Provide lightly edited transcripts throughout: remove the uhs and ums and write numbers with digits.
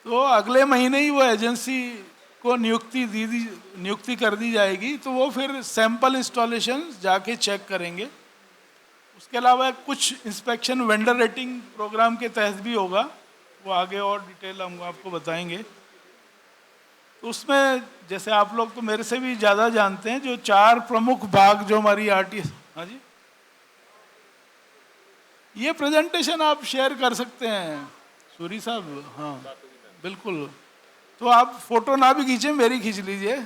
तो अगले महीने ही वो एजेंसी को नियुक्ति कर दी जाएगी, तो वो फिर सैंपल इंस्टॉलेशन जाके चेक करेंगे। उसके अलावा कुछ इंस्पेक्शन वेंडर रेटिंग प्रोग्राम के तहत भी होगा, वो आगे और डिटेल हम आपको बताएंगे। तो उसमें जैसे आप लोग तो मेरे से भी ज़्यादा जानते हैं, जो 4 प्रमुख भाग जो हमारी आरटीएस। हाँ जी, ये प्रेजेंटेशन आप शेयर कर सकते हैं सूरी साहब। हाँ बिल्कुल, तो आप फोटो ना भी खींचे, मेरी खींच लीजिए।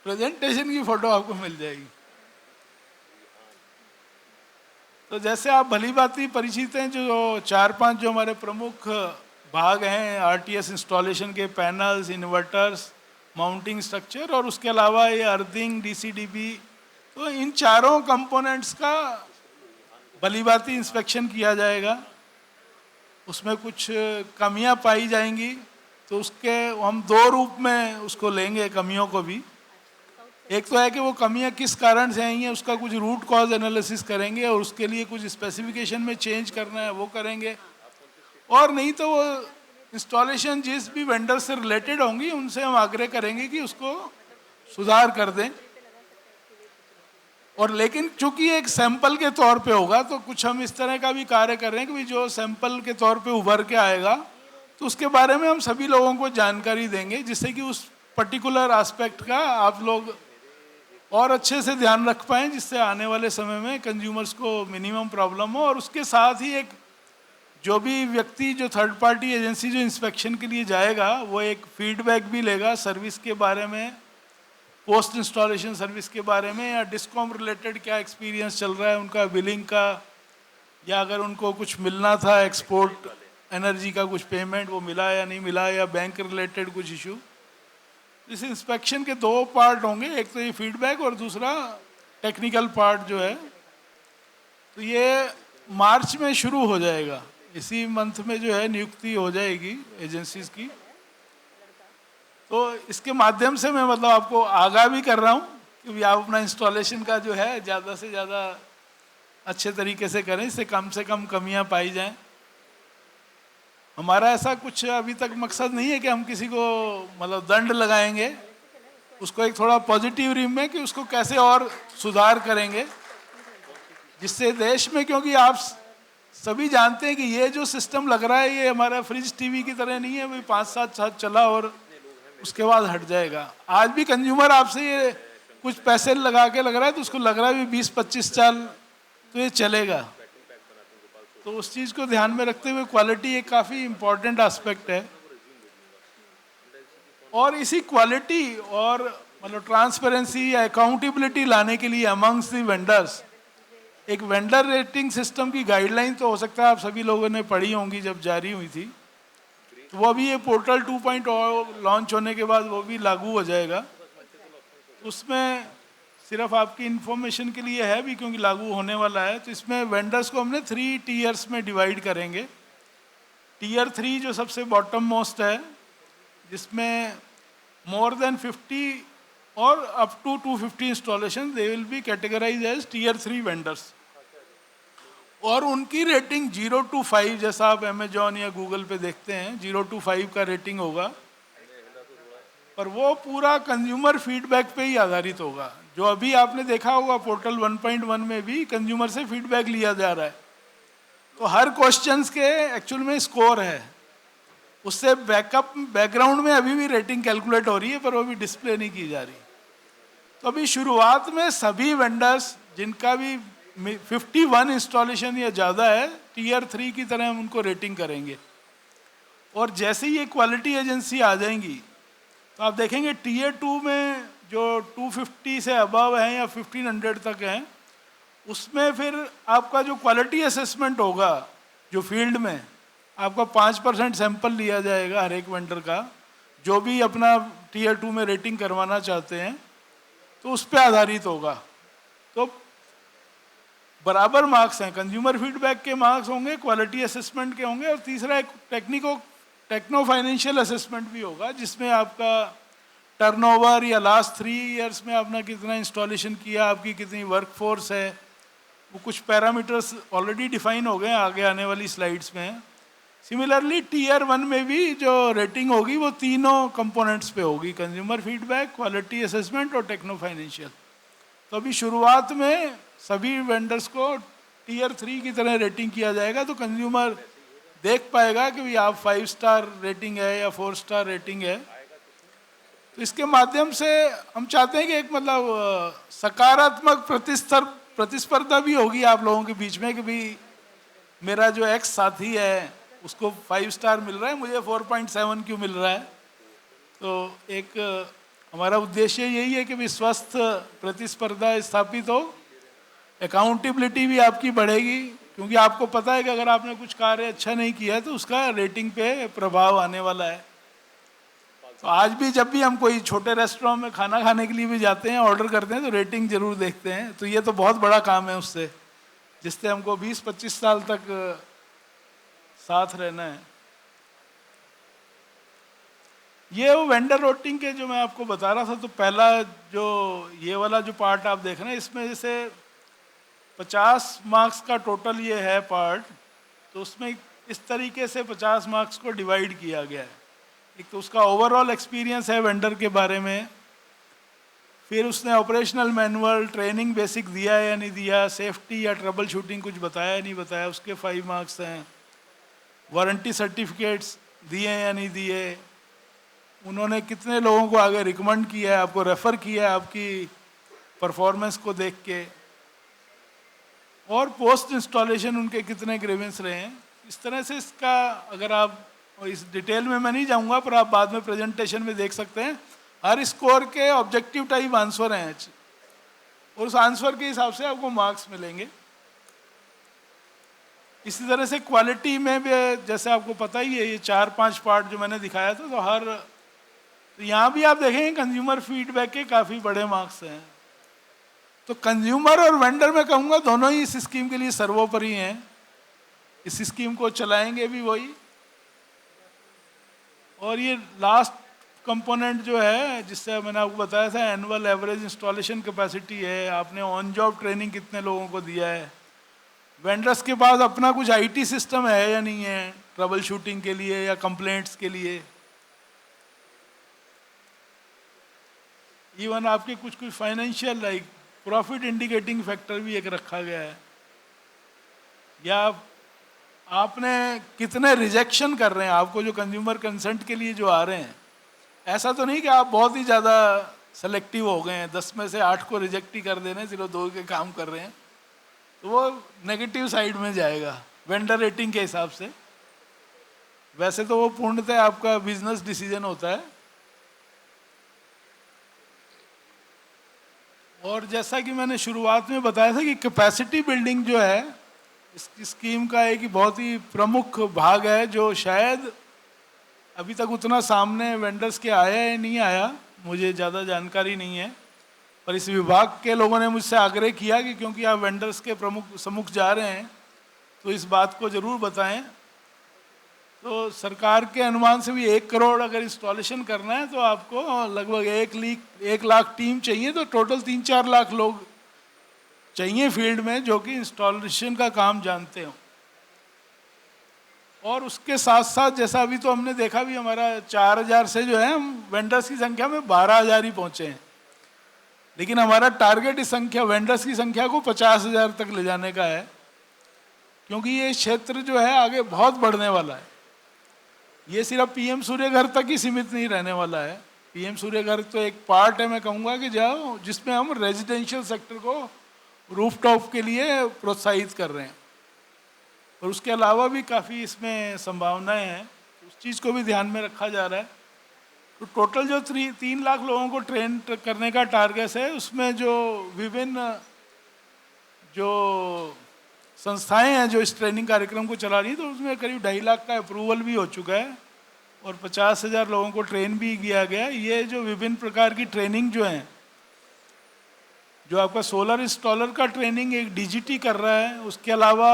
प्रेजेंटेशन की फोटो आपको मिल जाएगी। तो जैसे आप भली भांति परिचित हैं, जो 4-5 जो हमारे प्रमुख भाग हैं आरटीएस इंस्टॉलेशन के, पैनल्स, इन्वर्टर्स, माउंटिंग स्ट्रक्चर और उसके अलावा ये अर्थिंग, डीसीडीबी, तो इन चारों कंपोनेंट्स का भली भांति इंस्पेक्शन किया जाएगा। उसमें कुछ कमियां पाई जाएंगी तो उसके हम 2 रूप में उसको लेंगे, कमियों को भी। एक तो है कि वो कमियां किस कारण से आई हैं, उसका कुछ रूट कॉज एनालिसिस करेंगे और उसके लिए कुछ स्पेसिफिकेशन में चेंज करना है वो करेंगे, और नहीं तो वो इंस्टॉलेशन जिस भी वेंडर से रिलेटेड होंगी उनसे हम आग्रह करेंगे कि उसको सुधार कर दें। और लेकिन चूंकि एक सैंपल के तौर पे होगा, तो कुछ हम इस तरह का भी कार्य कर रहे हैं कि जो सैंपल के तौर पे उभर के आएगा तो उसके बारे में हम सभी लोगों को जानकारी देंगे, जिससे कि उस पर्टिकुलर एस्पेक्ट का आप लोग और अच्छे से ध्यान रख पाएँ, जिससे आने वाले समय में कंज्यूमर्स को मिनिमम प्रॉब्लम हो। और उसके साथ ही एक जो भी व्यक्ति, जो थर्ड पार्टी एजेंसी जो इंस्पेक्शन के लिए जाएगा, वो एक फीडबैक भी लेगा सर्विस के बारे में, पोस्ट इंस्टॉलेशन सर्विस के बारे में, या डिस्कॉम रिलेटेड क्या एक्सपीरियंस चल रहा है उनका बिलिंग का, या अगर उनको कुछ मिलना था एक्सपोर्ट एनर्जी का कुछ पेमेंट वो मिला या नहीं मिला, या बैंक रिलेटेड कुछ इशू। इस इंस्पेक्शन के 2 पार्ट होंगे, एक तो ये फीडबैक और दूसरा टेक्निकल पार्ट जो है। तो ये मार्च में शुरू हो जाएगा, इसी मंथ में जो है नियुक्ति हो जाएगी एजेंसीज की। तो इसके माध्यम से मैं मतलब आपको आगाह भी कर रहा हूँ कि आप अपना इंस्टॉलेशन का जो है ज़्यादा से ज़्यादा अच्छे तरीके से करें, इससे कम से कम कमियाँ पाई जाएं। हमारा ऐसा कुछ अभी तक मकसद नहीं है कि हम किसी को मतलब दंड लगाएंगे, उसको एक थोड़ा पॉजिटिव रीम में कि उसको कैसे और सुधार करेंगे, जिससे देश में, क्योंकि आप सभी जानते हैं कि ये जो सिस्टम लग रहा है ये हमारा फ्रिज टीवी की तरह नहीं है, भाई 5-7 साल चला और उसके बाद हट जाएगा। आज भी कंज्यूमर आपसे ये कुछ पैसे लगा के लग रहा है तो उसको लग रहा है भी 20-25 साल तो ये चलेगा। तो उस चीज़ को ध्यान में रखते हुए क्वालिटी एक काफ़ी इम्पोर्टेंट एस्पेक्ट है, और इसी क्वालिटी और मतलब ट्रांसपेरेंसी या अकाउंटेबिलिटी लाने के लिए अमंग्स द वेंडर्स एक वेंडर रेटिंग सिस्टम की गाइडलाइन, तो हो सकता है आप सभी लोगों ने पढ़ी होंगी जब जारी हुई थी, तो वो अभी ये पोर्टल 2.0 लॉन्च होने के बाद वो भी लागू हो जाएगा। उसमें सिर्फ आपकी इन्फॉर्मेशन के लिए है भी, क्योंकि लागू होने वाला है, तो इसमें वेंडर्स को हमने 3 टीयर्स में डिवाइड करेंगे। टीयर 3 जो सबसे बॉटम मोस्ट है, जिसमें मोर देन 50 और up to 250 installation they will be categorise as tier 3 vendors, और उनकी रेटिंग 0 to 5, जैसा आप अमेजॉन या गूगल पे देखते हैं 0 to 5 का रेटिंग होगा, और वो पूरा कंज्यूमर फीडबैक पे ही आधारित होगा। जो अभी आपने देखा होगा पोर्टल 1.1 में भी कंज्यूमर से फीडबैक लिया जा रहा है, तो हर क्वेश्चंस के एक्चुअल में स्कोर है, उससे बैकग्राउंड में अभी भी रेटिंग कैलकुलेट हो रही है, पर वो भी डिस्प्ले नहीं की जा रही। तो अभी शुरुआत में सभी वेंडर्स जिनका भी 51 इंस्टॉलेशन या ज़्यादा है, टीयर 3 की तरह हम उनको रेटिंग करेंगे, और जैसे ही ये क्वालिटी एजेंसी आ जाएंगी तो आप देखेंगे टीयर 2 में जो 250 से अबव हैं या 1500 तक हैं, उसमें फिर आपका जो क्वालिटी असेसमेंट होगा, जो फील्ड में आपका 5% सैंपल लिया जाएगा हर एक वेंडर का, जो भी अपना टीयर 2 में रेटिंग करवाना चाहते हैं, तो उस पर आधारित होगा। तो बराबर मार्क्स हैं, कंज्यूमर फीडबैक के मार्क्स होंगे, क्वालिटी असेसमेंट के होंगे, और तीसरा एक टेक्नो फाइनेंशियल असेसमेंट भी होगा, जिसमें आपका टर्नओवर या लास्ट 3 ईयर्स में आपने कितना इंस्टॉलेशन किया, आपकी कितनी वर्कफोर्स है, वो कुछ पैरामीटर्स ऑलरेडी डिफाइन हो गए हैं, आगे आने वाली स्लाइड्स में। सिमिलरली टीयर 1 में भी जो रेटिंग होगी वो तीनों कंपोनेंट्स पे होगी, कंज्यूमर फीडबैक, क्वालिटी असेसमेंट और टेक्नो फाइनेंशियल। तो अभी शुरुआत में सभी वेंडर्स को टीयर 3 की तरह रेटिंग किया जाएगा, तो कंज्यूमर देख पाएगा कि भाई आप 5 स्टार रेटिंग है या 4 स्टार रेटिंग है। तो इसके माध्यम से हम चाहते हैं कि एक मतलब सकारात्मक प्रतिस्पर्धा भी होगी आप लोगों के बीच में कि भाई मेरा जो एक्स साथी है उसको 5 स्टार मिल रहा है, मुझे 4.7 क्यों मिल रहा है। तो एक हमारा उद्देश्य यही है कि भी स्वस्थ प्रतिस्पर्धा स्थापित हो, अकाउंटेबिलिटी भी आपकी बढ़ेगी, क्योंकि आपको पता है कि अगर आपने कुछ कार्य अच्छा नहीं किया है तो उसका रेटिंग पे प्रभाव आने वाला है। तो आज भी जब भी हम कोई छोटे रेस्टोरेंट में खाना खाने के लिए भी जाते हैं, ऑर्डर करते हैं, तो रेटिंग जरूर देखते हैं। तो ये तो बहुत बड़ा काम है उससे, जिससे हमको 20-25 साल तक साथ रहना है। ये वो वेंडर रेटिंग के जो मैं आपको बता रहा था, तो पहला जो ये वाला जो पार्ट आप देख रहे हैं, इसमें जैसे 50 मार्क्स का टोटल ये है पार्ट, तो उसमें इस तरीके से 50 मार्क्स को डिवाइड किया गया है। एक तो उसका ओवरऑल एक्सपीरियंस है वेंडर के बारे में, फिर उसने ऑपरेशनल मैनुअल ट्रेनिंग बेसिक दिया है या नहीं दिया, सेफ्टी या ट्रबल शूटिंग कुछ बताया या नहीं बताया, उसके 5 मार्क्स हैं, वारंटी सर्टिफिकेट्स दिए या नहीं दिए, उन्होंने कितने लोगों को आगे रिकमेंड किया है, आपको रेफ़र किया है आपकी परफॉर्मेंस को देख के, और पोस्ट इंस्टॉलेशन उनके कितने ग्रीवेंस रहे हैं। इस तरह से इसका अगर आप इस डिटेल में मैं नहीं जाऊंगा, पर आप बाद में प्रेजेंटेशन में देख सकते हैं, हर स्कोर के ऑब्जेक्टिव टाइप आंसर हैं और उस आंसर के हिसाब से आपको मार्क्स मिलेंगे। इसी तरह से क्वालिटी में भी जैसे आपको पता ही है, ये 4-5 पार्ट जो मैंने दिखाया था, तो यहाँ भी आप देखेंगे कंज्यूमर फीडबैक के काफ़ी बड़े मार्क्स हैं। तो कंज्यूमर और वेंडर मैं कहूँगा दोनों ही इस स्कीम के लिए सर्वोपरि हैं, इस स्कीम को चलाएंगे भी वही। और ये लास्ट कंपोनेंट जो है, जिससे मैंने आपको बताया था, एनुअल एवरेज इंस्टॉलेशन कैपेसिटी है, आपने ऑन जॉब ट्रेनिंग कितने लोगों को दिया है, वेंडर्स के पास अपना कुछ आईटी सिस्टम है या नहीं है ट्रबल शूटिंग के लिए या कंप्लेंट्स के लिए, इवन आपके कुछ financial like profit indicating factor भी एक रखा गया है, या आपने कितने रिजेक्शन कर रहे हैं, आपको जो कंज्यूमर कंसेंट के लिए जो आ रहे हैं, ऐसा तो नहीं कि आप बहुत ही ज़्यादा सेलेक्टिव हो गए हैं, 10 में से 8 को रिजेक्ट ही कर देने, सिर्फ 2 के काम कर रहे हैं, तो वो नेगेटिव साइड में जाएगा वेंडर रेटिंग के हिसाब से। वैसे तो वो पूर्णतः आपका बिजनेस डिसीजन होता है। और जैसा कि मैंने शुरुआत में बताया था कि कैपेसिटी बिल्डिंग जो है इस स्कीम का एक बहुत ही प्रमुख भाग है, जो शायद अभी तक उतना सामने वेंडर्स के आया है नहीं आया, मुझे ज़्यादा जानकारी नहीं है, पर इस विभाग के लोगों ने मुझसे आग्रह किया कि क्योंकि आप वेंडर्स के प्रमुख सम्मुख जा रहे हैं तो इस बात को ज़रूर बताएं। तो सरकार के अनुमान से भी 1 करोड़ अगर इंस्टॉलेशन करना है तो आपको लगभग 1 लाख टीम चाहिए, तो टोटल 3-4 लाख लोग चाहिए फील्ड में जो कि इंस्टॉलेशन का काम जानते हो। और उसके साथ साथ जैसा अभी तो हमने देखा भी, हमारा 4000 से जो है हम वेंडर्स की संख्या में 12000 ही पहुँचे हैं, लेकिन हमारा टारगेट इस संख्या वेंडर्स की संख्या को 50,000 तक ले जाने का है, क्योंकि ये क्षेत्र जो है आगे बहुत बढ़ने वाला है। ये सिर्फ पीएम सूर्य घर तक ही सीमित नहीं रहने वाला है। पीएम सूर्य घर तो एक पार्ट है, मैं कहूँगा कि जाओ, जिसमें हम रेजिडेंशियल सेक्टर को रूफटॉप के लिए प्रोत्साहित कर रहे हैं, और उसके अलावा भी काफ़ी इसमें संभावनाएं हैं, उस चीज़ को भी ध्यान में रखा जा रहा है। तो टोटल जो 3 लाख लोगों को ट्रेन करने का टारगेट है, उसमें जो विभिन्न जो संस्थाएं हैं जो इस ट्रेनिंग कार्यक्रम को चला रही है, तो उसमें करीब 2.5 लाख का अप्रूवल भी हो चुका है और 50,000 लोगों को ट्रेन भी किया गया। ये जो विभिन्न प्रकार की ट्रेनिंग जो है, जो आपका सोलर इंस्टॉलर का ट्रेनिंग एक डीजीटी कर रहा है, उसके अलावा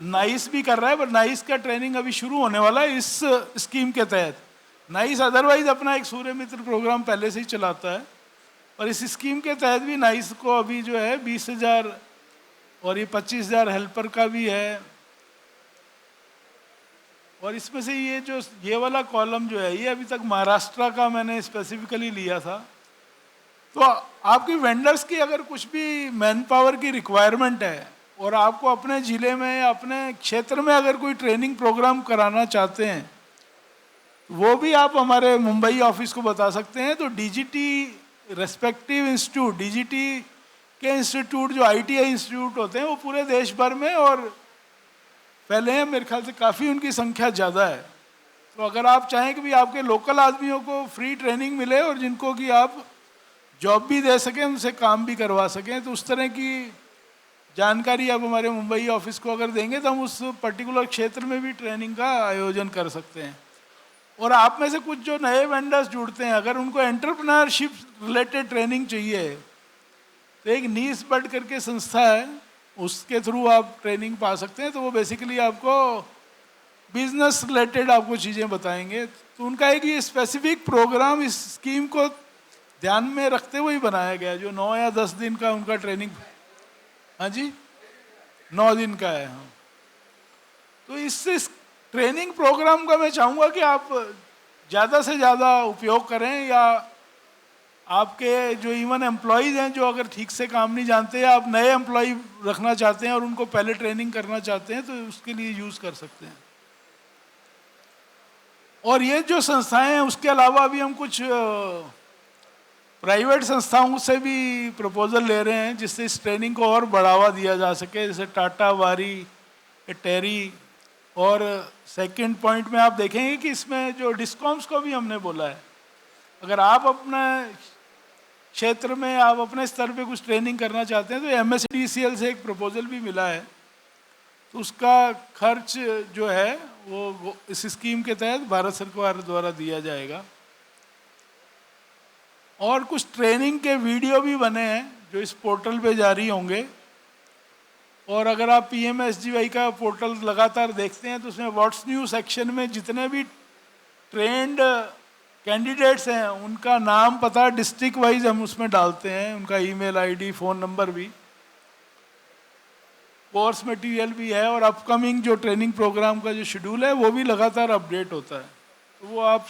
नाइस भी कर रहा है, पर नाइस का ट्रेनिंग अभी शुरू होने वाला है इस स्कीम के तहत। नाइस अदरवाइज अपना एक सूर्य मित्र प्रोग्राम पहले से ही चलाता है, और इस स्कीम के तहत भी नाइस को अभी जो है 20,000 और ये 25,000 हेल्पर का भी है। और इसमें से ये वाला कॉलम जो है ये अभी तक महाराष्ट्र का मैंने स्पेसिफिकली लिया था। तो आपकी वेंडर्स की अगर कुछ भी मैन पावर की रिक्वायरमेंट है और आपको अपने ज़िले में या अपने क्षेत्र में अगर कोई ट्रेनिंग प्रोग्राम कराना चाहते हैं, वो भी आप हमारे मुंबई ऑफिस को बता सकते हैं। तो डीजीटी रेस्पेक्टिव इंस्टीट्यूट, डीजीटी के इंस्टीट्यूट जो आईटीआई इंस्टीट्यूट होते हैं वो पूरे देश भर में और पहले हैं, मेरे ख्याल से काफ़ी उनकी संख्या ज़्यादा है। तो अगर आप चाहें कि भी आपके लोकल आदमियों को फ्री ट्रेनिंग मिले और जिनको कि आप जॉब भी दे सकें, उनसे काम भी करवा सकें, तो उस तरह की जानकारी आप हमारे मुंबई ऑफिस को अगर देंगे तो हम उस पर्टिकुलर क्षेत्र में भी ट्रेनिंग का आयोजन कर सकते हैं। और आप में से कुछ जो नए वेंडर्स जुड़ते हैं, अगर उनको एंटरप्रेन्योरशिप रिलेटेड ट्रेनिंग चाहिए तो एक नीस बड करके संस्था है, उसके थ्रू आप ट्रेनिंग पा सकते हैं। तो वो बेसिकली आपको बिजनेस रिलेटेड आपको चीज़ें बताएंगे। तो उनका एक ये स्पेसिफिक प्रोग्राम इस स्कीम को ध्यान में रखते हुए ही बनाया गया है, जो 9 या 10 दिन का उनका ट्रेनिंग। हाँ जी, 9 दिन का है। हाँ, तो इस ट्रेनिंग प्रोग्राम का मैं चाहूँगा कि आप ज़्यादा से ज़्यादा उपयोग करें, या आपके जो इवन एम्प्लॉयज़ हैं जो अगर ठीक से काम नहीं जानते, या आप नए एम्प्लॉय रखना चाहते हैं और उनको पहले ट्रेनिंग करना चाहते हैं, तो उसके लिए यूज़ कर सकते हैं। और ये जो संस्थाएं हैं, उसके अलावा अभी हम कुछ प्राइवेट संस्थाओं से भी प्रपोजल ले रहे हैं जिससे इस ट्रेनिंग को और बढ़ावा दिया जा सके, जैसे टाटा, वारी, टेरी। और सेकंड पॉइंट में आप देखेंगे कि इसमें जो डिस्कॉम्स को भी हमने बोला है, अगर आप अपने क्षेत्र में आप अपने स्तर पे कुछ ट्रेनिंग करना चाहते हैं तो MSDCL से एक प्रपोजल भी मिला है, तो उसका खर्च जो है वो इस स्कीम के तहत भारत सरकार द्वारा दिया जाएगा। और कुछ ट्रेनिंग के वीडियो भी बने हैं जो इस पोर्टल पे जारी होंगे। और अगर आप PMSGY का पोर्टल लगातार देखते हैं तो उसमें व्हाट्स न्यू सेक्शन में जितने भी ट्रेंड कैंडिडेट्स हैं उनका नाम, पता, डिस्ट्रिक्ट वाइज हम उसमें डालते हैं, उनका ईमेल आईडी, फ़ोन नंबर भी, कोर्स मटेरियल भी है, और अपकमिंग जो ट्रेनिंग प्रोग्राम का जो शेड्यूल है वो भी लगातार अपडेट होता है। तो वो आप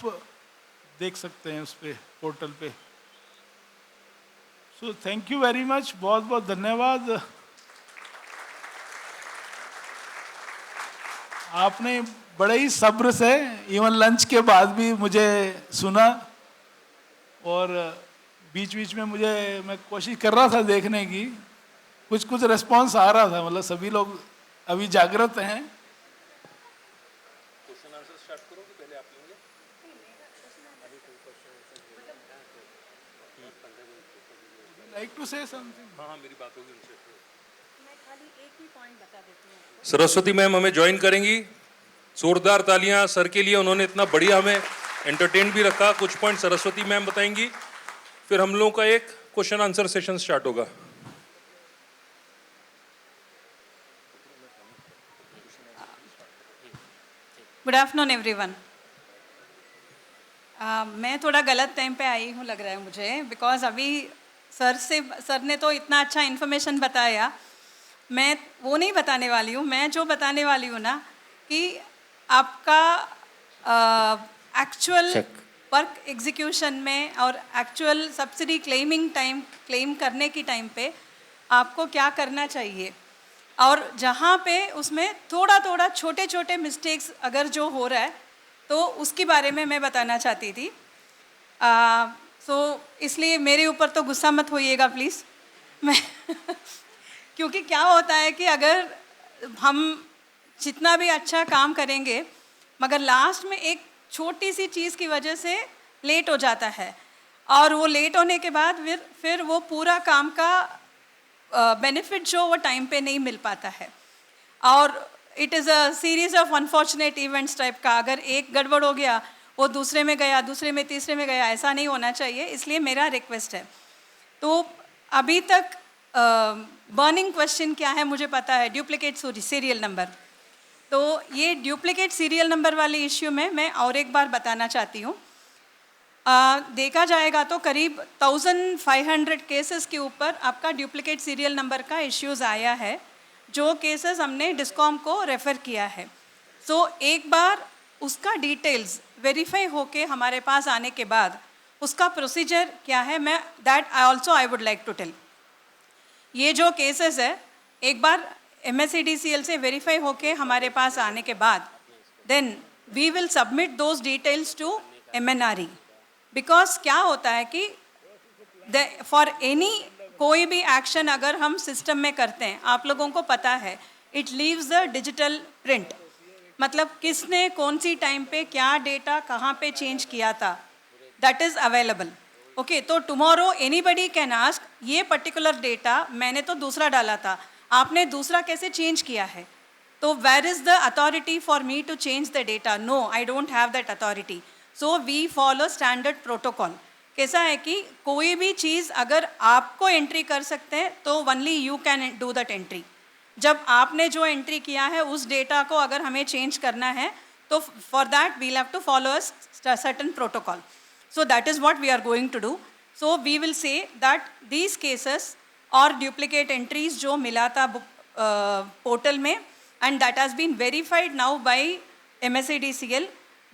देख सकते हैं उस पर, पोर्टल पे। So thank you very much, बहुत बहुत धन्यवाद। आपने बड़े ही सब्र से इवन लंच के बाद भी मुझे सुना, और बीच बीच में मैं कोशिश कर रहा था देखने की, कुछ रिस्पांस आ रहा था, मतलब सभी लोग अभी जागृत हैं। क्वेश्चन आंसर स्टार्ट करो कि पहले आप लेंगे? Like to say something? हाँ, मेरी बात होगी उनसे। मैं खाली एक ही पॉइंट बता देती हूँ। सरस्वती मैम हमें ज्वाइन करेंगी। जोरदार तालियां सर के लिए, उन्होंने इतना बढ़िया हमें एंटरटेन भी रखा। कुछ पॉइंट सरस्वती मैम बताएंगी, फिर हम लोगों का एक क्वेश्चन आंसर सेशन स्टार्ट होगा। Good afternoon everyone. मैं थोड़ा गलत टाइम पे आई हूँ लग रहा है मुझे, बिकॉज अभी सर ने तो इतना अच्छा इन्फॉर्मेशन बताया, मैं वो नहीं बताने वाली हूँ। मैं जो बताने वाली हूँ ना, कि आपका एक्चुअल वर्क एग्जीक्यूशन में और एक्चुअल सब्सिडी क्लेम करने की टाइम पे आपको क्या करना चाहिए, और जहाँ पे उसमें थोड़ा छोटे छोटे मिस्टेक्स अगर जो हो रहा है तो उसके बारे में मैं बताना चाहती थी। इसलिए मेरे ऊपर तो गुस्सा मत होइएगा प्लीज़। मैं क्योंकि क्या होता है कि अगर हम जितना भी अच्छा काम करेंगे मगर लास्ट में एक छोटी सी चीज़ की वजह से लेट हो जाता है, और वो लेट होने के बाद फिर वो पूरा काम का बेनिफिट जो वो टाइम पे नहीं मिल पाता है, और it is a series of unfortunate events type का। अगर एक गड़बड़ हो गया वो दूसरे में गया, दूसरे में तीसरे में गया, ऐसा नहीं होना चाहिए। इसलिए मेरा रिक्वेस्ट है। तो अभी तक बर्निंग क्वेश्चन क्या है मुझे पता है, डुप्लीकेट सीरियल नंबर। तो ये डुप्लीकेट सीरियल नंबर वाले इश्यू में मैं और एक बार बताना चाहती हूँ। देखा जाएगा तो करीब 1500 केसेस के ऊपर आपका डुप्लीकेट सीरियल नंबर का इश्यूज़ आया है, जो केसेस हमने डिस्कॉम को रेफ़र किया है। सो एक बार उसका डिटेल्स वेरीफाई होके हमारे पास आने के बाद उसका प्रोसीजर क्या है, मैं that I would like to tell. ये जो केसेस है एक बार MSEDCL से वेरीफाई होके हमारे पास आने के बाद then we will submit those details to MNRE। Because क्या होता है कि फॉर एनी कोई भी एक्शन अगर हम सिस्टम में करते हैं, आप लोगों को पता है it leaves the digital print, मतलब किसने कौन सी टाइम पे क्या डेटा कहाँ पे चेंज किया था, दैट इज़ अवेलेबल। ओके, तो टुमारो एनीबडी कैन आस्क ये पर्टिकुलर डेटा मैंने तो दूसरा डाला था, आपने दूसरा कैसे चेंज किया है? तो where is the authority for me to change the data? No, I don't have that authority. So we follow standard protocol. कैसा है कि कोई भी चीज़ अगर आपको एंट्री कर सकते हैं तो only you can do that entry. जब आपने जो एंट्री किया है उस डेटा को अगर हमें चेंज करना है तो for that we have to follow a certain protocol. So that is what we are going to do. So we will say that these cases और डुप्लीकेट एंट्रीज जो मिला था पोर्टल में and that has been verified now by MSEDCL,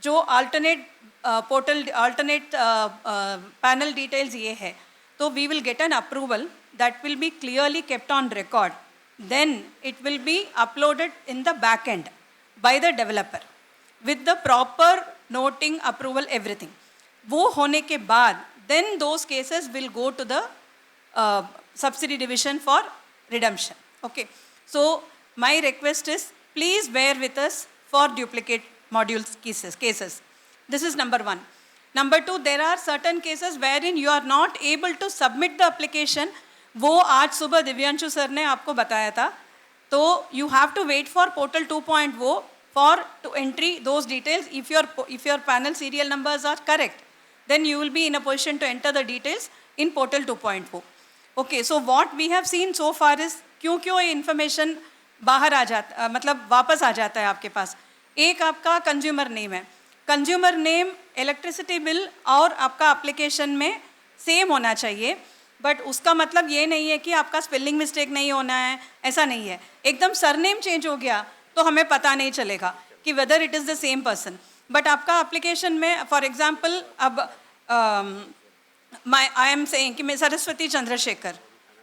जो alternate portal alternate panel details ये है, तो we will get an approval that will be clearly kept on record, then it will be uploaded in the back end by the developer with the proper noting approval everything. वो होने के बाद then those cases will go to the subsidy division for redemption. Okay, so my request is please bear with us for duplicate modules cases. This is number one. Number two, there are certain cases wherein you are not able to submit the application. वो आज सुबह Divyanshu sir ने आपको बताया था, तो you have to wait for portal 2.0 for to entry those details. If your panel serial numbers are correct, then you will be in a position to enter the details in portal 2.0. Okay, so what we have seen so far is क्यों ये information बाहर आ जाता, मतलब वापस आ जाता है आपके पास। एक आपका कंज्यूमर नेम है, कंज्यूमर नेम इलेक्ट्रिसिटी बिल और आपका एप्लीकेशन में सेम होना चाहिए, बट उसका मतलब ये नहीं है कि आपका स्पेलिंग मिस्टेक नहीं होना है, ऐसा नहीं है। एकदम सरनेम चेंज हो गया तो हमें पता नहीं चलेगा कि weather it is the same person, but आपका एप्लीकेशन में फॉर एग्जांपल अब आई एम सेइंग कि मैं सरस्वती चंद्रशेखर,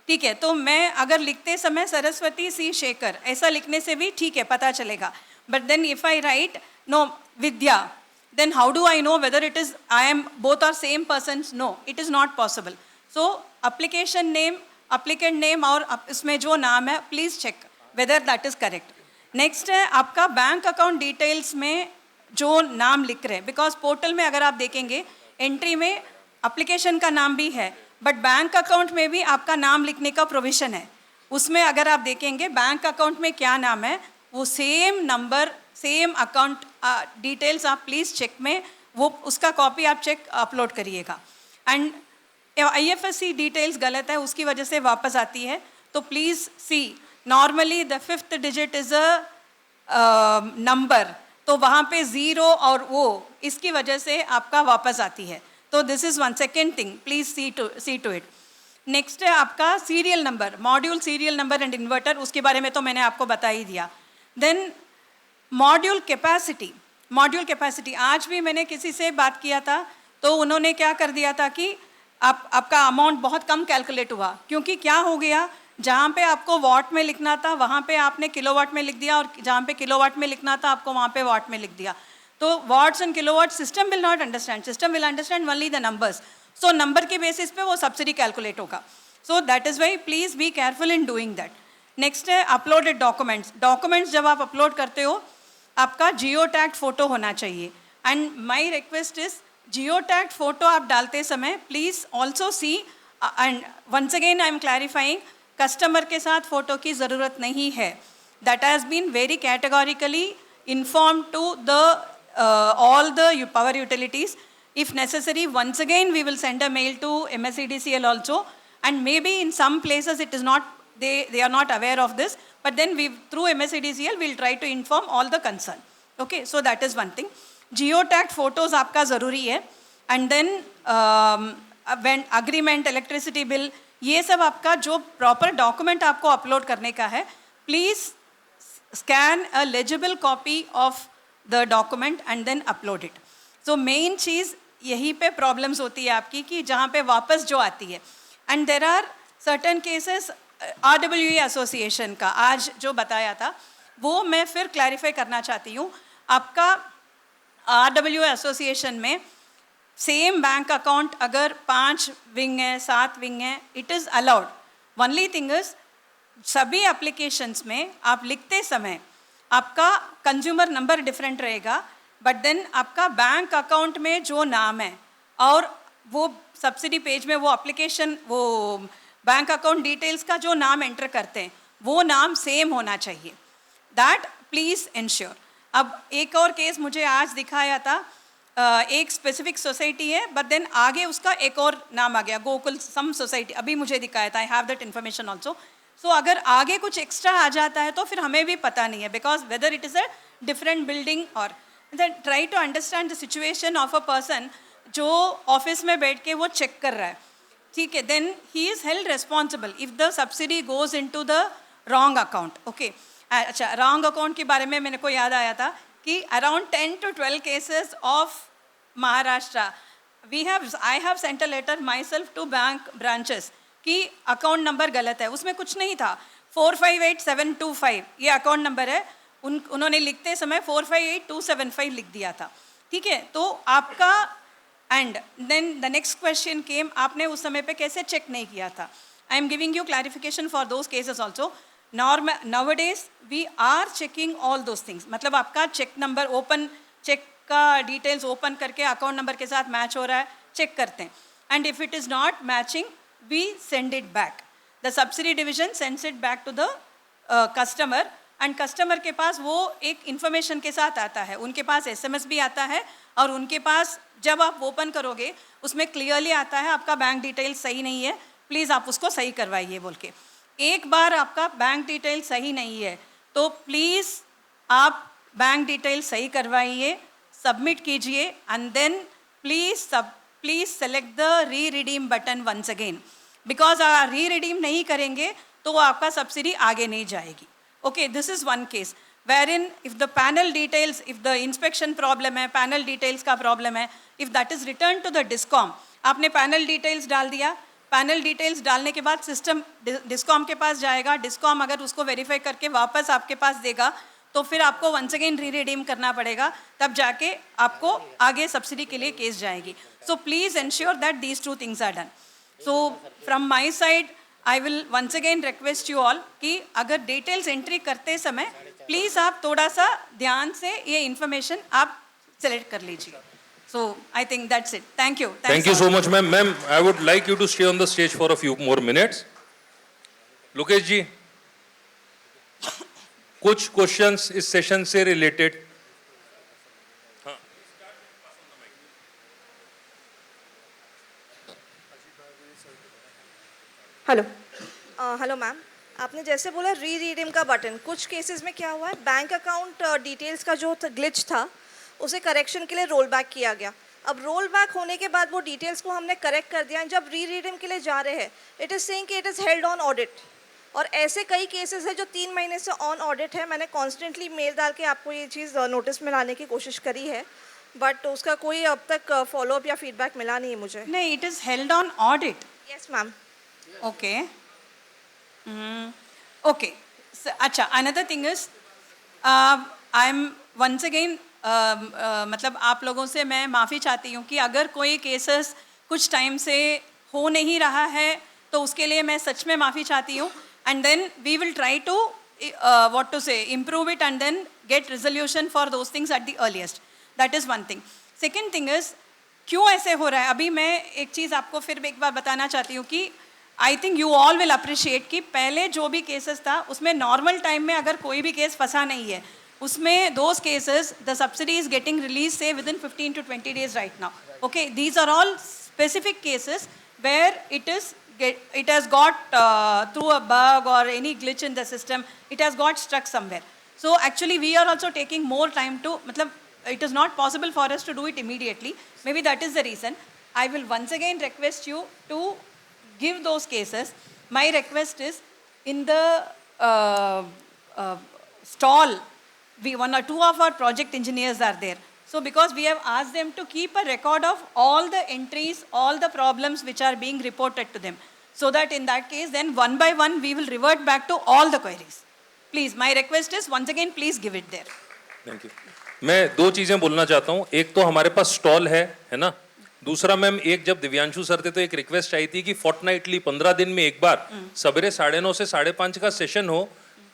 ठीक है, तो मैं अगर लिखते समय सरस्वती सी शेखर ऐसा लिखने से भी ठीक है, पता चलेगा, but then if I write no Vidya, then how do I know whether it is I am both are same persons? No, it is not possible. So application name, applicant name और इसमें जो नाम है please check whether that is correct. Next है आपका bank account details में जो नाम लिख रहे हैं, बिकॉज पोर्टल में अगर आप देखेंगे एंट्री में एप्लीकेशन का नाम भी है, बट बैंक अकाउंट में भी आपका नाम लिखने का प्रोविज़न है। उसमें अगर आप देखेंगे बैंक अकाउंट में क्या नाम है, वो same number same account details आप प्लीज़ चेक में वो उसका कॉपी आप चेक अपलोड करिएगा। एंड IFSC डिटेल्स गलत है, उसकी वजह से वापस आती है, तो please see normally the 5th digit is a number, तो वहाँ पे 0 और वो इसकी वजह से आपका वापस आती है। तो this is one second thing, please see to it. Next है आपका serial number, module serial number and inverter, उसके बारे में तो मैंने आपको बता ही दिया। देन मॉड्यूल कैपेसिटी आज भी मैंने किसी से बात किया था, तो उन्होंने क्या कर दिया था कि आपका अमाउंट बहुत कम कैलकुलेट हुआ, क्योंकि क्या हो गया, जहाँ पे आपको वॉट में लिखना था वहाँ पे आपने किलोवाट में लिख दिया, और जहाँ पे किलोवाट में लिखना था आपको वहाँ पे वॉट में लिख दिया। तो watts and kilowatt system will not understand, system will understand only the numbers, so number के बेसिस पे वो सब्सिडी कैलकुलेट होगा। So that is why please be careful in doing that. Next है अपलोडेड डॉक्यूमेंट्स जब आप upload करते हो आपका जियो टैग्ड फ़ोटो होना चाहिए। And my request is geo tagged photo आप डालते समय please also see, and once again I am clarifying, customer के साथ फ़ोटो की ज़रूरत नहीं है। That has been very categorically inform to the all the power utilities. If necessary, once again we will send a mail to MSEDCL also, and maybe in some places it is not, they are not aware of this, but then we through MSEDCL will try to inform all the concern. Okay, so that is one thing. Geotagged photos आपका ज़रूरी है, and then when agreement, electricity bill, ये सब आपका जो proper document आपको upload करने का है, please scan a legible copy of the document and then upload it. So main चीज़ यहीं पे problems होती है आपकी कि जहाँ पे वापस जो आती है. And there are certain cases, RWE Association का आज जो बताया था वो मैं फिर clarify करना चाहती हूँ. आपका RWE Association में सेम बैंक अकाउंट अगर 5 विंग है 7 विंग है, it is allowed. Only thing is सभी एप्लीकेशंस में आप लिखते समय आपका कंज्यूमर नंबर डिफरेंट रहेगा, बट देन आपका बैंक अकाउंट में जो नाम है और वो सब्सिडी पेज में वो एप्लीकेशन वो बैंक अकाउंट डिटेल्स का जो नाम एंटर करते हैं वो नाम सेम होना चाहिए. That please ensure. अब एक और केस मुझे आज दिखाया था, एक स्पेसिफिक सोसाइटी है बट देन आगे उसका एक और नाम आ गया, गोकुल सम सोसाइटी, अभी मुझे दिखाया था. I have that information also. So अगर आगे कुछ एक्स्ट्रा आ जाता है तो फिर हमें भी पता नहीं है, because whether it is a different building और try to understand the situation of a person जो ऑफिस में बैठ के वो चेक कर रहा है. ठीक है, then he is held responsible if the subsidy goes into the wrong account. Okay, अच्छा, रॉन्ग अकाउंट के बारे में मेरे को याद आया था कि around 10 to 12 cases of Maharashtra, I have sent a letter myself to bank branches कि अकाउंट नंबर गलत है. उसमें कुछ नहीं था, 458725 ये अकाउंट नंबर है, उन्होंने लिखते समय 458275 लिख दिया था. ठीक है, तो आपका and then the next question came, आपने उस समय पे कैसे चेक नहीं किया था. I am giving you clarification for those cases also. nowadays we are checking all those things. मतलब आपका चेक नंबर ओपन, चेक का डिटेल्स ओपन करके अकाउंट नंबर के साथ मैच हो रहा है, चेक करते हैं. And if it is not matching we send it back. The subsidy division sends it back to the customer and customer के पास वो एक इंफॉर्मेशन के साथ आता है, उनके पास SMS भी आता है और उनके पास जब आप ओपन करोगे उसमें क्लियरली आता है आपका बैंक डिटेल्स सही नहीं है, प्लीज़ आप उसको सही करवाइए बोल के. एक बार आपका बैंक डिटेल सही नहीं है तो प्लीज़ आप बैंक डिटेल सही करवाइए, सबमिट कीजिए and then please select the re redeem button once again, because अगर री रिडीम नहीं करेंगे तो आपका सब्सिडी आगे नहीं जाएगी. Okay, this is one case wherein if the panel details, if the inspection problem है, panel details का problem है, if that is returned to the DISCOM, आपने panel details डाल दिया, पैनल डिटेल्स डालने के बाद सिस्टम डिस्कॉम के पास जाएगा, डिस्कॉम अगर उसको वेरीफाई करके वापस आपके पास देगा तो फिर आपको वंस अगेन री रिडीम करना पड़ेगा, तब जाके आपको आगे सब्सिडी के लिए केस जाएगी. So please ensure that these two things are done. So from my side I will once again request you all कि अगर डिटेल्स एंट्री करते समय प्लीज़ आप थोड़ा सा ध्यान से ये इन्फॉर्मेशन आप सेलेक्ट कर लीजिए. So I think that's it. Thank you. Thank you so much, ma'am. Ma'am, I would like you to stay on the stage for a few more minutes. Lokesh ji, कुछ questions इस session से related. Hello hello ma'am, आपने जैसे बोला री redeem का button, कुछ cases में क्या हुआ है, बैंक अकाउंट डिटेल्स का जो ग्लिच था उसे करेक्शन के लिए रोल बैक किया गया. अब रोल बैक होने के बाद वो डिटेल्स को हमने करेक्ट कर दिया. जब री रिडीम के लिए जा रहे हैं इट इज़ सेइंग कि it is held on audit, और ऐसे कई केसेस है जो 3 महीने से ऑन ऑडिट है. मैंने कॉन्स्टेंटली मेल डाल के आपको ये चीज़ नोटिस में लाने की कोशिश करी है, बट उसका कोई अब तक फॉलोअप या फीडबैक मिला नहीं है मुझे. नहीं, it is held on audit. Yes ma'am. Okay okay, अच्छा, another thing is I am once again मतलब आप लोगों से मैं माफ़ी चाहती हूँ कि अगर कोई केसेस कुछ टाइम से हो नहीं रहा है तो उसके लिए मैं सच में माफ़ी चाहती हूँ. And then we will try to what to say improve it and then get resolution for those things at the earliest. That is one thing. Second thing is क्यों ऐसे हो रहा है. अभी मैं एक चीज़ आपको फिर एक बार बताना चाहती हूँ कि I think you all will appreciate कि पहले जो भी केसेस था उसमें नॉर्मल टाइम में अगर कोई भी केस फंसा नहीं है उसमें those cases the subsidy is getting release से within 15 to 20 days right now. Okay, these are all specific cases where it has got through a bug or any glitch in the system, it has got stuck somewhere. So actually we are also taking more time to, matlab, it is not possible for us to do it immediately. Maybe that is the reason. I will once again request you to give those cases. My request is in the stall, one or two of our project engineers are there. So because we have asked them to keep a record of all the entries, all the problems which are being reported to them. So that in that case, then one by one, we will revert back to all the queries. Please, my request is once again, please give it there. Thank you. मैं दो चीजें बोलना चाहता हूँ। एक तो हमारे पास stall है ना। दूसरा मैम, एक जब दिव्यांशु सर थे तो एक रिक्वेस्ट आई थी कि फोर्टनाइटली 15 दिन में एक बार सवेरे 9:30 से 5:30 का सेशन हो।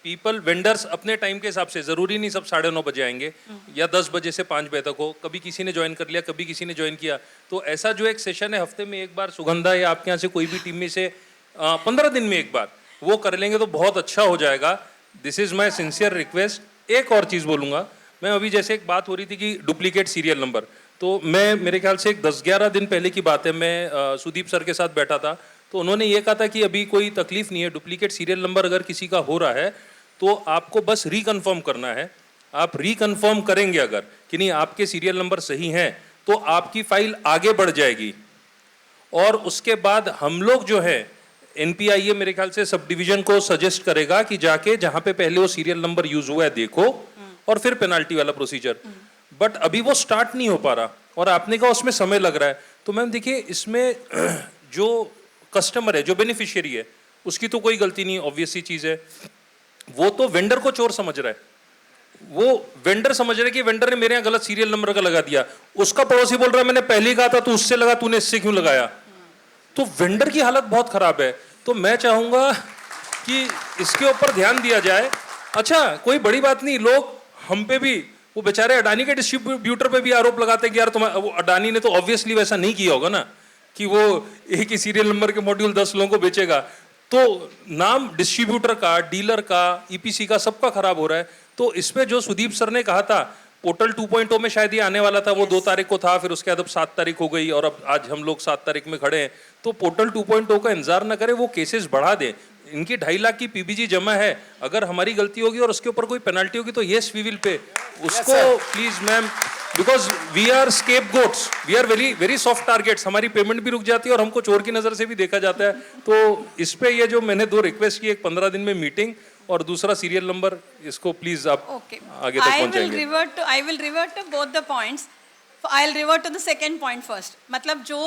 पीपल वेंडर्स अपने टाइम के हिसाब से, जरूरी नहीं सब 9:30 बजे आएंगे, या 10 बजे से 5 बजे तक हो। कभी किसी ने ज्वाइन कर लिया, कभी किसी ने ज्वाइन किया, तो ऐसा जो एक सेशन है हफ्ते में एक बार, सुगंधा या आपके यहाँ से कोई भी टीम में से 15 दिन में एक बार वो कर लेंगे तो बहुत अच्छा हो जाएगा। This is my sincere request. एक और चीज़ बोलूँगा मैं, अभी जैसे एक बात हो रही थी कि डुप्लीकेट सीरियल नंबर, तो मैं मेरे ख्याल से एक 10-11 दिन पहले की बात है, मैं सुदीप सर के साथ बैठा था, तो उन्होंने ये कहा था कि अभी कोई तकलीफ नहीं है, डुप्लीकेट सीरियल नंबर अगर किसी का हो रहा है तो आपको बस रिकन्फर्म करना है। आप रिकन्फर्म करेंगे अगर कि नहीं आपके सीरियल नंबर सही हैं तो आपकी फाइल आगे बढ़ जाएगी, और उसके बाद हम लोग जो है एनपीआईए मेरे ख्याल से सब डिवीजन को सजेस्ट करेगा कि जाके जहां पे पहले वो सीरियल नंबर यूज हुआ है देखो, और फिर पेनाल्टी वाला प्रोसीजर। बट अभी वो स्टार्ट नहीं हो पा रहा, और आपने कहा उसमें समय लग रहा है। तो मैम देखिए, इसमें जो कस्टमर है, जो बेनिफिशियरी है, उसकी तो कोई गलती नहीं, ऑब्वियस सी चीज है। वो तो वेंडर को चोर समझ रहा है, वो वेंडर समझ रहा है कि वेंडर ने मेरे यहाँ गलत सीरियल नंबर का लगा दिया। उसका पड़ोसी बोल रहा है मैंने पहले ही कहा था, तू उससे लगा, तूने इससे क्यों लगाया। तो वेंडर की हालत बहुत खराब है। तो मैं चाहूंगा कि इसके ऊपर ध्यान दिया जाए। अच्छा, कोई बड़ी बात नहीं, लोग हम पे भी, वो बेचारे अडानी के डिस्ट्रीब्यूटर पे भी आरोप लगाते हैं कि यार तुम्हारा, वो अडानी ने तो ऑब्वियसली वैसा नहीं किया होगा ना कि वो एक ही सीरियल नंबर के मॉड्यूल 10 लोगों को बेचेगा। तो नाम डिस्ट्रीब्यूटर का, डीलर का, ईपीसी का, सबका खराब हो रहा है। तो इस पे जो सुदीप सर ने कहा था पोर्टल 2.0 में शायद ये आने वाला था, वो 2 तारीख को था, फिर उसके बाद अब 7 तारीख हो गई, और अब आज हम लोग 7 तारीख में खड़े हैं। तो पोर्टल 2.0 का इंतजार न करें, वो केसेस बढ़ा दें। इनकी 2.5 लाख की पीबीजी जमा है, अगर हमारी गलती होगी और उसके ऊपर कोई पेनल्टी होगी तो येस वी विल पे उसको। Please ma'am, because we are scapegoats, we are very very soft targets, हमारी पेमेंट भी रुक जाती है और हमको चोर की नजर से भी देखा जाता है। तो इस पे ये जो मैंने 2 रिक्वेस्ट की, एक 15 दिन में मीटिंग और दूसरा सीरियल नंबर, इसको प्लीज आप आगे तक पहुंचाएंगे। I will revert to both the points. I'll revert to the second point first. मतलब जो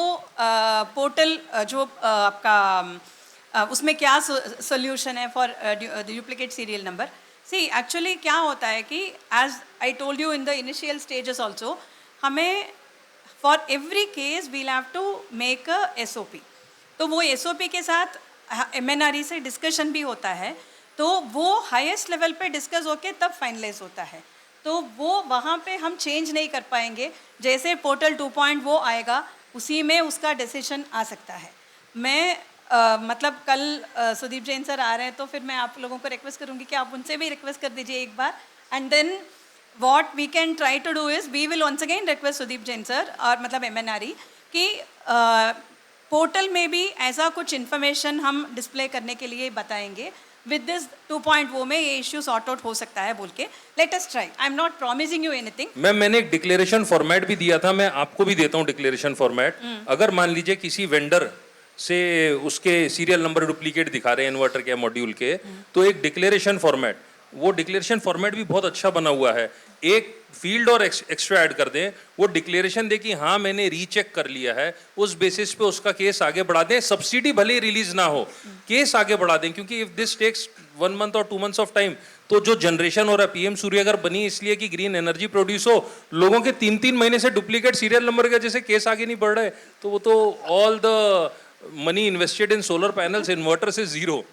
पोर्टल जो आपका उसमें क्या सोल्यूशन है for duplicate serial number. See actually क्या होता है कि as I told you in the initial stages also, हमें for every case we'll have to make a SOP. तो वो एसओपी के साथ एमएनआरई से डिस्कशन भी होता है, तो वो हाईएस्ट लेवल पे डिस्कस होके तब फाइनलाइज होता है। तो वो वहाँ पे हम चेंज नहीं कर पाएंगे, जैसे पोर्टल 2.0 आएगा उसी में उसका डिसीजन आ सकता है। मैं मतलब कल सुदीप जैन सर आ रहे हैं, तो फिर मैं आप लोगों को रिक्वेस्ट करूँगी कि आप उनसे भी रिक्वेस्ट कर दीजिए एक बार, and then what we can try to do is we will once again request Sudeep Jain sir और मतलब एमएनआरई कि पोर्टल में भी ऐसा कुछ इन्फॉर्मेशन हम डिस्प्ले करने के लिए बताएंगे। विद दिस 2.0 में ये इश्यू सॉर्ट आउट हो सकता है बोल के, let us try. I am not promising you anything. Ma'am मैंने एक डिक्लेरेशन फॉर्मेट भी दिया था, मैं आपको भी देता हूँ डिक्लेरेशन फॉर्मेट। अगर मान लीजिए किसी वेंडर से उसके सीरियल नंबर डुप्लीकेट दिखा रहे हैं इन्वर्टर के मॉड्यूल के, तो एक डिक्लेरेशन फॉर्मेट, वो डिक्लेरेशन फॉर्मेट भी बहुत अच्छा बना हुआ है। एक फील्ड और एक्स्ट्रा ऐड कर दें, वो डिक्लेरेशन दे कि हाँ मैंने रीचेक कर लिया है, उस बेसिस पे उसका केस आगे बढ़ा दें। सब्सिडी भले ही रिलीज ना हो, केस आगे बढ़ा दें, क्योंकि इफ दिस टेक्स 1 मंथ और 2 मंथ्स ऑफ टाइम, तो जो जनरेशन हो रहा है, पीएम सूर्य अगर बनी इसलिए कि ग्रीन एनर्जी प्रोड्यूस हो, लोगों के 3-3 महीने से डुप्लीकेट सीरियल नंबर के जैसे केस आगे नहीं बढ़ रहे, तो वो तो all the money invested in solar panels, inverter से zero.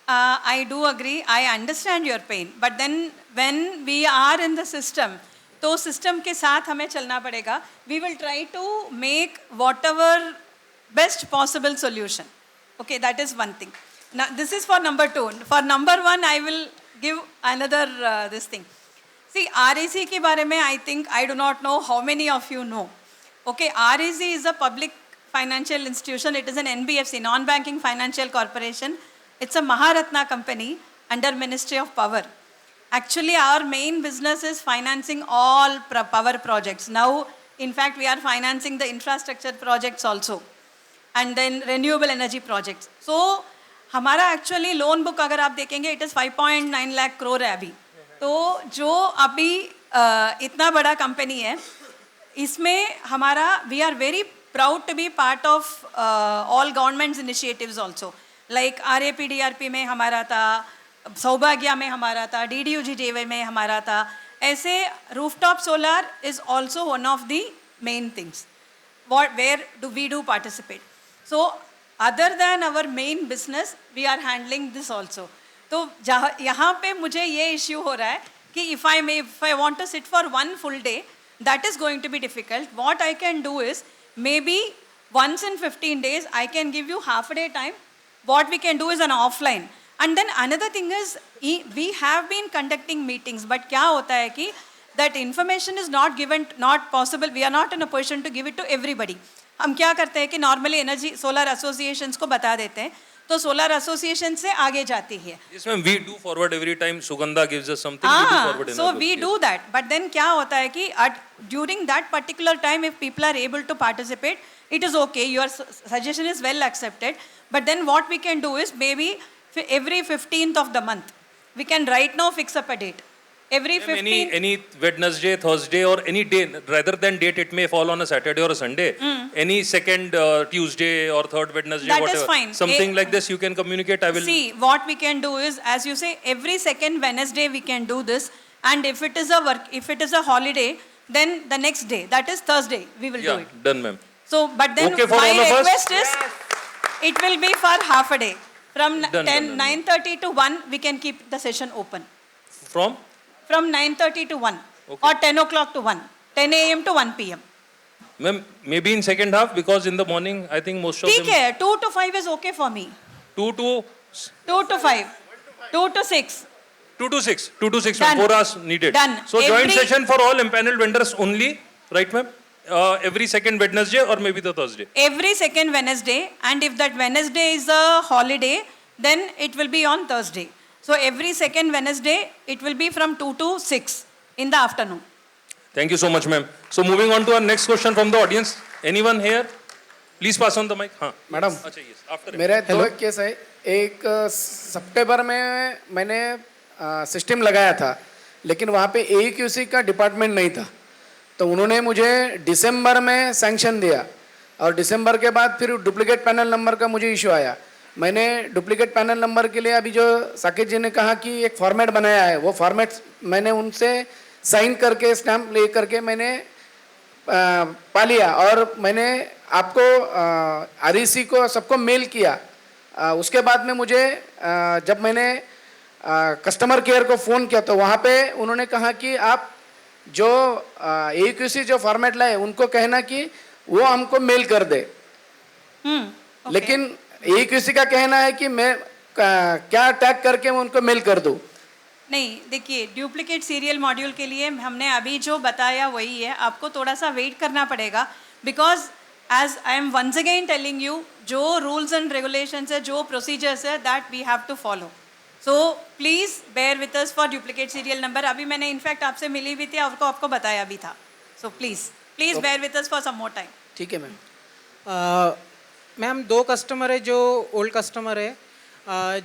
I do agree, I understand your pain, but then when we are in the system, तो सिस्टम के साथ हमें चलना पड़ेगा। We will try to make whatever best possible solution. Okay, that is one thing. Now this is for number 2. For number 1, I will give another this thing. See, REC के बारे में I think I do not know how many of you know. Okay, REC is a public financial institution. It is an NBFC, non-banking financial corporation. It's a Maharatna company under Ministry of Power. Actually, our main business is financing all power projects. Now, in fact, we are financing the infrastructure projects also, and then renewable energy projects. So, हमारा actually loan book अगर आप देखेंगे it is 5.9 lakh crore है अभी। तो जो अभी इतना बड़ा कंपनी है, इसमें हमारा we are very proud to be part of all governments initiatives also, like RAPDRP में हमारा था, सौभाग्य में हमारा था, DDUGJY में हमारा था। ऐसे rooftop solar is also one of the main things where do we do participate. So other than our main business we are handling this also. तो यहाँ पे मुझे ये issue हो रहा है कि if I want to sit for one full day, that is going to be difficult. What I can do is maybe once in 15 days I can give you half a day time. What we can do is an offline. And then another thing is we have been conducting meetings, but क्या होता है कि that information is not given, not possible, we are not in a position to give it to everybody. हम क्या करते हैं कि normally energy solar associations को बता देते हैं, तो solar association से आगे जाती है। Yes ma'am, we do forward every time Sugandha gives us something, we do forward in so our we group, do yes. that, but then क्या होता है कि during that particular time if people are able to participate, it is okay, your suggestion is well accepted, but then what we can do is maybe every 15th of the month, we can right now fix up a date. Every Ma'am, 15th. any Wednesday, Thursday or any day, rather than date, it may fall on a Saturday or a Sunday. Any second Tuesday or third Wednesday, That is whatever. fine. Something like this, you can communicate. I will. See, what we can do is, as you say, every second Wednesday we can do this, and if it is a holiday, then the next day, that is Thursday, we will do Yeah, it. done, ma'am. So, but then Okay for my all of us? request is, it will be for half a day. From Done, 9:30 to 1, we can keep the session open. From? From 9:30 to 1, Okay. or 10 o'clock to 1, 10 a.m. to 1 p.m. Ma'am, maybe in second half, because in the morning, I think most of ठीक them. है, 2 to 5 is okay for me. 2 to 2 to 5, 2 to 6. 2 to 6, 2 to 6, Done. 4 hours needed. Done. So joint Every- session for all empaneled vendors only, right, ma'am? Every second Wednesday or maybe the Thursday. Every second Wednesday, and if that Wednesday is a holiday, then it will be on Thursday. So every second Wednesday, it will be from 2 to 6 in the afternoon. Thank you so much, ma'am. So moving on to our next question from the audience. Anyone here? Please pass on the mic. हाँ. Madam अच्छा, yes. After. मेरे दो case है। एक सितंबर में मैंने system लगाया था, लेकिन वहाँ पे AEQC का डिपार्टमेंट नहीं था, तो उन्होंने मुझे दिसंबर में सैंक्शन दिया, और दिसंबर के बाद फिर डुप्लीकेट पैनल नंबर का मुझे इशू आया। मैंने डुप्लीकेट पैनल नंबर के लिए अभी जो साकेत जी ने कहा कि एक फॉर्मेट बनाया है, वो फॉर्मेट मैंने उनसे साइन करके स्टैम्प ले करके मैंने पा लिया, और मैंने आपको REC को सबको मेल किया। उसके बाद में मुझे जब मैंने कस्टमर केयर को फ़ोन किया, तो वहाँ पे उन्होंने कहा कि आप जो AEQC जो फॉर्मेट लाए उनको कहना कि वो हमको मेल कर दे। Okay. लेकिन AEQC का कहना है कि मैं क्या टैग करके मैं उनको मेल कर दूँ। नहीं, देखिए, डुप्लीकेट सीरियल मॉड्यूल के लिए हमने अभी जो बताया वही है, आपको थोड़ा सा वेट करना पड़ेगा, because as I am once again telling you, जो रूल्स एंड रेगुलेशंस है, जो प्रोसीजर्स है, that we have to follow. So please bear with us for duplicate serial number. अभी मैंने इनफैक्ट आपसे मिली भी थी, आपको बताया भी था. So please bear with us for some more time. ठीक है मैम। मैम 2 कस्टमर है जो ओल्ड कस्टमर है,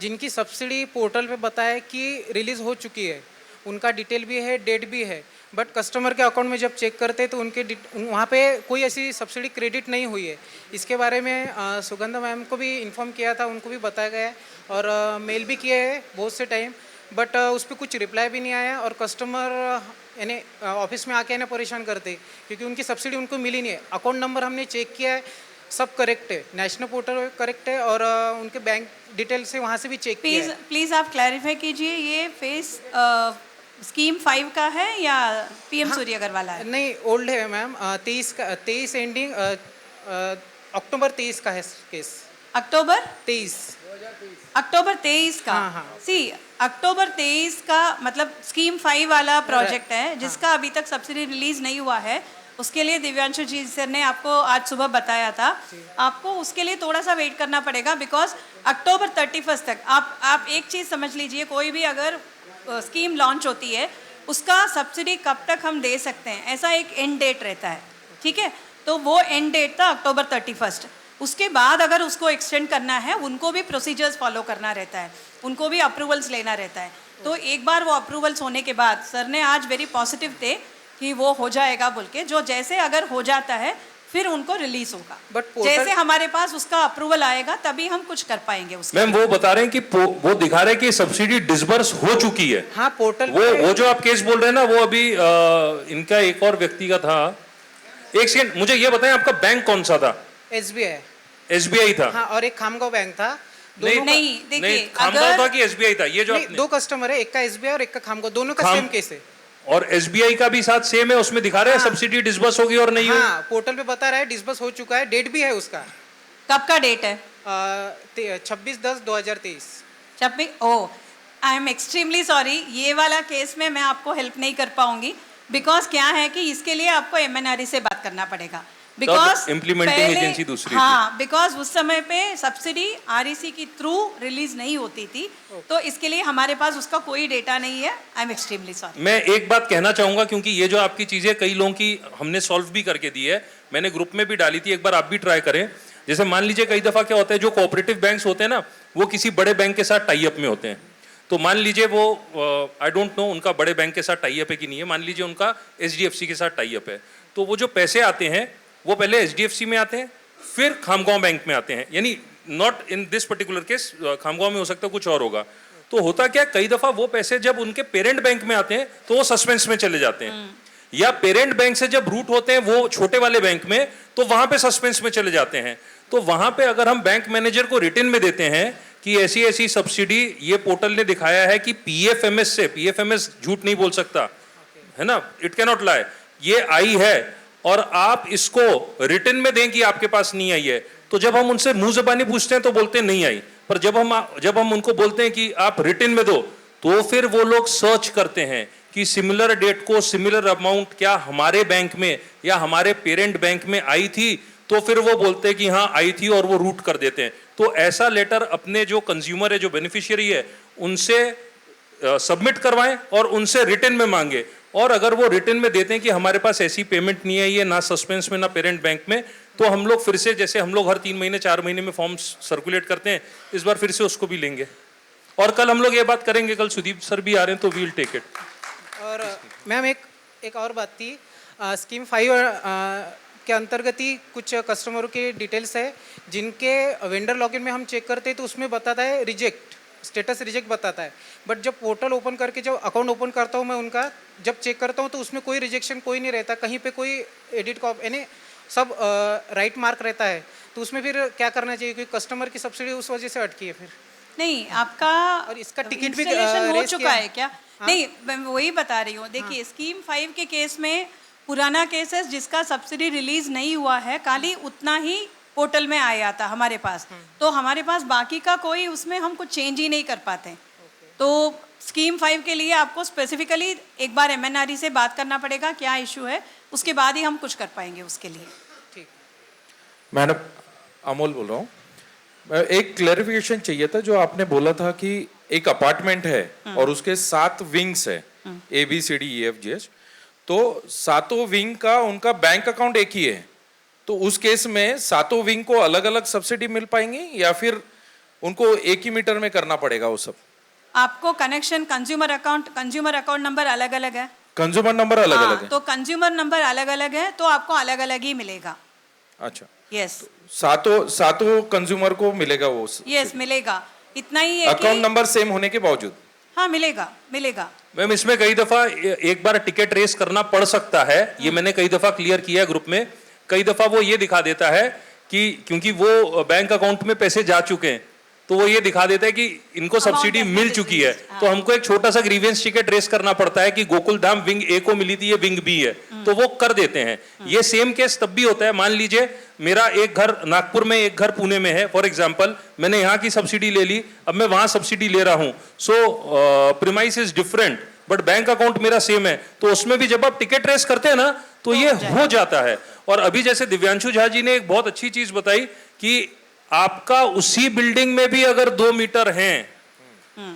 जिनकी सब्सिडी पोर्टल पे बताया कि रिलीज़ हो चुकी है, उनका डिटेल भी है, डेट भी है, बट कस्टमर के अकाउंट में जब चेक करते हैं तो उनके वहाँ पे कोई ऐसी सब्सिडी क्रेडिट नहीं हुई है. इसके बारे में सुगंधा मैम को भी इन्फॉर्म किया था, उनको भी बताया गया है, और मेल भी किया है बहुत से टाइम, बट उस पर कुछ रिप्लाई भी नहीं आया, और कस्टमर यानी ऑफिस में आके ना परेशान करते क्योंकि उनकी सब्सिडी उनको मिली नहीं है. अकाउंट नंबर हमने चेक किया है, सब करेक्ट है, नेशनल पोर्टल करेक्ट है, और उनके बैंक डिटेल से वहाँ से भी चेक किया है. प्लीज़ आप क्लैरिफाई कीजिए, ये फेस स्कीम 5 का है या PM सूर्यगर वाला है? नहीं, ओल्ड है मैम, 23 एंडिंग अक्टूबर 23 का है केस. अक्टूबर 23 का. हाँ, हाँ. सी, अक्टूबर 23 का मतलब स्कीम 5 वाला प्रोजेक्ट है, जिसका अभी तक सब्सिडी रिलीज नहीं हुआ है. उसके लिए दिव्यांशु जी सर ने आपको आज सुबह बताया था, आपको उसके लिए थोड़ा सा वेट करना पड़ेगा, बिकॉज अक्टूबर 31 तक आप एक चीज़ समझ लीजिए, कोई भी अगर स्कीम लॉन्च होती है, उसका सब्सिडी कब तक हम दे सकते हैं, ऐसा एक एंड डेट रहता है. ठीक है, तो वो एंड डेट था अक्टूबर 31. उसके बाद अगर उसको एक्सटेंड करना है उनको भी प्रोसीजर्स फॉलो करना रहता है, उनको भी अप्रूवल्स लेना रहता है। तो एक बार वो अप्रूवल्स होने के बाद सर ने आज वेरी पॉजिटिव थे कि वो हो जाएगा बोल के, जो जैसे अगर हो जाता है फिर उनको रिलीज होगा। But portal- जैसे हमारे पास उसका अप्रूवल आएगा तभी हम कुछ कर पाएंगे उसके। मैम वो बता रहे हैं कि वो दिखा रहे हैं कि सब्सिडी डिसबर्स हो चुकी है। हाँ, पोर्टल वो जो आप केस बोल रहे हैं ना, वो अभी इनका एक और व्यक्ति का था। एक सेकंड, मुझे ये बताएं आपका बैंक कौन सा था? SBI। SBI था? हाँ, और एक खामगांव बैंक था। नहीं, देखिए, खामगांव अगर- था कि SBI था? ये जो नहीं, आपने दो कस्टमर है, एक का SBI और एक का खामगांव, दोनों का खाम- सेम केस है। और SBI का भी साथ सेम है, उसमें दिखा रहे हैं सब्सिडी डिसबर्स होगी और नहीं हुई। हाँ, पोर्टल पे बता रहा है डिस्बर्स हो चुका है, डेट भी है उसका कब का डेट है? 26/10/2023। जब भी आई एम एक्सट्रीमली सॉरी, ये वाला केस में मैं आपको हेल्प नहीं कर पाऊंगी, बिकॉज क्या है कि इसके लिए आपको MNRE से बात करना पड़ेगा। बिकॉज implementing agency दूसरी हाँ, बिकॉज उस समय पे सब्सिडी REC की थ्रू रिलीज नहीं होती थी, तो इसके लिए हमारे पास उसका कोई डेटा नहीं है। I am extremely sorry. मैं एक बात कहना चाहूंगा, क्योंकि ये जो आपकी चीजें कई लोगों की हमने सॉल्व भी करके दी है, मैंने ग्रुप में भी डाली थी, एक बार आप भी ट्राई करें। जैसे मान लीजिए कई दफा क्या होता है, जो कोऑपरेटिव बैंक्स होते हैं ना, वो किसी बड़े बैंक के साथ टाई अप में होते हैं। तो मान लीजिए वो आई डोंट नो उनका बड़े बैंक के साथ टाई अप है कि नहीं है, मान लीजिए उनका HDFC के साथ टाई अप है, तो वो जो पैसे आते हैं वो पहले HDFC में आते हैं, फिर खामगांव बैंक में आते हैं। यानी not in this particular case, Khamgaon में हो सकता है कुछ और होगा। तो होता क्या, कई दफा वो पैसे जब उनके पेरेंट बैंक में आते हैं तो वो सस्पेंस में चले जाते हैं, या पेरेंट बैंक से जब रूट होते हैं वो छोटे वाले बैंक में, तो वहां पे सस्पेंस में चले जाते हैं। तो वहां पे अगर हम बैंक मैनेजर को रिटन में देते हैं कि ऐसी ऐसी सब्सिडी, ये पोर्टल ने दिखाया है कि PFMS से, PFMS झूठ नहीं बोल सकता है ना, इट कैन नॉट लाई, ये आई है, और आप इसको रिटन में दें कि आपके पास नहीं आई है। तो जब हम उनसे मुंह ज़बानी पूछते हैं तो बोलते हैं नहीं आई, पर जब हम उनको बोलते हैं कि आप रिटन में दो, तो फिर वो लोग सर्च करते हैं कि सिमिलर डेट को सिमिलर अमाउंट क्या हमारे बैंक में या हमारे पेरेंट बैंक में आई थी, तो फिर वो बोलते हैं कि हाँ आई थी, और वो रूट कर देते हैं। तो ऐसा लेटर अपने जो कंज्यूमर है, जो बेनिफिशियरी है, उनसे सबमिट करवाएं और उनसे रिटन में मांगे। और अगर वो रिटन में देते हैं कि हमारे पास ऐसी पेमेंट नहीं है, ये ना सस्पेंस में ना पेरेंट बैंक में, तो हम लोग फिर से, जैसे हम लोग हर 3 महीने 4 महीने में फॉर्म्स सर्कुलेट करते हैं, इस बार फिर से उसको भी लेंगे। और कल हम लोग ये बात करेंगे, कल सुदीप सर भी आ रहे हैं, तो वी विल टेक इट। और मैम एक और बात थी, स्कीम 5 के अंतर्गत ही कुछ कस्टमरों के डिटेल्स है जिनके वेंडर लॉगिन में हम चेक करते हैं तो उसमें बताता है रिजेक्ट, स्टेटस रिजेक्ट बताता है। बट जब पोर्टल ओपन करके जब अकाउंट ओपन करता हूँ मैं उनका, जब चेक करता हूँ तो उसमें कोई रिजेक्शन कोई नहीं रहता, कहीं पे कोई एडिट कॉप यानी सब राइट मार्क रहता है। तो उसमें फिर क्या करना चाहिए, क्योंकि कस्टमर की सब्सिडी उस वजह से अटकी है फिर। नहीं, आपका और इसका टिकट भी installation हो रेस चुका किया है क्या? नहीं, मैं वही बता रही हूँ। देखिए, स्कीम 5 के केस में पुराना केस है जिसका सब्सिडी रिलीज नहीं हुआ है, खाली उतना ही पोर्टल में आया था हमारे पास, तो हमारे पास बाकी का कोई उसमें हम कुछ चेंज ही नहीं कर पाते। तो स्कीम 5 के लिए आपको स्पेसिफिकली एक बार MNRE से बात करना पड़ेगा क्या इशू है, उसके बाद ही हम कुछ कर पाएंगे उसके लिए। ठीक। मैडम, अमोल बोल रहा हूँ, एक क्लैरिफिकेशन चाहिए था। जो आपने बोला था कि एक अपार्टमेंट है और उसके 7 विंग्स है, ABCDEFGH, तो 7 विंग का उनका बैंक अकाउंट एक ही है, तो उस केस में 7 विंग को अलग अलग सब्सिडी मिल पाएंगी या फिर उनको एक ही मीटर में करना पड़ेगा वो सब? आपको कनेक्शन कंज्यूमर अकाउंट नंबर अलग अलग है, कंज्यूमर नंबर अलग अलग है, तो कंज्यूमर नंबर अलग अलग है, तो आपको अलग अलग ही मिलेगा। अच्छा, यस, सातों कंज्यूमर को मिलेगा वो? यस मिलेगा, इतना ही है अकाउंट कि नंबर सेम होने के बावजूद? हाँ मिलेगा। मैम, इसमें कई दफा एक बार टिकट रेस करना पड़ सकता है, ये मैंने कई दफा क्लियर किया ग्रुप में। कई दफा वो ये दिखा देता है कि क्योंकि वो बैंक अकाउंट में पैसे जा चुके हैं, तो वो ये दिखा देता है कि इनको सब्सिडी मिल चुकी है, तो हमको एक छोटा सा ग्रीवेंस टिकट रेस करना पड़ता है कि गोकुल धाम विंग ए को मिली थी, ये विंग बी है, तो वो कर देते हैं। ये सेम केस तब भी होता है, मान लीजिए मेरा एक घर नागपुर में, एक घर पुणे में है, फॉर एग्जाम्पल मैंने यहाँ की सब्सिडी ले ली, अब मैं वहां सब्सिडी ले रहा हूँ, so premise is different but bank account मेरा सेम है, तो उसमें भी जब आप टिकट रेस करते हैं ना तो ये हो जाता है। और अभी जैसे दिव्यांशु झा जी ने एक बहुत अच्छी चीज बताई कि आपका उसी बिल्डिंग में भी अगर 2 मीटर हैं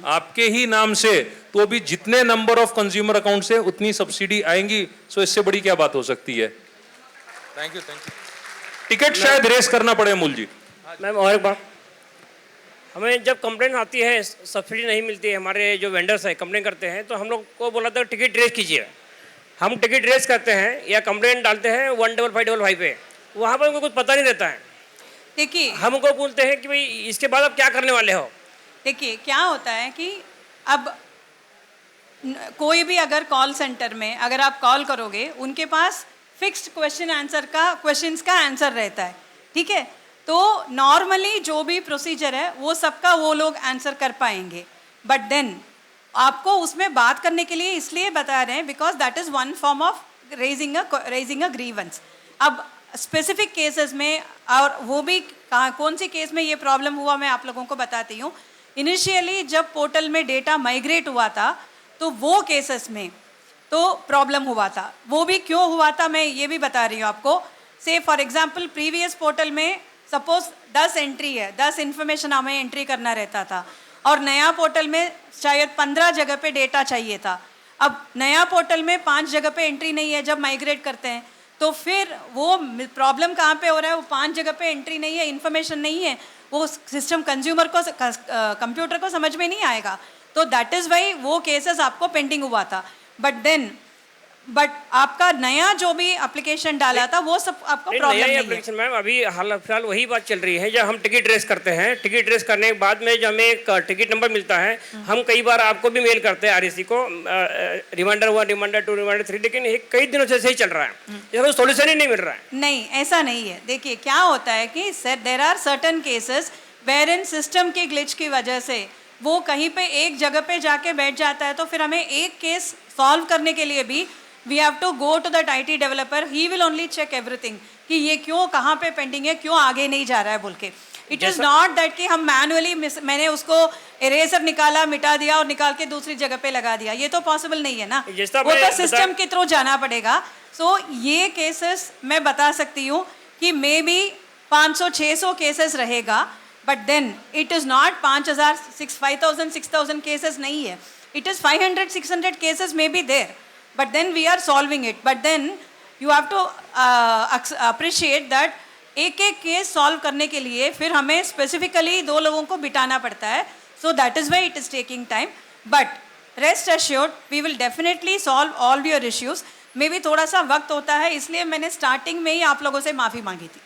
आपके ही नाम से, तो भी जितने नंबर ऑफ कंज्यूमर अकाउंट से, उतनी सब्सिडी आएंगी। सो इससे बड़ी क्या बात हो सकती है? Thank you. टिकट शायद रेस करना पड़े अमूल जी। मैम और एक बात, हमें जब कंप्लेंट आती है सब्सिडी नहीं मिलती है, हमारे जो वेंडर्स है कंप्लेंट करते हैं, तो हम लोग को बोला था टिकट रेस कीजिए। हम टिकट रेस करते हैं या कंप्लेंट डालते हैं 15555 पे, वहाँ पर उनको कुछ पता नहीं रहता है। देखिए हमको बोलते हैं कि भाई इसके बाद आप क्या करने वाले हो। देखिए क्या होता है कि अब कोई भी अगर कॉल सेंटर में अगर आप कॉल करोगे, उनके पास फिक्स्ड क्वेश्चंस का आंसर रहता है, ठीक है। तो नॉर्मली जो भी प्रोसीजर है वो सबका वो लोग आंसर कर पाएंगे, बट देन आपको उसमें बात करने के लिए इसलिए बता रहे हैं because that is one form of raising a grievance. अब स्पेसिफिक केसेस में, और वो भी कौन सी केस में ये प्रॉब्लम हुआ मैं आप लोगों को बताती हूँ। इनिशियली जब पोर्टल में डेटा माइग्रेट हुआ था तो वो केसेस में तो प्रॉब्लम हुआ था। वो भी क्यों हुआ था मैं ये भी बता रही हूँ आपको। से फॉर एग्जांपल प्रीवियस पोर्टल में सपोज 10 एंट्री है, 10 इन्फॉर्मेशन हमें एंट्री करना रहता था, और नया पोर्टल में शायद 15 जगह पे डेटा चाहिए था। अब नया पोर्टल में 5 जगह पे एंट्री नहीं है जब माइग्रेट करते हैं, तो फिर वो प्रॉब्लम कहाँ पे हो रहा है, वो 5 जगह पे एंट्री नहीं है, इन्फॉर्मेशन नहीं है, वो सिस्टम कंप्यूटर को समझ में नहीं आएगा। तो दैट इज़ वाई वो केसेस आपको पेंडिंग हुआ था। बट आपका नया जो भी एप्लीकेशन डाला था वो सब आपको प्रॉब्लम नहीं है। एप्लीकेशन मैम अभी हाल फिलहाल वही बात चल रही है। जब हम टिकट रेस करते हैं, टिकट रेस करने के बाद में जब हमें एक टिकट नंबर मिलता है, हम कई बार आपको भी मेल करते हैं आरएसी को, रिमाइंडर 1, रिमाइंडर 2, रिमाइंडर 3, लेकिन ये कई दिनों से सही चल रहा है, इसका कोई सोल्यूशन ही नहीं मिल रहा है। नहीं, ऐसा नहीं है। देखिए क्या होता है कि there are certain cases wherein system के ग्लिच की वजह से वो कहीं पे एक जगह पे जाके बैठ जाता है, तो फिर हमें एक केस सॉल्व करने के लिए भी we have to go to that IT developer, he will only check everything कि ये क्यों कहाँ पे पेंडिंग है, क्यों आगे नहीं जा रहा है बोल के। इट इज़ नॉट दैट कि हम मैनुअली मैंने उसको इरेजर निकाला, मिटा दिया और निकाल के दूसरी जगह पे लगा दिया, ये तो पॉसिबल नहीं है ना, वो तो सिस्टम के थ्रू जाना पड़ेगा। सो ये केसेस मैं बता सकती हूँ कि मे बी 500-600 केसेस रहेगा, but then it is not 5,000, 6,000 cases नहीं है, it is 500-600 cases may be there, but then we are solving it. But then you have to appreciate that एक एक केस सॉल्व करने के लिए फिर हमें स्पेसिफिकली 2 लोगों को बिठाना पड़ता है, so that is why it is taking time, but rest assured we will definitely solve all your issues. मे भी थोड़ा सा वक्त होता है, इसलिए मैंने स्टार्टिंग में ही आप लोगों से माफ़ी मांगी थी।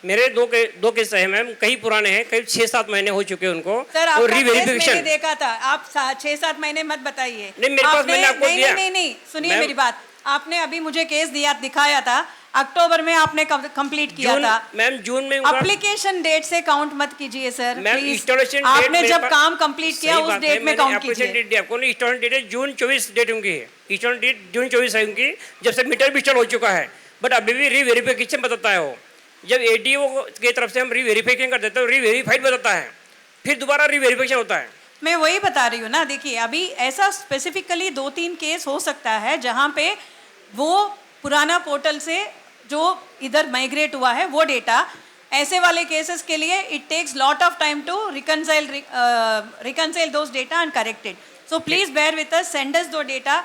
मेरे दो केस है मैम, कई पुराने हैं, कई 6-7 महीने हो चुके हैं उनको। सर आपका केस रीवेरिफिकेशन मैंने देखा था, आप 6-7 महीने मत बताइए। नहीं, मेरे पास मैंने आपको दिया। नहीं, सुनिए मेरी बात, आपने अभी मुझे केस दिखाया था, अक्टूबर में आपने कंप्लीट किया था मैम, जून में एप्लीकेशन डेट से काउंट मत कीजिए सर प्लीज। इंस्टॉलेशन आपने जब काम कंप्लीट किया उस डेट में काउंट कीजिए। इंस्टॉलेशन डेट जून 24 डेट उनकी है, इंस्टॉलेशन डेट जून 24 है उनकी, जब से मीटर भी इंस्टॉल हो चुका है, बट अभी भी रीवेरिफिकेशन बताता है वो। जब ADO की तरफ से हम रीवेरिफिकेशन कर देते हैं, रीवेरीफाइड बताता है, फिर दोबारा रीवेरिफिकेशन होता है। मैं वही बता रही हूँ ना, देखिए अभी ऐसा स्पेसिफिकली 2-3 केस हो सकता है जहाँ पे वो पुराना पोर्टल से जो इधर माइग्रेट हुआ है वो डेटा, ऐसे वाले केसेस के लिए it takes lot of time to reconcile those data and corrected. So please bear with us, send us दो डेटा।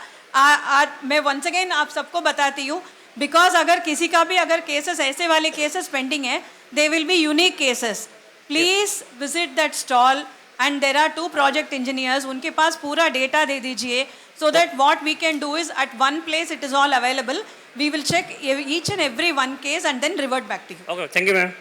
मैं वंस अगेन आप सबको बताती हूँ, बिकॉज अगर किसी का भी अगर केसेस ऐसे वाले केसेस पेंडिंग है, they will be unique cases. Please visit that stall and there are 2 project engineers, उनके पास पूरा डेटा दे दीजिए, so that what we can do is at one place it is all available, we will check each and every one case and then revert back to you. Okay, thank you ma'am.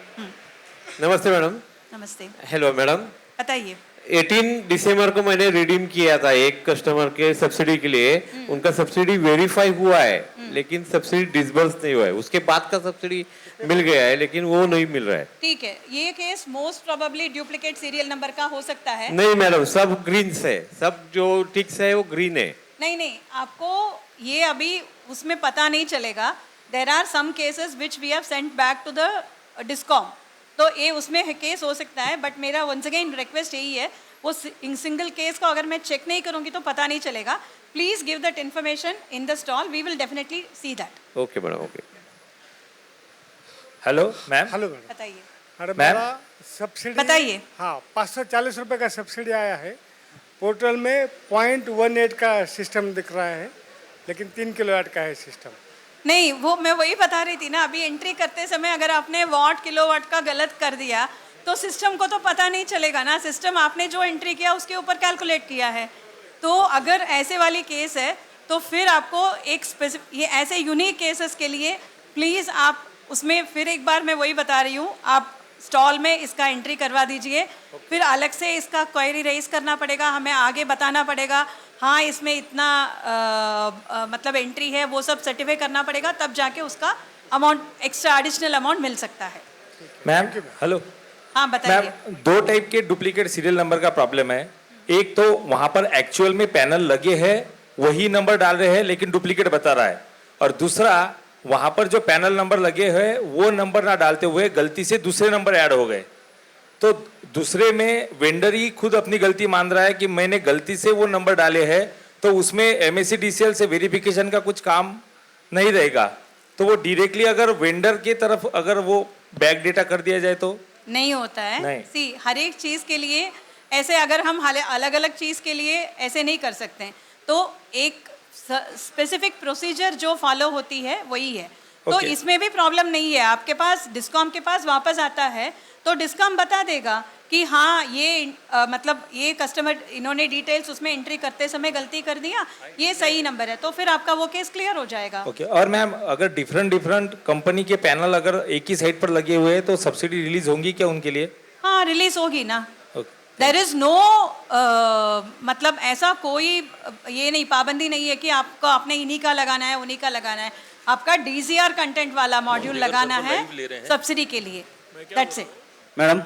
नमस्ते madam. नमस्ते, hello madam. बताइए। 18 दिसंबर को मैंने redeem किया था एक customer के subsidy के लिए, उनका सब्सिडी वेरीफाई हुआ है लेकिन सब्सिडी डिसबर्स नहीं हुआ है, उसके बाद का सब्सिडी मिल गया है लेकिन वो नहीं मिल रहा है। ठीक है, ये case most probably duplicate serial number का हो सकता है। नहीं मैडम, सब ग्रीन है, सब जो टिक्स है वो ग्रीन है। नहीं, आपको ये अभी उसमें पता नहीं चलेगा। There are some cases which we have sent back to the discom, तो ये उसमें केस हो सकता है, बट मेरा वंस अगेन रिक्वेस्ट यही है, वो सिंगल केस को अगर मैं चेक नहीं करूँगी तो पता नहीं चलेगा। Please give that information in the stall, we will definitely see that. Okay madam, okay. Hello ma'am. Hello madam. बताइए। Madam ma'am? मेरा सब्सिडी, बताइए। हाँ 540 रुपये का सब्सिडी आया है। पोर्टल में 0.18 का सिस्टम दिख रहा है, लेकिन 3 किलोवाट का है सिस्टम। नहीं, वो मैं वही बता रही थी ना, अभी एंट्री करते समय अगर आपने वॉट किलोवाट का गलत कर दिया तो सिस्टम को तो पता नहीं चलेगा ना। सिस्टम आपने जो एंट्री किया उसके ऊपर कैलकुलेट किया है। तो अगर ऐसे वाली केस है तो फिर आपको एक ये ऐसे यूनिक केसेस के लिए प्लीज़ आप उसमें फिर एक बार मैं वही बता रही हूँ, आप स्टॉल में इसका एंट्री करवा दीजिए। फिर अलग से इसका क्वेरी रेज करना पड़ेगा, हमें आगे बताना पड़ेगा, हाँ इसमें इतना मतलब एंट्री है, वो सब सर्टिफाई करना पड़ेगा, तब जाके उसका अमाउंट एक्स्ट्रा एडिशनल अमाउंट मिल सकता है। Ma'am hello. हाँ बताइए। मैम 2 टाइप के डुप्लीकेट सीरियल नंबर का प्रॉब्लम है। एक तो वहां पर एक्चुअल में पैनल लगे हैं, वही नंबर डाल रहे हैं लेकिन डुप्लीकेट बता रहा है, और दूसरा वहां पर जो पैनल नंबर लगे हैं वो नंबर ना डालते हुए गलती से दूसरे नंबर ऐड हो गए। तो दूसरे में वेंडर ही खुद अपनी गलती मान रहा है कि मैंने गलती से वो नंबर डाले हैं, तो उसमें MSCDCL से वेरिफिकेशन का कुछ काम नहीं रहेगा। तो वो डायरेक्टली अगर वेंडर की तरफ अगर वो बैक डेटा कर दिया जाए तो नहीं होता है। नहीं। सी हर एक चीज़ के लिए ऐसे अगर हम अलग अलग चीज़ के लिए ऐसे नहीं कर सकते हैं, तो एक स्पेसिफिक प्रोसीजर जो फॉलो होती है वही है। तो Okay. इसमें भी प्रॉब्लम नहीं है। आपके पास डिस्कॉम के पास वापस आता है तो डिस्कॉम बता देगा कि हाँ ये मतलब ये कस्टमर इन्होंने डिटेल्स उसमें एंट्री करते समय गलती कर दिया, ये सही नंबर है, तो फिर आपका वो केस क्लियर हो जाएगा। ओके। और मैम अगर डिफरेंट कंपनी के पैनल अगर एक ही साइड पर लगे हुए हैं तो सब्सिडी रिलीज होंगी क्या उनके लिए? हाँ रिलीज होगी ना। देर इज़ नो मतलब ऐसा कोई ये नहीं, पाबंदी नहीं है कि आपको आपने इन्हीं का लगाना है उन्हीं का लगाना है। आपका DCR कंटेंट वाला मॉड्यूल लगाना है सब्सिडी के लिए, दैट्स इट। मैडम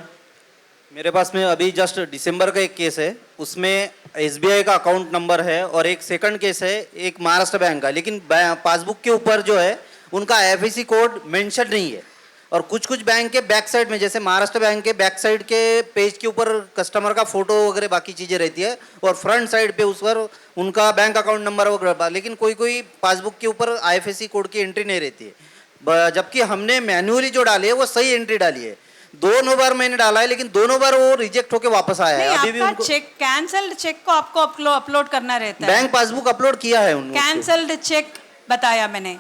मेरे पास में अभी जस्ट दिसंबर का एक केस है, उसमें SBI का अकाउंट नंबर है और एक सेकंड केस है एक महाराष्ट्र बैंक का, लेकिन पासबुक के ऊपर जो है उनका IFSC कोड मेंशन नहीं है। और कुछ बैंक के बैक साइड में, जैसे महाराष्ट्र बैंक के बैक साइड के पेज के ऊपर कस्टमर का फोटो वगैरह बाकी चीज़ें रहती है, और फ्रंट साइड पे उस पर उनका बैंक अकाउंट नंबर वगैरह, लेकिन कोई पासबुक के ऊपर IFSC कोड की एंट्री नहीं रहती है। जबकि हमने मैन्युअली जो डाली है वो सही एंट्री डाली है। 2 बार मैंने डाला है लेकिन दोनों बार वो रिजेक्ट होके वापस आया है। अभी भी उनको चेक कैंसल्ड चेक को आपको अपलोड करना रहता है। बैंक पासबुक अपलोड किया है उन्होंने। कैंसल्ड चेक बताया मैंने,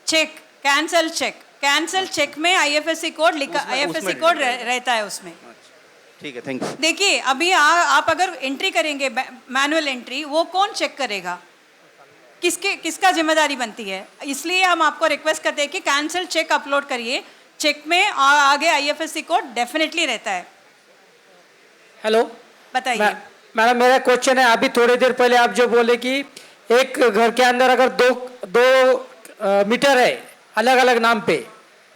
चेक कैंसल चेक में IFSC कोड लिखा, IFSC कोड रहता है उसमें। ठीक है, थैंक यू। देखिए अभी आप अगर एंट्री करेंगे मैनुअल एंट्री, वो कौन चेक करेगा? किसका जिम्मेदारी बनती है? इसलिए हम आपको रिक्वेस्ट करते हैं कि कैंसल चेक अपलोड करिए, चेक में आगे IFSC कोड डेफिनेटली रहता है। हेलो बताइए। मैडम मेरा क्वेश्चन है, अभी थोड़ी देर पहले आप जो बोले कि एक घर के अंदर अगर दो मीटर है अलग अलग नाम पे,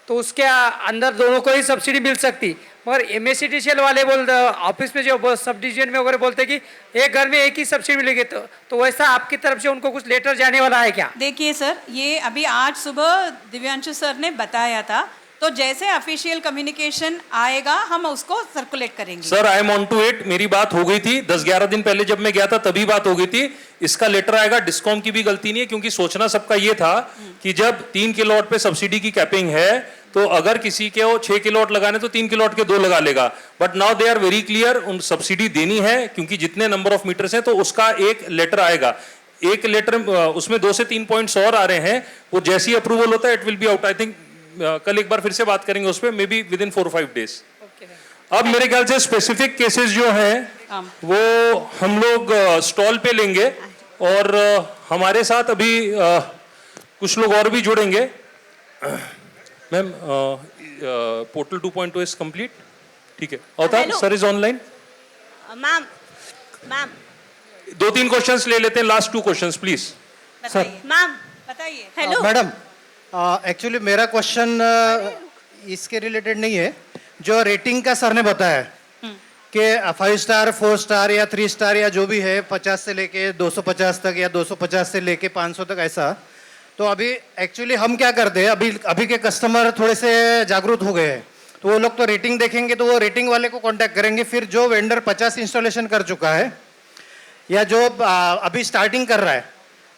तो उसके अंदर दोनों को ही सब्सिडी मिल सकती, मगर MSCDCL वाले बोलते ऑफिस में जो सब डिवीजन में वगैरह बोलते कि एक घर में एक ही सब्सिडी मिलेगी, तो वैसा आपकी तरफ से उनको कुछ लेटर जाने वाला है क्या? देखिए सर, ये अभी आज सुबह दिव्यांशु सर ने बताया था, तो जैसे ऑफिशियल कम्युनिकेशन आएगा हम उसको सर्कुलेट करेंगे। Sir I am on to it. मेरी बात हो गई थी 10-11 दिन पहले जब मैं गया था, तभी बात हो गई थी। इसका लेटर आएगा। डिस्कॉम की भी गलती नहीं है, क्योंकि सोचना सबका ये था कि जब 3 किलोवाट पे सब्सिडी की कैपिंग है तो अगर किसी के 6 किलोवाट लगाने तो 3 किलोवाट के 2 लगा लेगा। But now they are very clear, उन सब्सिडी देनी है क्योंकि जितने नंबर ऑफ मीटर्स हैं, तो उसका एक लेटर आएगा। एक लेटर उसमें 2 से 3 पॉइंट्स और आ रहे हैं, वो जैसी अप्रूवल होता है it will be out. I think कल एक बार फिर से बात करेंगे उस पर, may be with in 4-5 days. अब मेरे ख्याल से स्पेसिफिक केसेस जो हैं वो हम लोग स्टॉल पे लेंगे, और हमारे साथ अभी कुछ लोग और भी जुड़ेंगे। मैम पोर्टल 2.2 इज कंप्लीट, ठीक है? अवतार sir is online. Ma'am 2-3 questions ले लेते हैं, लास्ट 2 क्वेश्चंस प्लीज। मैम बताइए। हेलो मैडम, एक्चुअली मेरा क्वेश्चन इसके रिलेटेड नहीं है, जो रेटिंग का सर ने बताया कि 5 स्टार 4 स्टार या 3 स्टार या जो भी है, 50 से लेके 250 तक या 250 से लेके 500 तक, ऐसा। तो अभी एक्चुअली हम क्या करते हैं, अभी के कस्टमर थोड़े से जागरूक हो गए हैं, तो वो लोग तो रेटिंग देखेंगे तो वो रेटिंग वाले को कांटेक्ट करेंगे। फिर जो वेंडर 50 इंस्टॉलेशन कर चुका है या जो अभी स्टार्टिंग कर रहा है,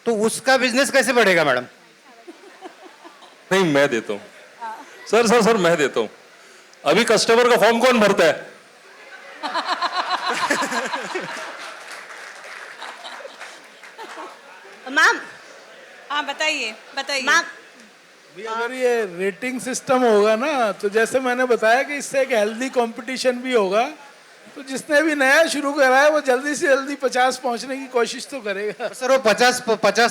तो उसका बिजनेस कैसे बढ़ेगा मैडम? नहीं, मैं देता हूँ सर मैं देता हूँ। अभी कस्टमर का फॉर्म कौन भरता है? मैम हाँ बताइए। मैम अगर ये रेटिंग सिस्टम होगा ना, तो जैसे मैंने बताया कि इससे एक हेल्दी कंपटीशन भी होगा, तो जिसने भी नया शुरू करा है वो जल्दी से जल्दी 50 पहुंचने की कोशिश तो करेगा। सर वो 50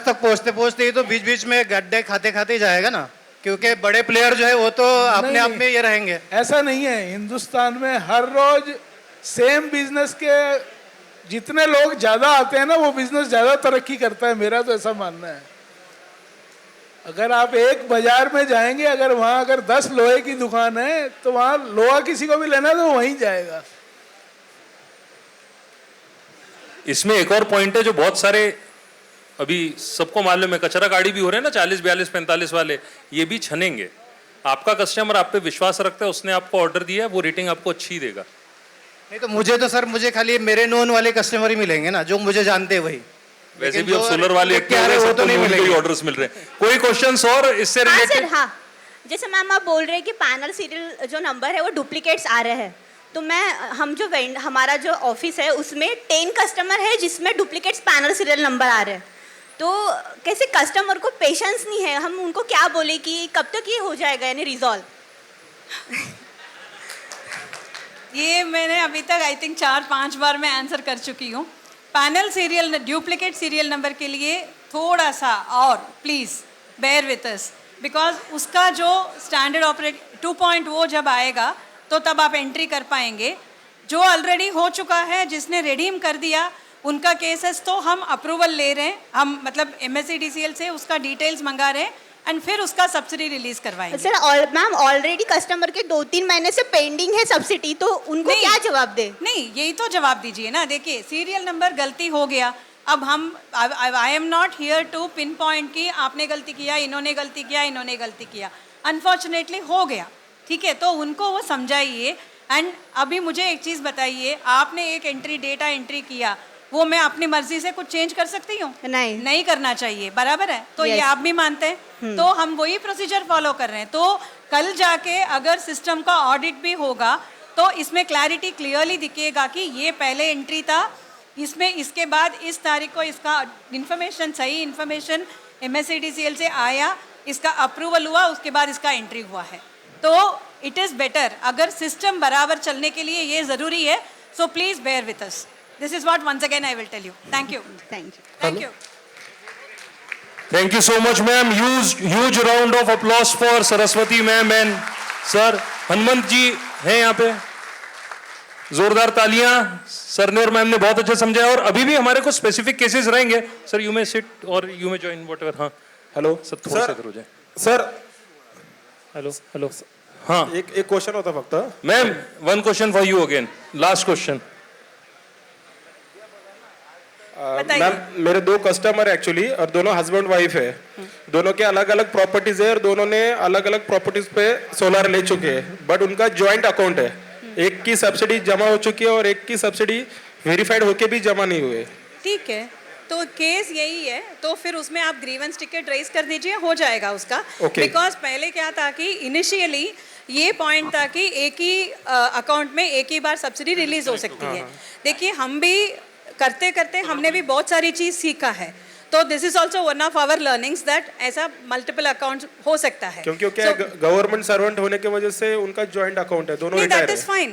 तक पहुंचते पहुंचते ही तो बीच बीच में गड्ढे खाते खाते ही जाएगा ना, क्योंकि बड़े प्लेयर जो है वो तो अपने आप में ये रहेंगे। ऐसा नहीं है, हिंदुस्तान में हर रोज सेम बिजनेस के जितने लोग ज्यादा आते हैं ना, वो बिजनेस ज्यादा तरक्की करता है, मेरा तो ऐसा मानना है। अगर आप एक बाजार में जाएंगे, अगर वहां अगर 10 लोहे की दुकान है, तो वहां लोहा किसी को भी लेना तो वहीं जाएगा। इसमें एक और पॉइंट है जो बहुत सारे अभी सबको मालूम है, कचरा गाड़ी भी हो रहे हैं ना 40, 42, 45 वाले, ये भी छनेंगे। आपका कस्टमर आप पे विश्वास रखता है, उसने आपको ऑर्डर दिया है, वो रेटिंग आपको अच्छी देगा। नहीं तो मुझे खाली मेरे नोन वाले कस्टमर ही मिलेंगे ना, जो मुझे जानते हैं वही। वैसे भी अब सोलर वाले वो तो नहीं मिलेंगे, ऑर्डर्स मिल रहे हैं। कोई क्वेश्चंस और इससे रिलेटेड? हाँ, जैसे मैम आप बोल रहे हैं कि पैनल सीरियल जो नंबर है वो डुप्लीकेट्स आ रहे हैं, तो हम जो हमारा जो ऑफिस है उसमें 10 कस्टमर है जिसमें डुप्लीकेट्स पैनल सीरियल नंबर आ रहे हैं, तो कैसे कस्टमर को पेशेंस नहीं है, हम उनको क्या बोले कि कब तक ये हो जाएगा यानी रिजॉल्व? ये मैंने अभी तक आई थिंक 4-5 बार मैं आंसर कर चुकी हूँ। Panel serial duplicate serial number के लिए थोड़ा सा और please bear with us, because उसका जो स्टैंडर्ड ऑपरेट 2.0 जब आएगा तो तब आप एंट्री कर पाएंगे। जो ऑलरेडी हो चुका है, जिसने रिडीम कर दिया, उनका केसेस तो हम अप्रूवल ले रहे हैं, हम मतलब MSEDCL से उसका डिटेल्स मंगा रहे हैं एंड फिर उसका सब्सिडी रिलीज करवाएंगे। सर मैम ऑलरेडी कस्टमर के 2-3 महीने से पेंडिंग है सब्सिडी, तो उनको क्या जवाब दे? नहीं, यही तो जवाब दीजिए ना। देखिए सीरियल नंबर गलती हो गया, अब हम I am not here to pinpoint कि आपने गलती किया, इन्होंने गलती किया, इन्होंने गलती किया, अनफॉर्चुनेटली हो गया, ठीक है, तो उनको वो समझाइए। एंड अभी मुझे एक चीज़ बताइए, आपने एक एंट्री डेटा एंट्री किया, वो मैं अपनी मर्जी से कुछ चेंज कर सकती हूँ? नहीं करना चाहिए, बराबर है? तो ये आप भी मानते हैं, तो हम वही प्रोसीजर फॉलो कर रहे हैं। तो कल जाके अगर सिस्टम का ऑडिट भी होगा तो इसमें क्लैरिटी क्लियरली दिखेगा कि ये पहले एंट्री था, इसमें इसके बाद इस तारीख को इसका इन्फॉर्मेशन, सही इन्फॉर्मेशन MSEDCL से आया, इसका अप्रूवल हुआ, उसके बाद इसका एंट्री हुआ है। तो इट इज़ बेटर, अगर सिस्टम बराबर चलने के लिए ये ज़रूरी है, so please bear with us. This is what once again I will tell you. Thank you. Thank you. Thank you. Thank you so much, ma'am. Huge round of applause for Saraswati ma'am and sir. Hanumant ji हैं यहाँ पे, जोरदार तालियां। Sir ने और ma'am ने बहुत अच्छा समझाया, और अभी भी हमारे को स्पेसिफिक केसेस रहेंगे। सर यू मे सिट और यू मे ज्वाइन व्हाटएवर। हाँ हेलो सर, थोड़ा सा इधर हो जाए सर। हेलो हाँ, एक क्वेश्चन होता फक्त ma'am, one question for you again, last question. Ma'am मेरे 2 कस्टमर एक्चुअली, और दोनों हस्बैंड वाइफ है, दोनों के अलग अलग प्रॉपर्टीज है और दोनों ने अलग अलग प्रॉपर्टीज पे सोलर ले चुके हैं, बट उनका जॉइंट अकाउंट है। एक की सब्सिडी जमा हो चुकी है और एक की सब्सिडी वेरीफाइड होके भी जमा नहीं हुए। ठीक है, तो केस यही है, तो फिर उसमें आप ग्रीवेंस टिकट रेज कर दीजिए, हो जाएगा उसका। बिकॉज पहले क्या था कि इनिशियली ये पॉइंट था कि एक ही अकाउंट में एक ही बार सब्सिडी रिलीज हो सकती है। देखिए हम भी करते करते हमने भी बहुत सारी चीज़ सीखा है, तो this is also one of our learnings that ऐसा मल्टीपल अकाउंट हो सकता है। क्योंकि क्या गवर्नमेंट सर्वेंट होने की वजह से उनका जॉइंट अकाउंट है, दोनों रिटायर है।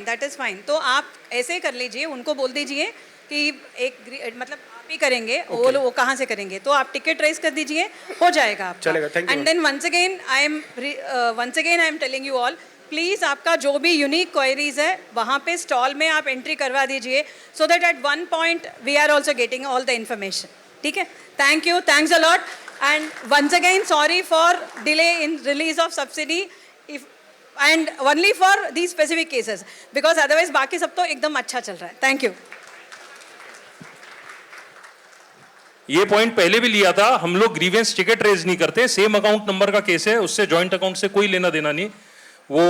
That is fine. तो आप ऐसे कर लीजिए, उनको बोल दीजिए कि एक मतलब आप ही करेंगे, वो कहाँ से करेंगे, तो आप टिकट रेज कर दीजिए, हो जाएगा आपका। चलेगा, thank you. And then once again I am telling you all, please आपका जो भी यूनिक क्वेरीज है वहाँ पे स्टॉल में आप एंट्री करवा दीजिए, so that at one point we are also getting all the information. ठीक है, thank you, thanks a lot, and once again sorry for delay in release of subsidy, if and only for the specific cases, because otherwise बाकी सब तो एकदम अच्छा चल रहा है। Thank you. ये पॉइंट पहले भी लिया था, हम लोग ग्रीवेंस टिकट रेज नहीं करते, सेम अकाउंट नंबर का केस है, उससे जॉइंट अकाउंट से कोई लेना देना नहीं, वो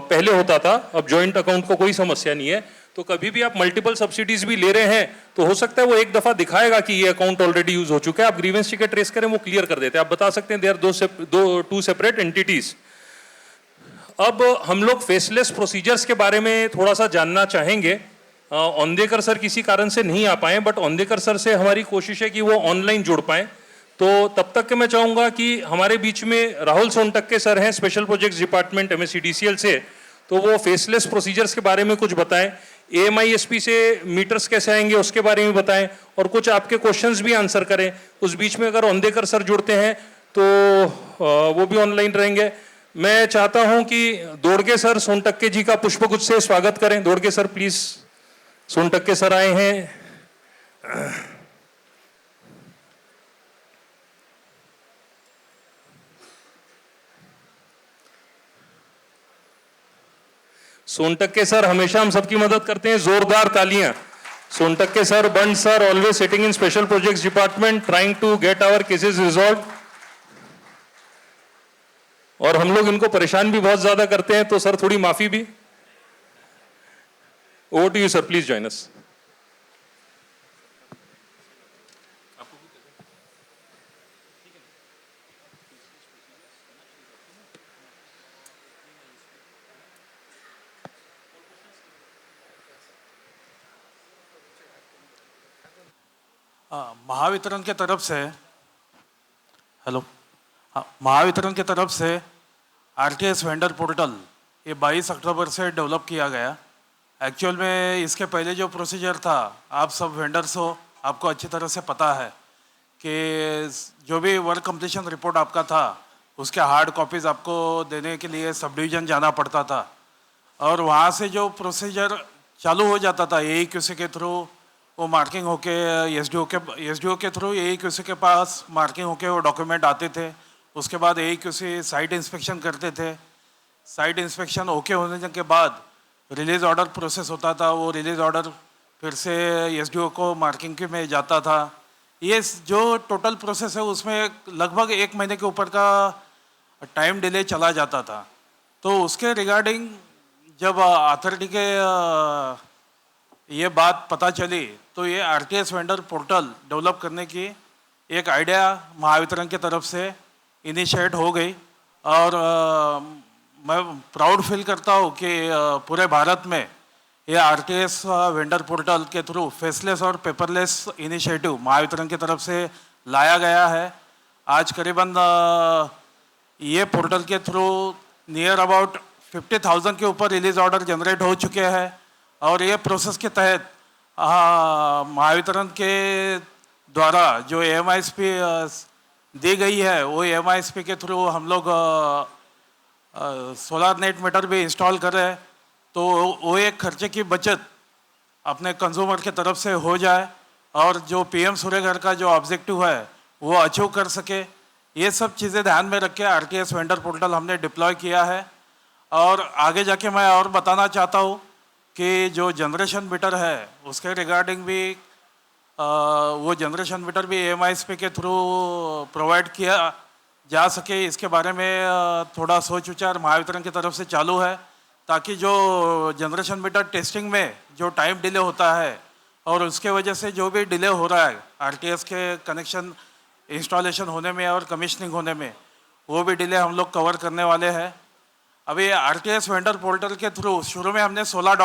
पहले होता था, अब जॉइंट अकाउंट को कोई समस्या नहीं है। तो कभी भी आप मल्टीपल सब्सिडीज भी ले रहे हैं तो हो सकता है वो एक दफा दिखाएगा कि ये अकाउंट ऑलरेडी यूज हो चुका है, आप ग्रीवेंस टिकट रेज करें, वो क्लियर कर देते हैं, आप बता सकते हैं they are two separate entities. अब हम लोग फेसलेस प्रोसीजर्स के बारे में थोड़ा सा जानना चाहेंगे। औंदेकर सर किसी कारण से नहीं आ पाए, बट औंदेकर सर से हमारी कोशिश है कि वो ऑनलाइन जुड़ पाए, तो तब तक के मैं चाहूँगा कि हमारे बीच में राहुल सोनटक्के सर हैं, स्पेशल प्रोजेक्ट्स डिपार्टमेंट MSCDCL से, तो वो फेसलेस प्रोसीजर्स के बारे में कुछ बताएं, AMISP से मीटर्स कैसे आएंगे उसके बारे में बताएं, और कुछ आपके क्वेश्चंस भी आंसर करें। उस बीच में अगर ओंदेकर सर जुड़ते हैं तो वो भी ऑनलाइन रहेंगे। मैं चाहता हूं कि दोड़गे सर सोनटक्के जी का पुष्पगुच्छ से स्वागत करें। दोड़गे सर प्लीज, सोनटक्के सर आए हैं। सोनटक्के सर हमेशा हम सबकी मदद करते हैं, जोरदार तालियां। Sontakke sir, Band sir, always sitting in special projects department trying to get our cases resolve. और हम लोग इनको परेशान भी बहुत ज्यादा करते हैं, तो सर थोड़ी माफी भी। Over to you sir, please join us. Mahavitaran के तरफ से, हेलो, महावितरण के तरफ से RTS वेंडर पोर्टल ये 22 अक्टूबर से डेवलप किया गया। एक्चुअल में इसके पहले जो प्रोसीजर था, आप सब वेंडर्स हो, आपको अच्छी तरह से पता है कि जो भी वर्क कंप्लीशन रिपोर्ट आपका था उसके हार्ड कॉपीज़ आपको देने के लिए सब डिवीज़न जाना पड़ता था, और वहाँ से जो प्रोसीजर चालू हो जाता था AEQC के थ्रू, वो मार्किंग होके SDO के थ्रू AEQC के पास मार्किंग होके वो डॉक्यूमेंट आते थे। उसके बाद AEQC साइट इंस्पेक्शन करते थे। साइट इंस्पेक्शन ओके होने के बाद रिलीज़ ऑर्डर प्रोसेस होता था। वो रिलीज़ ऑर्डर फिर से SDO को मार्किंग के में जाता था। ये जो टोटल प्रोसेस है उसमें लगभग 1 महीने के ऊपर का टाइम डिले चला जाता था। तो उसके रिगार्डिंग जब अथॉरिटी के ये बात पता चली, तो ये RTS वेंडर पोर्टल डेवलप करने की एक आइडिया महावितरण की तरफ से इनिशिएट हो गई। और मैं प्राउड फील करता हूँ कि पूरे भारत में ये RTS वेंडर पोर्टल के थ्रू फेसलेस और पेपरलेस इनिशिएटिव महावितरण की तरफ से लाया गया है। आज करीबन ये पोर्टल के थ्रू नियर अबाउट 50,000 के ऊपर रिलीज ऑर्डर जनरेट हो चुके हैं। और ये प्रोसेस के तहत महावितरण के द्वारा जो AMISP दी गई है, वो AMISP के थ्रू हम लोग सोलर नेट मीटर भी इंस्टॉल कर रहे हैं, तो वो एक खर्चे की बचत अपने कंज्यूमर के तरफ से हो जाए और जो PM सूर्यघर का जो ऑब्जेक्टिव है वो अचीव कर सके। ये सब चीज़ें ध्यान में रख के RTS वेंडर पोर्टल हमने डिप्लॉय किया है। और आगे जाके मैं और बताना चाहता हूँ कि जो जनरेशन मीटर है उसके रिगार्डिंग भी वो जनरेशन मीटर भी AMISP के थ्रू प्रोवाइड किया जा सके, इसके बारे में थोड़ा सोच विचार महावितरण की तरफ से चालू है, ताकि जो जनरेशन मीटर टेस्टिंग में जो टाइम डिले होता है और उसके वजह से जो भी डिले हो रहा है RTS के कनेक्शन इंस्टॉलेशन होने में और कमीशनिंग होने में, वो भी डिले हम लोग कवर करने वाले हैं। अभी RTS वेंडर पोर्टल के थ्रू शुरू में हमने 16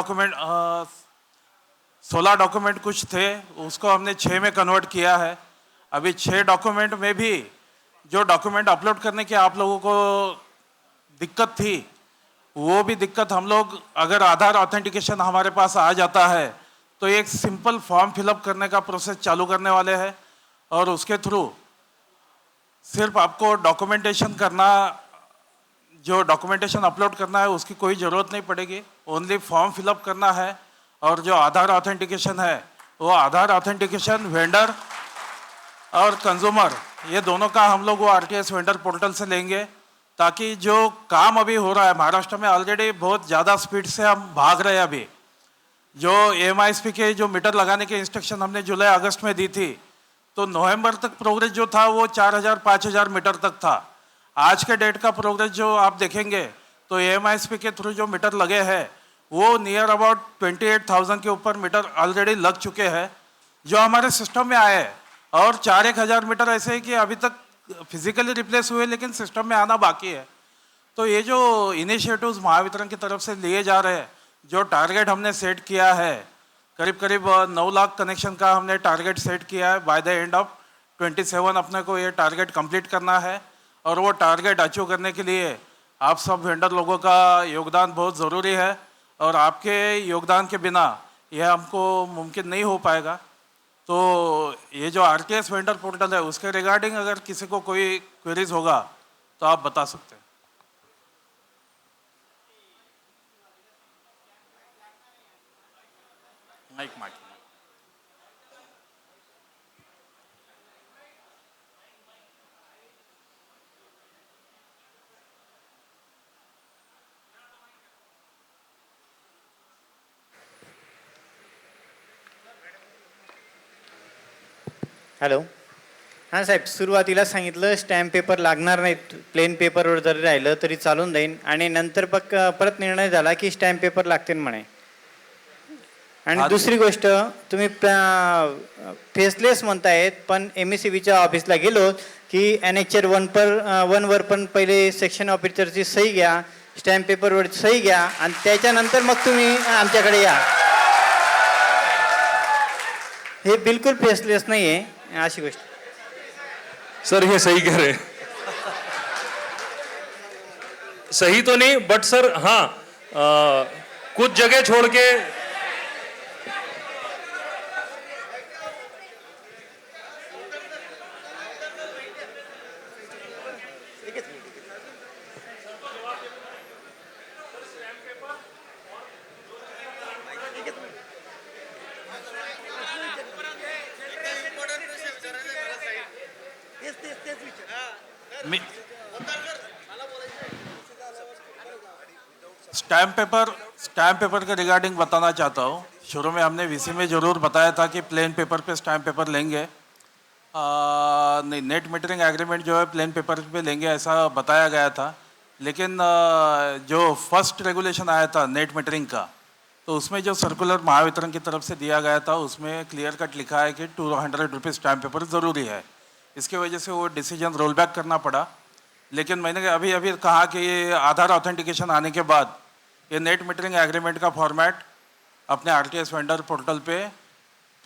डॉक्यूमेंट कुछ थे, उसको हमने 6 में कन्वर्ट किया है। अभी 6 डॉक्यूमेंट में भी जो डॉक्यूमेंट अपलोड करने की आप लोगों को दिक्कत थी, वो भी दिक्कत हम लोग, अगर आधार ऑथेंटिकेशन हमारे पास आ जाता है तो एक सिंपल फॉर्म फिलअप करने का प्रोसेस चालू करने वाले हैं। और उसके थ्रू सिर्फ आपको डॉक्यूमेंटेशन करना, जो डॉक्यूमेंटेशन अपलोड करना है उसकी कोई ज़रूरत नहीं पड़ेगी, ओनली फॉर्म फिलअप करना है। और जो आधार ऑथेंटिकेशन है वो आधार ऑथेंटिकेशन वेंडर और कंज्यूमर, ये दोनों का हम लोग वो RTS वेंडर पोर्टल से लेंगे, ताकि जो काम अभी हो रहा है महाराष्ट्र में ऑलरेडी बहुत ज़्यादा स्पीड से हम भाग रहे हैं। अभी जो AMISP के जो मीटर लगाने के इंस्ट्रक्शन हमने जुलाई अगस्त में दी थी, तो नवंबर तक प्रोग्रेस जो था वो 4,000-5,000 मीटर तक था। आज के डेट का प्रोग्रेस जो आप देखेंगे तो AMISP के थ्रू जो मीटर लगे हैं वो नियर अबाउट 28,000 के ऊपर मीटर ऑलरेडी लग चुके हैं जो हमारे सिस्टम में आए हैं। और 4-1 हज़ार मीटर ऐसे है कि अभी तक फिजिकली रिप्लेस हुए लेकिन सिस्टम में आना बाकी है। तो ये जो इनिशिएटिव्स महावितरण की तरफ से लिए जा रहे हैं, जो टारगेट हमने सेट किया है, करीब करीब 9 लाख कनेक्शन का हमने टारगेट सेट किया है बाय द एंड ऑफ 27 अपने को ये टारगेट कंप्लीट करना है, और वो टारगेट अचीव करने के लिए आप सब वेंडर लोगों का योगदान बहुत ज़रूरी है, और आपके योगदान के बिना यह हमको मुमकिन नहीं हो पाएगा। तो ये जो RTS वेंडर पोर्टल है उसके रिगार्डिंग अगर किसी को कोई क्वेरीज होगा तो आप बता सकते हैं। माइक माइक हॅलो हां साहेब, सुरुवातीला सांगितलं स्टॅम्प पेपर लागणार नाहीत, प्लेन पेपरवर जरी राहिलं तरी चालून जाईन, आणि नंतर परत निर्णय झाला की स्टॅम्प पेपर लागतील म्हणे. आणि दुसरी गोष्ट, तुम्ही फेसलेस म्हणतायत, पण MSCBच्या ऑफिसला गेलो की NHR 1वर पण पहिले सेक्शन ऑफिसरची सही घ्या, स्टॅम्प पेपरवर सही घ्या, आणि त्याच्यानंतर मग तुम्ही आमच्याकडे या. हे बिलकुल फेसलेस नाही आहे अशी गोष्ट. सर ये सही कह रहे हैं. सही तो नहीं, बट सर हाँ कुछ जगह छोड़ के स्टैम्प पेपर के रिगार्डिंग बताना चाहता हूँ। शुरू में हमने VC में ज़रूर बताया था कि प्लेन पेपर पे स्टैम्प पेपर लेंगे, नहीं नेट मीटरिंग एग्रीमेंट जो है प्लेन पेपर पे लेंगे ऐसा बताया गया था। लेकिन जो फर्स्ट रेगुलेशन आया था नेट मीटरिंग का, तो उसमें जो सर्कुलर महावितरण की तरफ से दिया गया था उसमें क्लियर कट लिखा है कि 200 रुपीज़ स्टैम्प पेपर ज़रूरी है। इसकी वजह से वो डिसीजन रोल बैक करना पड़ा। लेकिन मैंने अभी कहा कि ये आधार ऑथेंटिकेशन आने के बाद ये नेट मीटरिंग एग्रीमेंट का फॉर्मेट अपने RTS वेंडर पोर्टल पे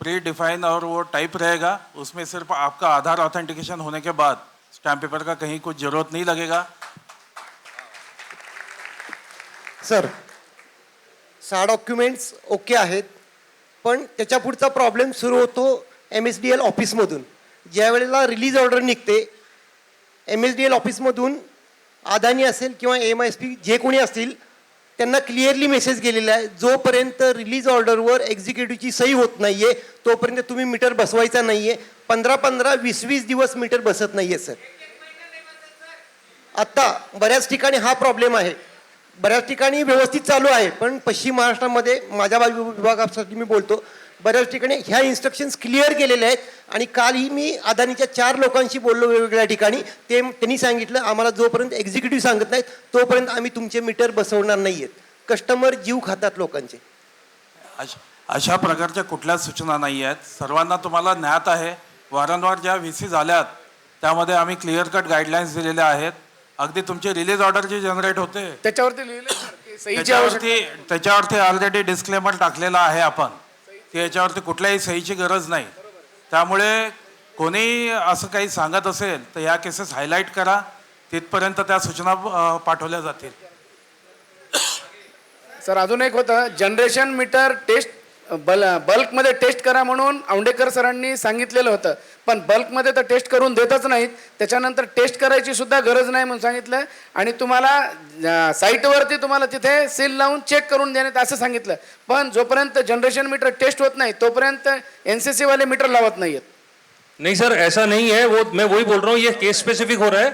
प्री डिफाइन और वो टाइप रहेगा, उसमें सिर्फ आपका आधार ऑथेंटिकेशन होने के बाद स्टैम्प पेपर का कहीं कुछ ज़रूरत नहीं लगेगा। सर 6 डॉक्युमेंट्स ओके आहेत, पण त्याच्या पुढचा प्रॉब्लेम सुरू होतो MSDL ऑफिसमधून. ज्या वेळेला रिलीज ऑर्डर निघते MSDL ऑफिसमधून, अदानी असेल किंवा MISP जे कोणी असतील त्यांना क्लिअरली मेसेज गेलेला आहे, जोपर्यंत रिलीज ऑर्डरवर एक्झिक्युटिव्हची सही होत नाही आहे तोपर्यंत तुम्ही मीटर बसवायचा नाही आहे. 15-15, 20-20 दिवस मीटर बसत नाही आहे सर. आत्ता बऱ्याच ठिकाणी हा प्रॉब्लेम आहे, बऱ्याच ठिकाणी व्यवस्थित चालू आहे, पण पश्चिम महाराष्ट्रामध्ये माझ्या विभागासाठी मी बोलतो, बऱ्याच ठिकाणी ह्या इन्स्ट्रक्शन्स क्लिअर केलेल्या आहेत. आणि कालही मी अदानीच्या 4 लोकांशी बोललो वेगवेगळ्या ठिकाणी, त्यांनी सांगितलं आम्हाला जोपर्यंत एक्झिक्युटिव्ह सांगत नाहीत तोपर्यंत आम्ही तुमचे मीटर बसवणार नाही आहेत. कस्टमर जीव खातात लोकांचे. अशा प्रकारच्या कुठल्याच सूचना नाही आहेत. सर्वांना तुम्हाला ज्ञात आहे, वारंवार ज्या VC झाल्यात त्यामध्ये आम्ही क्लिअर कट गाईडलाईन्स दिलेल्या आहेत. अगदी तुमचे रिलीज ऑर्डर जे जनरेट होते त्याच्यावरती ऑलरेडी डिस्क्लेमर टाकलेला आहे आपण, की याच्यावरती कुठल्याही सहीची गरज नाही. त्यामुळे कोणी असं काही सांगत असेल तर या केसेस हायलाईट करा, तिथपर्यंत त्या सूचना पाठवल्या जातील. सर अजून एक होतं, जनरेशन मीटर टेस्ट बल्कमध्ये टेस्ट करा म्हणून औंडेकर सरांनी सांगितलेलं होतं, पण बल्कमध्ये तर टेस्ट करून देतच नाहीत. त्याच्यानंतर टेस्ट करायची सुद्धा गरज नाही म्हणून सांगितलं, आणि तुम्हाला साईटवरती तुम्हाला तिथे सील लावून चेक करून देण्यात असं सांगितलं. पण जोपर्यंत जनरेशन मीटर टेस्ट होत नाही तोपर्यंत NCC वाले मीटर लावत नाहीत. नहीं सर ऐसा नहीं है, वो मैं वही बोल रहा हूँ, ये केस स्पेसिफिक हो रहा है,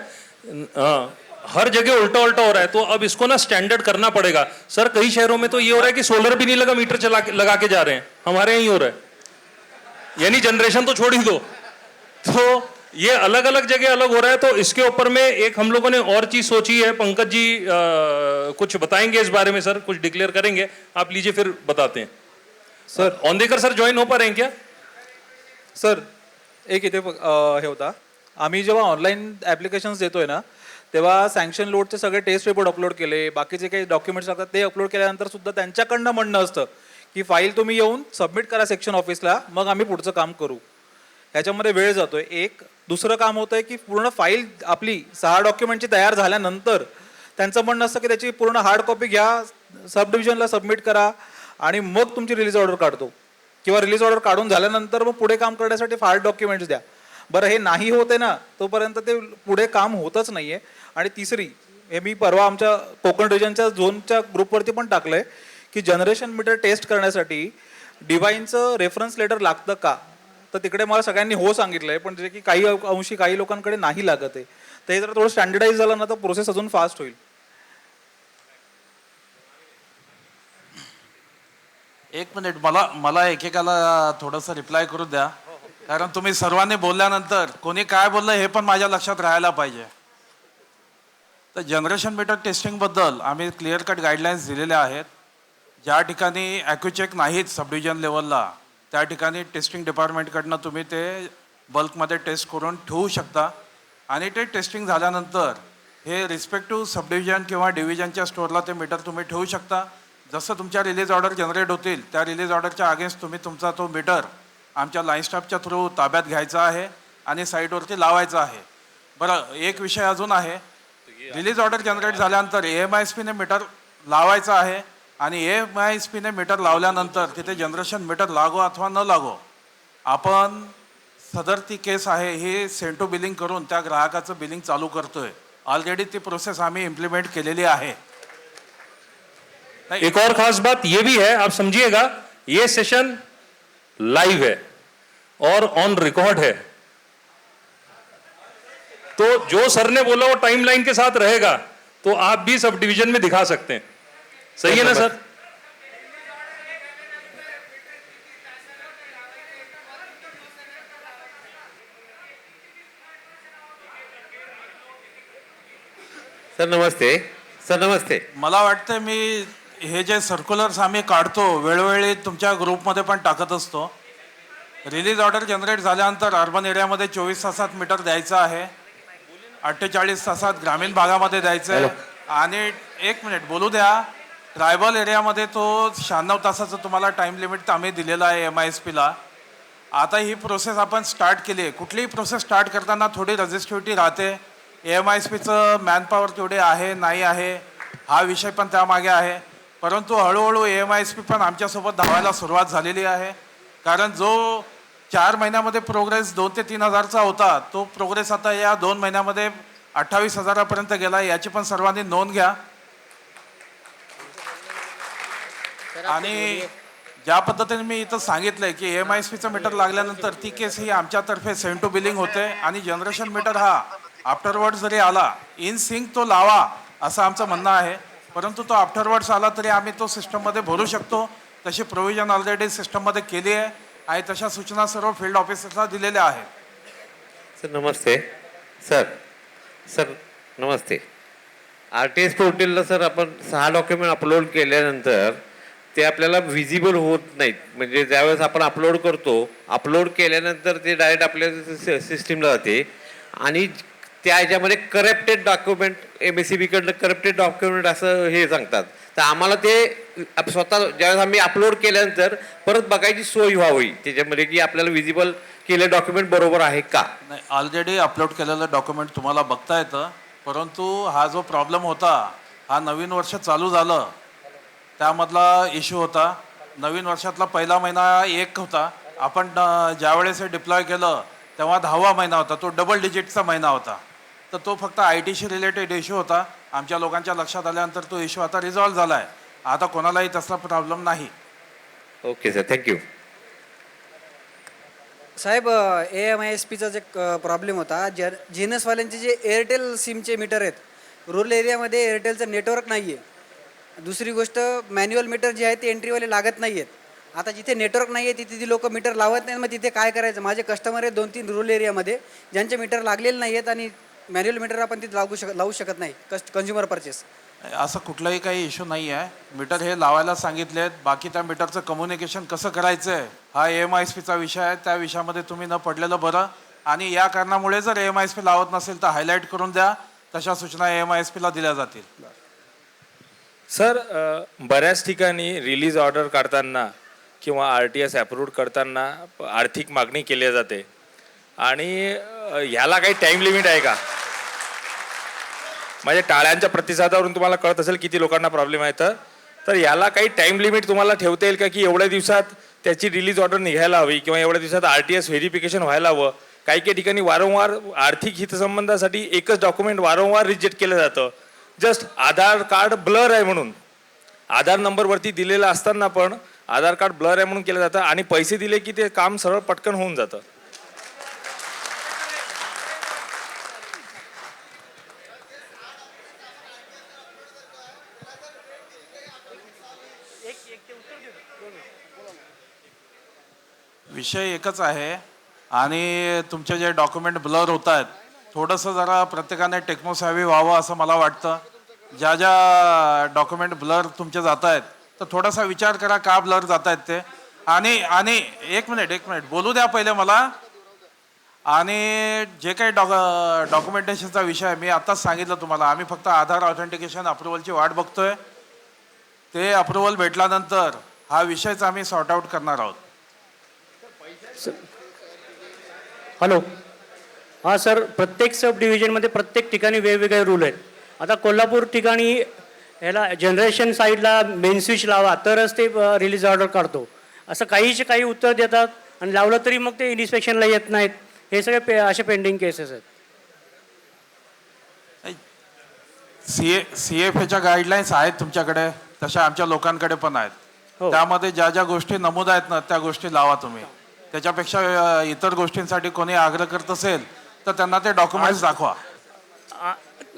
हर जगह उल्टा उल्टा हो रहा है. तो अब इसको ना स्टैंडर्ड करना पड़ेगा सर. कई शहरों में तो ये हो रहा है कि सोलर भी नहीं लगा, मीटर लगा के जा रहे हैं. हमारे यहाँ ही हो रहा है, यानी जनरेशन तो छोड़ ही दो. तो ये अलग अलग जगह अलग हो रहा है. तो इसके ऊपर में एक हम लोगों ने और चीज सोची है, पंकज जी कुछ बताएंगे इस बारे में सर, कुछ डिक्लेयर करेंगे. आप लीजिए फिर बताते हैं. सर औंदेकर सर ज्वाइन हो पा रहे हैं क्या? सर एक इथे हे होता, आम्ही जेव्हा ऑनलाईन ॲप्लिकेशन्स देतोय ना तेव्हा सँक्शन लोडचे सगळे टेस्ट रिपोर्ट अपलोड केले, बाकीचे काही डॉक्युमेंट्स लागतात ते अपलोड केल्यानंतर सुद्धा त्यांच्याकडनं म्हणणं असतं की फाईल तुम्ही येऊन सबमिट करा सेक्शन ऑफिसला, मग आम्ही पुढचं काम करू. ह्याच्यामध्ये वेळ जातोय. एक दुसरं काम होतं आहे की पूर्ण फाईल आपली 6 डॉक्युमेंटची तयार झाल्यानंतर त्यांचं म्हणणं असतं की त्याची पूर्ण हार्ड कॉपी घ्या, सब डिव्हिजनला सबमिट करा आणि मग तुमची रिलीज ऑर्डर काढतो, किंवा रिलीज ऑर्डर काढून झाल्यानंतर मग पुढे काम करण्यासाठी हार्ड डॉक्युमेंट्स द्या. बरं, हे नाही होते ना, तोपर्यंत ते पुढे काम होतच नाहीये. आणि तिसरी, हे मी परवा आमच्या कोकण रिजनच्या झोनच्या ग्रुपवरती पण टाकलंय की जनरेशन मीटर टेस्ट करण्यासाठी डिवाइनचं रेफरन्स लेटर लागतं का, तर तिकडे मला सगळ्यांनी हो सांगितलंय, पण जे की काही अंशी काही लोकांकडे नाही लागत आहे. तर हे जर थोडं स्टँडर्डाईज झालं ना तर प्रोसेस अजून फास्ट होईल. एक मिनिट, मला एकेकाला थोडंसं रिप्लाय करू द्या, कारण तुम्ही सर्वांनी बोलल्यानंतर कोणी काय बोललं हे पण माझ्या लक्षात राहायला पाहिजे. तर जनरेशन मीटर टेस्टिंगबद्दल आम्ही क्लिअर कट गाईडलाईन्स दिलेल्या आहेत. ज्या ठिकाणी ॲक्युचेक नाहीत सब डिव्हिजन लेवलला, त्या ठिकाणी टेस्टिंग डिपार्टमेंटकडनं तुम्ही ते बल्कमध्ये टेस्ट करून ठेवू शकता. आणि ते टेस्टिंग झाल्यानंतर हे रिस्पेक्टिव्ह सब डिव्हिजन किंवा डिव्हिजनच्या स्टोअरला ते मीटर तुम्ही ठेवू शकता. जसं तुमच्या रिलीज ऑर्डर जनरेट होतील त्या रिलीज ऑर्डरच्या अगेन्स्ट तुम्ही तुमचा तो मीटर आमच्या लाईन स्टाफच्या थ्रू ताब्यात घ्यायचा आहे आणि साईटवरती लावायचा आहे. बरं, एक विषय अजून आहे. रिलीज ऑर्डर जनरेट झाल्यानंतर AMISPने मीटर लावायचा आहे आणि AMISPने मीटर लावल्यानंतर तिथे जनरेशन मीटर लागो अथवा न लागो, आपण सदर ती केस आहे ही सेंड टू बिलिंग करून त्या ग्राहकाचं बिलिंग चालू करतोय. ऑलरेडी ती प्रोसेस आम्ही इम्प्लिमेंट केलेली आहे. एक और खास बात ये भी है, आप समझिएगा, ये सेशन लाइव है और ऑन रिकॉर्ड है, तो जो सर ने बोला वो टाइमलाइन के साथ रहेगा, तो आप भी सब डिवीजन में दिखा सकते हैं. सही है ना सर? सर नमस्ते. सर नमस्ते. मला वाटतं मी हे जे सर्क्युलर्स आम्ही काढतो वेळोवेळी तुमच्या ग्रुपमध्ये पण टाकत असतो. रिलीज ऑर्डर जनरेट झाल्यानंतर अर्बन एरियामध्ये 24 तासात मीटर द्यायचं आहे, 48 तासात ग्रामीण भागामध्ये द्यायचं आहे, आणि एक मिनिट बोलू द्या, ट्रायबल एरियामध्ये तो 96 तासाचं तुम्हाला टाईम लिमिट आम्ही दिलेलं आहे MISPला. आता ही प्रोसेस आपण स्टार्ट केली आहे. कुठलीही प्रोसेस स्टार्ट करताना थोडी रजिस्टिव्हिटी राहते. MISPचं मॅनपॉवर तेवढे आहे नाही आहे हा विषय पण त्यामागे आहे. परंतु हळूहळू AMISP पण आमच्यासोबत धावायला सुरुवात झालेली आहे. कारण जो 4 महिन्यामध्ये प्रोग्रेस 2 ते 3 हजारचा होता, तो प्रोग्रेस आता या 2 महिन्यामध्ये 28 हजारापर्यंत गेला. याची पण सर्वांनी नोंद घ्या. आणि ज्या पद्धतीने मी इथं सांगितलंय की MISPचं मीटर लागल्यानंतर ती केस ही आमच्यातर्फे सेंड टू बिलिंग होते आणि जनरेशन मीटर हा आफ्टरवर्ड जरी आला इन सिंक तो लावा असं आमचं म्हणणं आहे. परंतु तो आफ्टरवर्ड्स आला तरी आम्ही तो सिस्टममध्ये भरू शकतो. तशी प्रोव्हिजन ऑलरेडी सिस्टममध्ये केली आहे आणि तशा सूचना सर्व फील्ड ऑफिसर्सला दिलेल्या आहेत. सर नमस्ते. सर नमस्ते. RTS पोर्टलला सर आपण 6 डॉक्युमेंट अपलोड केल्यानंतर ते आपल्याला व्हिजिबल होत नाहीत. म्हणजे ज्यावेळेस आपण अपलोड करतो, अपलोड केल्यानंतर ते डायरेक्ट आपल्या सिस्टीमला जाते आणि त्या ह्याच्यामध्ये करप्टेड डॉक्युमेंट MSCBकडनं करप्टेड डॉक्युमेंट असं हे सांगतात. तर आम्हाला ते स्वतः ज्यावेळेस आम्ही अपलोड केल्यानंतर परत बघायची सोय व्हावी त्याच्यामध्ये की आपल्याला व्हिजिबल केले डॉक्युमेंट बरोबर आहे का. नाही, ऑलरेडी अपलोड केलेलं डॉक्युमेंट तुम्हाला बघता येतं. परंतु हा जो प्रॉब्लेम होता हा नवीन वर्ष चालू झालं त्यामधला इश्यू होता. नवीन वर्षातला पहिला महिना 1 होता. आपण ज्यावेळेस हे डिप्लॉय केलं तेव्हा 10वा महिना होता, तो डबल डिजिटचा महिना होता. तर तो फक्त ITशी रिलेटेड इश्यू होता. आमच्या लोकांच्या लक्षात आल्यानंतर तो इश्यू आता रिझॉल्व्ह झाला आहे. आता कोणालाही तसा प्रॉब्लेम नाही. Okay sir, thank you. साहेब, AMISPचा जे प्रॉब्लेम होता, जीनसवाल्यांचे जे एअरटेल सिमचे मीटर आहेत, रुरल एरियामध्ये एअरटेलचं नेटवर्क नाही आहे. दुसरी गोष्ट, मॅन्युअल मीटर जे आहे ते एंट्रीवाले लागत नाही आहेत. आता जिथे नेटवर्क नाही आहे तिथे ती लोक मीटर लावत नाहीत. मग तिथे काय करायचं? माझे कस्टमर आहेत 2-3 रुरल एरियामध्ये ज्यांचे मीटर लागलेले नाही आहेत आणि मॅन्युअल मीटर आपण तिथे लावू शकत नाही. कन्झ्युमर परचेस असं कुठलाही काही इश्यू नाही आहे. मीटर हे लावायला सांगितले आहेत. बाकी त्या मीटरचं कम्युनिकेशन कसं करायचं आहे हा AMISPचा विषय आहे. त्या विषयामध्ये तुम्ही न पडलेलं बरं. आणि या कारणामुळे जर AMISP लावत नसेल तर हायलाईट करून द्या. तशा सूचना AMISPला दिल्या जातील. सर बऱ्याच ठिकाणी रिलीज ऑर्डर काढताना किंवा RTS अप्रूव्ह करताना आर्थिक मागणी केली जाते. आणि ह्याला काही टाइम लिमिट आहे का? म्हणजे टाळ्यांच्या प्रतिसादावरून तुम्हाला कळत असेल किती लोकांना प्रॉब्लेम आहे. तर याला काही टाइम लिमिट तुम्हाला ठेवता येईल का, की एवढ्या दिवसात त्याची रिलीज ऑर्डर निघायला हवी किंवा एवढ्या दिवसात RTS व्हेरिफिकेशन व्हायला हवं? काही काही ठिकाणी वारंवार आर्थिक हितसंबंधासाठी एकच डॉक्युमेंट वारंवार रिजेक्ट केलं जातं, जस्ट आधार कार्ड ब्लर आहे म्हणून. आधार नंबरवरती दिलेलं असताना पण आधार कार्ड ब्लर आहे म्हणून केलं जातं आणि पैसे दिले की ते काम सरळ पटकन होऊन जातं. विषय एकच आहे आणि तुमचे जे डॉक्युमेंट ब्लर होत आहेत, थोडंसं जरा प्रत्येकाने टेक्नोसॅव्ही व्हावं असं मला वाटतं. ज्या ज्या डॉक्युमेंट ब्लर तुमचे जात आहेत तर थोडासा विचार करा का ब्लर जात आहेत ते. आणि एक मिनिट बोलू द्या पहिले मला. आणि जे काही डॉक्युमेंटेशनचा विषय आहे, मी आत्ताच सांगितलं तुम्हाला, आम्ही फक्त आधार ऑथेंटिकेशन अप्रुव्हलची वाट बघतोय. ते अप्रुव्हल भेटल्यानंतर हा विषयच आम्ही सॉर्ट आऊट करणार आहोत. हॅलो, हां सर, प्रत्येक सब डिव्हिजनमध्ये प्रत्येक ठिकाणी वेगवेगळे रूल आहेत. आता कोल्हापूर ठिकाणी ह्याला जनरेशन साईडला मेन स्विच लावा तरच ते रिलीज ऑर्डर काढतो, असं काहीचे काही उत्तर देतात आणि लावलं तरी मग ते इन्स्पेक्शनला येत नाहीत. हे सगळे असे पेंडिंग केसेस आहेत. CFAच्या गाईडलाईन्स आहेत तुमच्याकडे, तशा आमच्या लोकांकडे पण आहेत. त्यामध्ये ज्या ज्या गोष्टी नमूद आहेत ना त्या गोष्टी लावा तुम्ही. त्याच्यापेक्षा इतर गोष्टींसाठी कोणी आग्रह करत असेल तर त्यांना ते डॉक्युमेंट्स दाखवा.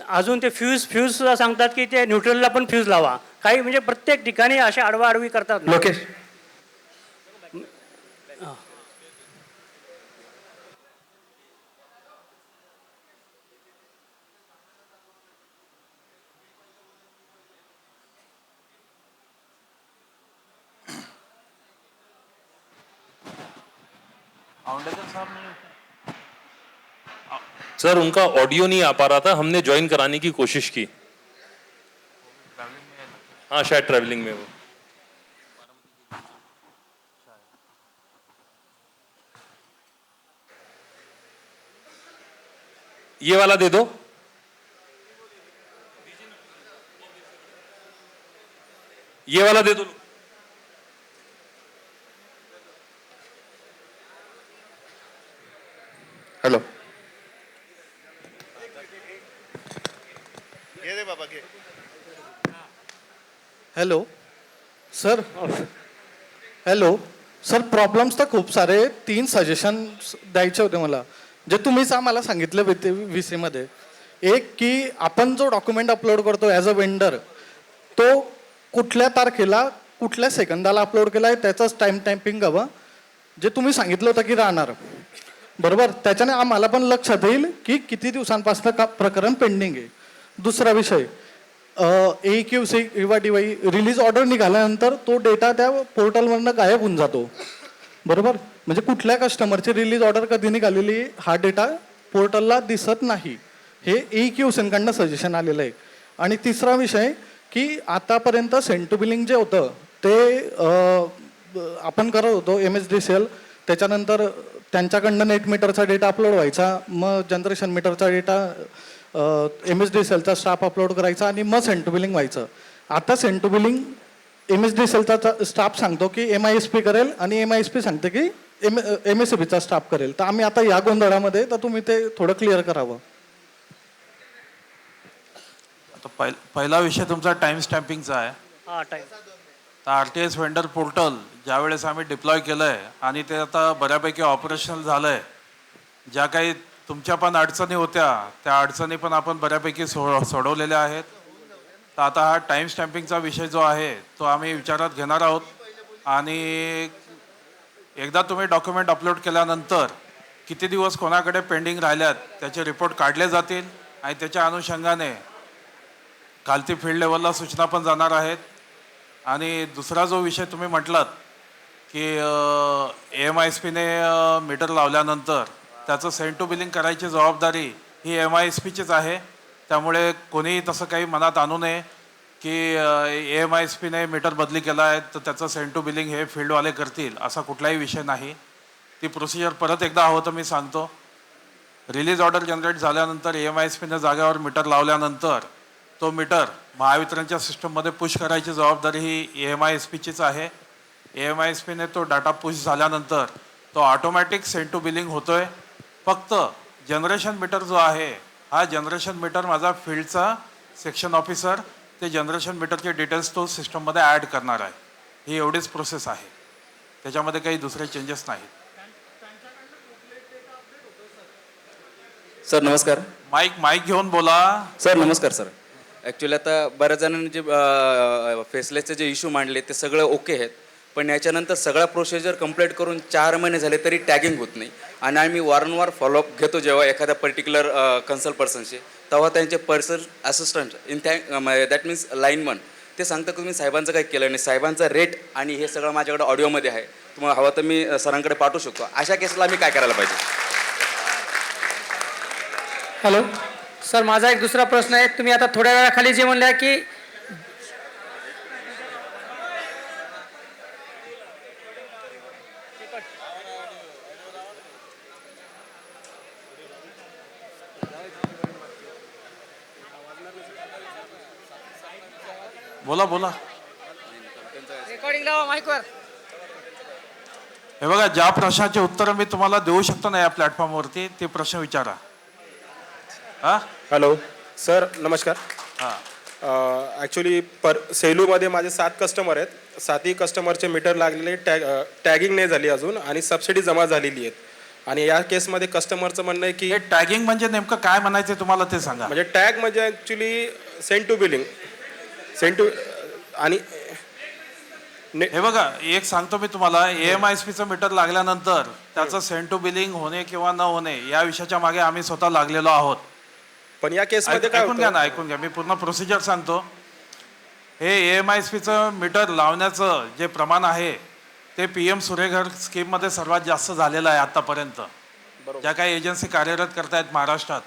अजून ते फ्यूज सुद्धा सांगतात की ते न्यूट्रलला पण फ्यूज लावा. काही म्हणजे प्रत्येक ठिकाणी असे आडवाआडवी करतात. लोकेश, सर उनका ऑडियो नहीं आ पा रहा था, हमने ज्वाइन कराने की कोशिश की. हाँ शायद ट्रैवलिंग में वो. ये वाला दे दो. ये वाला दे दो. Hello, hello sir. Hello sir, problems तर खूप सारे. 3 सजेशन द्यायचे होते मला, जे तुम्हीच आम्हाला सांगितले VC मध्ये. एक की आपण जो डॉक्युमेंट अपलोड करतो ॲज अ वेंडर, तो कुठल्या तारखेला कुठल्या सेकंदाला अपलोड केला आहे त्याचंच टाईम टॅम्पिंग हवं, जे तुम्ही सांगितलं होतं की राहणार. बरोबर, त्याच्याने आम्हाला पण लक्षात येईल की किती दिवसांपासून का प्रकरण पेंडिंग आहे. दुसरा विषय, AEQC किंवा DY रिलीज ऑर्डर निघाल्यानंतर तो डेटा त्या पोर्टलवरनं गायब होऊन जातो. बरोबर, म्हणजे कुठल्या कस्टमरची रिलीज ऑर्डर कधी निघालेली हा डेटा पोर्टलला दिसत नाही. हे AEQCकडनं सजेशन आलेलं आहे. आणि तिसरा विषय की आतापर्यंत सेंड टू बिलिंग जे होतं ते आपण करत होतो MSDCL, त्याच्यानंतर त्यांच्याकडनं नेट मीटरचा डेटा अपलोड व्हायचा, मग जनरेशन मीटरचा डेटा MSDCLचा स्टाफ अपलोड करायचा आणि मग सेंड टू बिलिंग व्हायचं. आता सेंड टू बिलिंग MSDCLचा स्टाफ सांगतो की MISP करेल आणि MISP सांगते की MSCBचा स्टाफ करेल. तर आम्ही आता या गोंधळामध्ये, तर तुम्ही ते थोडं क्लिअर करावं. आता पहिला विषय तुमचा टाइम स्टॅम्पिंगचा आहे. हां, टाईम. तर RTS व्हेंडर पोर्टल ज्यावेळेस आम्ही डिप्लॉय केलं आहे आणि ते आता बऱ्यापैकी ऑपरेशनल झालं आहे, ज्या काही तुमच्या पण अडचणी होत्या त्या अडचणी पण आपण बऱ्यापैकी सोडवलेल्या आहेत. तर आता हा टाईम स्टॅम्पिंगचा विषय जो आहे तो आम्ही विचारात घेणार आहोत. आणि एकदा तुम्ही डॉक्युमेंट अपलोड केल्यानंतर किती दिवस कोणाकडे पेंडिंग राहिल्यात त्याचे रिपोर्ट काढले जातील आणि त्याच्या अनुषंगाने खालती फील्ड लेवलला सूचना पण जाणार आहेत. आणि दुसरा जो विषय तुम्ही म्हटलात की MISPने मीटर लावल्यानंतर त्याचं सेंड टू बिलिंग करायची जबाबदारी ही MISPचीच आहे. त्यामुळे कोणी तसं काही मनात आणू नये की MISPने मीटर बदली केला आहे तर त्याचं सेंड टू बिलिंग हे फील्डवाले करतील, असा कुठलाही विषय नाही. ती प्रोसिजर परत एकदा हवं तर मी सांगतो रिलीज ऑर्डर जनरेट झाल्यानंतर EMISPने जागेवर मीटर लावल्यानंतर तो मीटर महावितरणच्या सिस्टममध्ये पुश करायची जबाबदारी ही EMISPचीच आहे. EMISPने तो डाटा पुश झाल्यानंतर तो ऑटोमॅटिक सेंड टू बिलिंग होतोय. फक्त जनरेशन मीटर जो आहे हा जनरेशन मीटर माझा फील्डचा सेक्शन ऑफिसर ते जनरेशन मीटरचे डिटेल्स तो सिस्टममध्ये ॲड करणार आहे. ही एवढीच प्रोसेस आहे, त्याच्यामध्ये काही दुसरे चेंजेस नाहीत. सर नमस्कार. माईक घेऊन बोला. सर नमस्कार सर. ॲक्च्युली आता बऱ्याच जणांनी जे फेसलेसचे जे इश्यू मांडले ते सगळं ओके आहेत, पण याच्यानंतर सगळा प्रोसिजर कंप्लीट करून 4 महिने झाले तरी टॅगिंग होत नाही. आणि आम्ही वारंवार फॉलोअप घेतो जेव्हा एखाद्या पर्टिक्युलर कन्सल्ट पर्सनशी, तेव्हा त्यांचे person assistant that means lineman ते सांगतं की तुम्ही साहेबांचं काही केलं नाही. साहेबांचा रेट आणि हे सगळं माझ्याकडे ऑडिओमध्ये आहे, तुम्हाला हवं तर मी सरांकडे पाठवू शकतो. अशा केसला आम्ही काय करायला पाहिजे? हॅलो सर, माझा एक दुसरा प्रश्न आहे. तुम्ही आता थोड्या वेळाखाली जे म्हणल्या की बोला. रेकॉर्डिंग लावा माईकवर. हे बघा, ज्या प्रश्नाचे उत्तर मी तुम्हाला देऊ शकतो ना या प्लॅटफॉर्मवरती ते प्रश्न विचारा. हा हॅलो सर नमस्कार. हां ॲक्च्युली सेलूमध्ये माझे 7 कस्टमर आहेत. 7ही कस्टमरचे मीटर लागलेले टॅगिंग नाही झाली अजून आणि सबसिडी जमा झालेली आहेत. आणि या केसमध्ये कस्टमरचं म्हणणं आहे की टॅगिंग म्हणजे नेमकं काय म्हणायचं तुम्हाला ते सांगा. म्हणजे टॅग म्हणजे ॲक्च्युली सेंड टू बिलिंग आणि हे बघा, एक सांगतो मी तुम्हाला, EMISPचं मीटर लागल्यानंतर त्याचं सेंड टू बिलिंग होणे किंवा न होणे या विषयाच्या मागे आम्ही स्वतः लागलेलो आहोत. पण या केसमध्ये ऐकून घ्या, मी पूर्ण प्रोसिजर सांगतो. हे EMISPचं मीटर लावण्याचं जे प्रमाण आहे ते PM सूर्यघर स्कीममध्ये सर्वात जास्त झालेलं आहे आतापर्यंत, ज्या काही एजन्सी कार्यरत करतायत महाराष्ट्रात.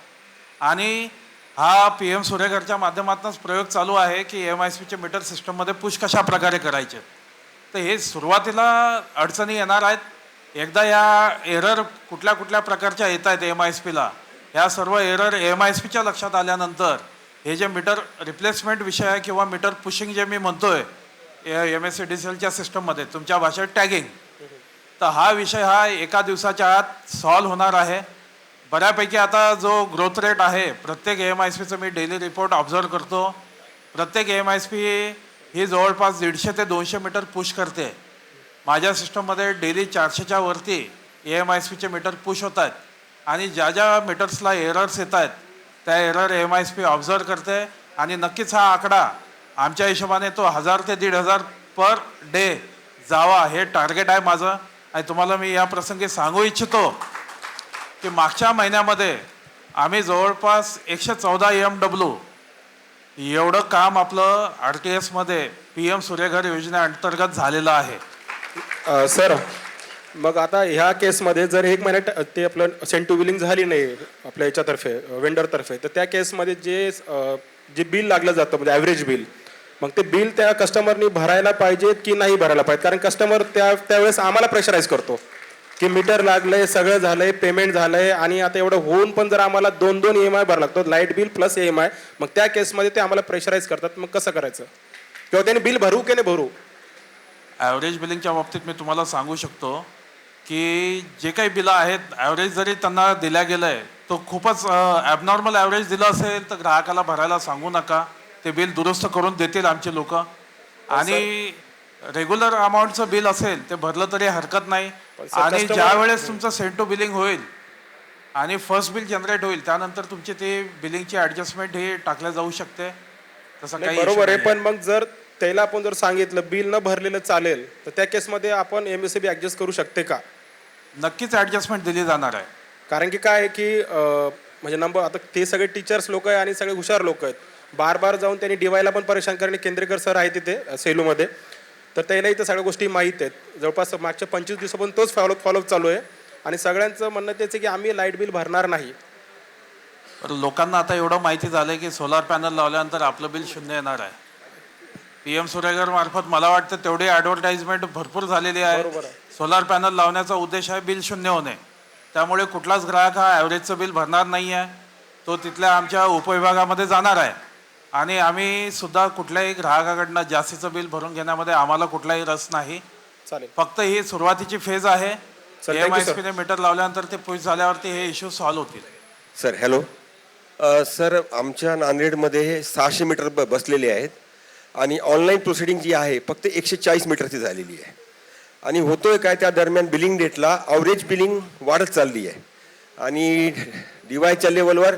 आणि हा PM सूर्यघरच्या माध्यमातूनच प्रयोग चालू आहे की EMISPचे मीटर सिस्टममध्ये पुश कशा प्रकारे करायचे. तर हे सुरुवातीला अडचणी येणार आहेत. एकदा या एरर कुठल्या प्रकारच्या येत आहेत EMISPला, ह्या सर्व एरर EMISPच्या लक्षात आल्यानंतर हे जे मीटर रिप्लेसमेंट विषय आहे किंवा मीटर पुशिंग जे मी म्हणतोय MSCDCLच्या सिस्टममध्ये तुमच्या भाषेत टॅगिंग, तर हा विषय हा एका दिवसाच्या आत सॉल्व्ह होणार आहे. बऱ्यापैकी आता जो ग्रोथ रेट आहे प्रत्येक EMISPचं मी डेली रिपोर्ट ऑब्झर्व करतो. प्रत्येक EMISP ही जवळपास 150 ते 200 मीटर पुश करते. माझ्या सिस्टममध्ये डेली 400च्या वरती EMISPचे मीटर पुश होत आहेत. आणि ज्या मीटर्सला एरर्स येत आहेत त्या एरर EMISP ऑब्झर्व करते. आणि नक्कीच हा आकडा आमच्या हिशोबाने तो 1000 ते 1500 पर डे जावा हे टार्गेट आहे माझं. आणि तुम्हाला मी या प्रसंगी सांगू इच्छितो की मागच्या महिन्यामध्ये आम्ही जवळपास 114 MW एवढं काम आपलं RTS PM सूर्यघर योजनेअंतर्गत झालेलं आहे. सर मग आता ह्या केसमध्ये जर 1 महिन्यात ते आपलं सेंड टू बिलिंग झाली नाही आपल्या याच्यातर्फे वेंडरतर्फे, तर त्या केसमध्ये जे बिल लागलं जातं म्हणजे ॲव्हरेज बिल, मग ते बिल त्या कस्टमरनी भरायला पाहिजेत की नाही भरायला पाहिजे? कारण कस्टमर त्यावेळेस आम्हाला प्रेशराईज करतो की मीटर लागलंय, सगळं झालंय, पेमेंट झालंय आणि आता एवढं होऊन पण जर आम्हाला 2 EMI भरायला लागतो, लाईट बिल प्लस EMI, मग त्या केसमध्ये ते आम्हाला प्रेशराईज करतात. मग कसं करायचं? किंवा त्यांनी बिल भरू की नाही भरू? ॲव्हरेज बिलिंगच्या बाबतीत मी तुम्हाला सांगू शकतो की जे काही बिलं आहेत ॲव्हरेज जरी त्यांना दिल्या गेलं आहे तो खूपच ॲबनॉर्मल ॲव्हरेज दिलं असेल तर ग्राहकाला भरायला सांगू नका. ते बिल दुरुस्त करून देतील आमचे लोक. आणि रेग्युलर अमाऊंटचं बिल असेल ते भरलं तरी हरकत नाही. आणि ज्या वेळेस तुमचं सेंड टू बिलिंग होईल आणि फर्स्ट बिल जनरेट होईल त्यानंतर तुमची ते बिलिंगची ॲडजस्टमेंट ही टाकल्या जाऊ शकते. तसं काही बरोबर आहे, पण मग जर त्याला आपण जर सांगितलं बिल न भरलेलं चालेल तर त्या केसमध्ये आपण MSCB ॲडजस्ट करू शकते का? नक्कीच ॲडजस्टमेंट दिली जाणार आहे. कारण की काय आहे की म्हणजे नंबर आता ते सगळे टीचर्स लोक आहे आणि सगळे हुशार लोक आहेत. बार जाऊन त्यांनी DYला पण परेशान करणे. केंद्रेकर सर आहे तिथे सेलूमध्ये, तर त्याला इथं सगळ्या गोष्टी माहीत आहेत. जवळपास मागच्या 25 दिवसापासून तोच फॉलोअप चालू आहे आणि सगळ्यांचं म्हणणं तेच आहे की आम्ही लाईट बिल भरणार नाही. लोकांना आता एवढं माहिती झालंय की सोलार पॅनल लावल्यानंतर आपलं बिल 0 येणार आहे. PM सूर्यघर मार्फत मला वाटतं तेवढी ॲडव्हर्टाइजमेंट भरपूर झालेली आहे. सोलार पॅनल लावण्याचा उद्देश आहे बिल 0 होणे. त्यामुळे कुठलाच ग्राहक हा ॲव्हरेजचं बिल भरणार नाही आहे, तो तिथल्या आमच्या उपविभागामध्ये जाणार आहे. आणि आम्ही सुद्धा कुठल्याही ग्राहकाकडनं जास्तीचं बिल भरून घेण्यामध्ये आम्हाला कुठलाही रस नाही. चालेल. फक्त ही सुरुवातीची फेज आहे. Sir, thank you, sir. EMISP ने मीटर लावल्यानंतर ते पुश झाल्यावरती हे इश्यू सॉल्व्ह होतील. Sir hello. सर आमच्या नांदेडमध्ये हे 600 मीटर बसलेले आहेत आणि ऑनलाईन प्रोसिडिंग जी आहे फक्त 140 मीटरची झालेली आहे. आणि होतोय काय, त्या दरम्यान बिलिंग डेटला अवरेज बिलिंग वाढत चालली आहे आणि DYच्या लेवलवर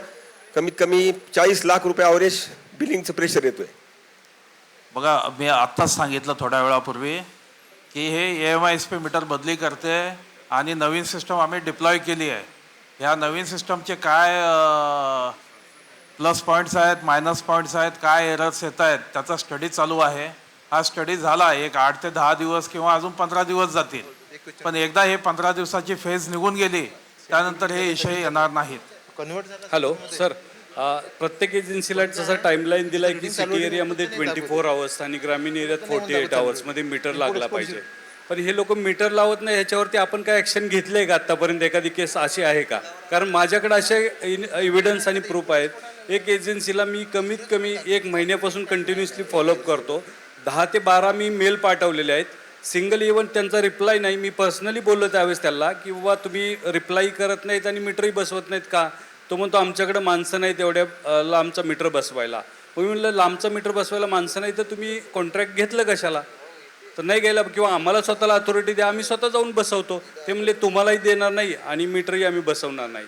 कमीत कमी 40 लाख रुपये अवरेज बिलिंगचं प्रेशर येतोय. बघा, मी आत्ताच सांगितलं थोड्या वेळापूर्वी की हे EMISP मीटर बदली करते आणि नवीन सिस्टम आम्ही डिप्लॉय केली आहे. ह्या नवीन सिस्टमचे काय प्लस पॉईंट्स आहेत, मायनस पॉईंट्स आहेत, काय एरर्स येत आहेत, त्याचा स्टडी चालू आहे. हा स्टडी झाला, एक 8 ते 10 दिवस किंवा अजून 15 दिवस जातील. पण एकदा हे 15 दिवसाची फेज निघून गेली त्यानंतर हे इश्यू येणार नाहीत. हॅलो सर, प्रत्येक एजन्सीला जसं टाईमलाईन दिला आहे की सिटी एरियामध्ये 24 आवर्स आणि ग्रामीण एरियात 48 आवर्समध्ये मीटर लागला पाहिजे. पण हे लोक मीटर लावत नाही, ह्याच्यावरती आपण काय ॲक्शन घेतलं आहे का आत्तापर्यंत? एखादी केस अशी आहे का? कारण माझ्याकडे असे एव्हिडन्स आणि प्रूफ आहेत. एक एजन्सीला मी कमीत कमी 1 महिन्यापासून कंटिन्युअसली फॉलोअप करतो. 10 ते 12 मी मेल पाठवलेले आहेत. सिंगल इव्हन त्यांचा रिप्लाय नाही. मी पर्सनली बोललो त्यावेळेस त्याला की बाबा तुम्ही रिप्लाय करत नाहीत आणि मीटरही बसवत नाहीत का? तो म्हणतो आमच्याकडे माणसं नाहीत एवढ्या लांबचा मीटर बसवायला. मी म्हणलं लांबचा मीटर बसवायला माणसं नाही तर तुम्ही कॉन्ट्रॅक्ट घेतलं कशाला? तर नाही गेला, किंवा आम्हाला स्वतःला अथॉरिटी द्या, आम्ही स्वतः जाऊन बसवतो. ते म्हणले तुम्हालाही देणार नाही आणि मीटरही आम्ही बसवणार नाही.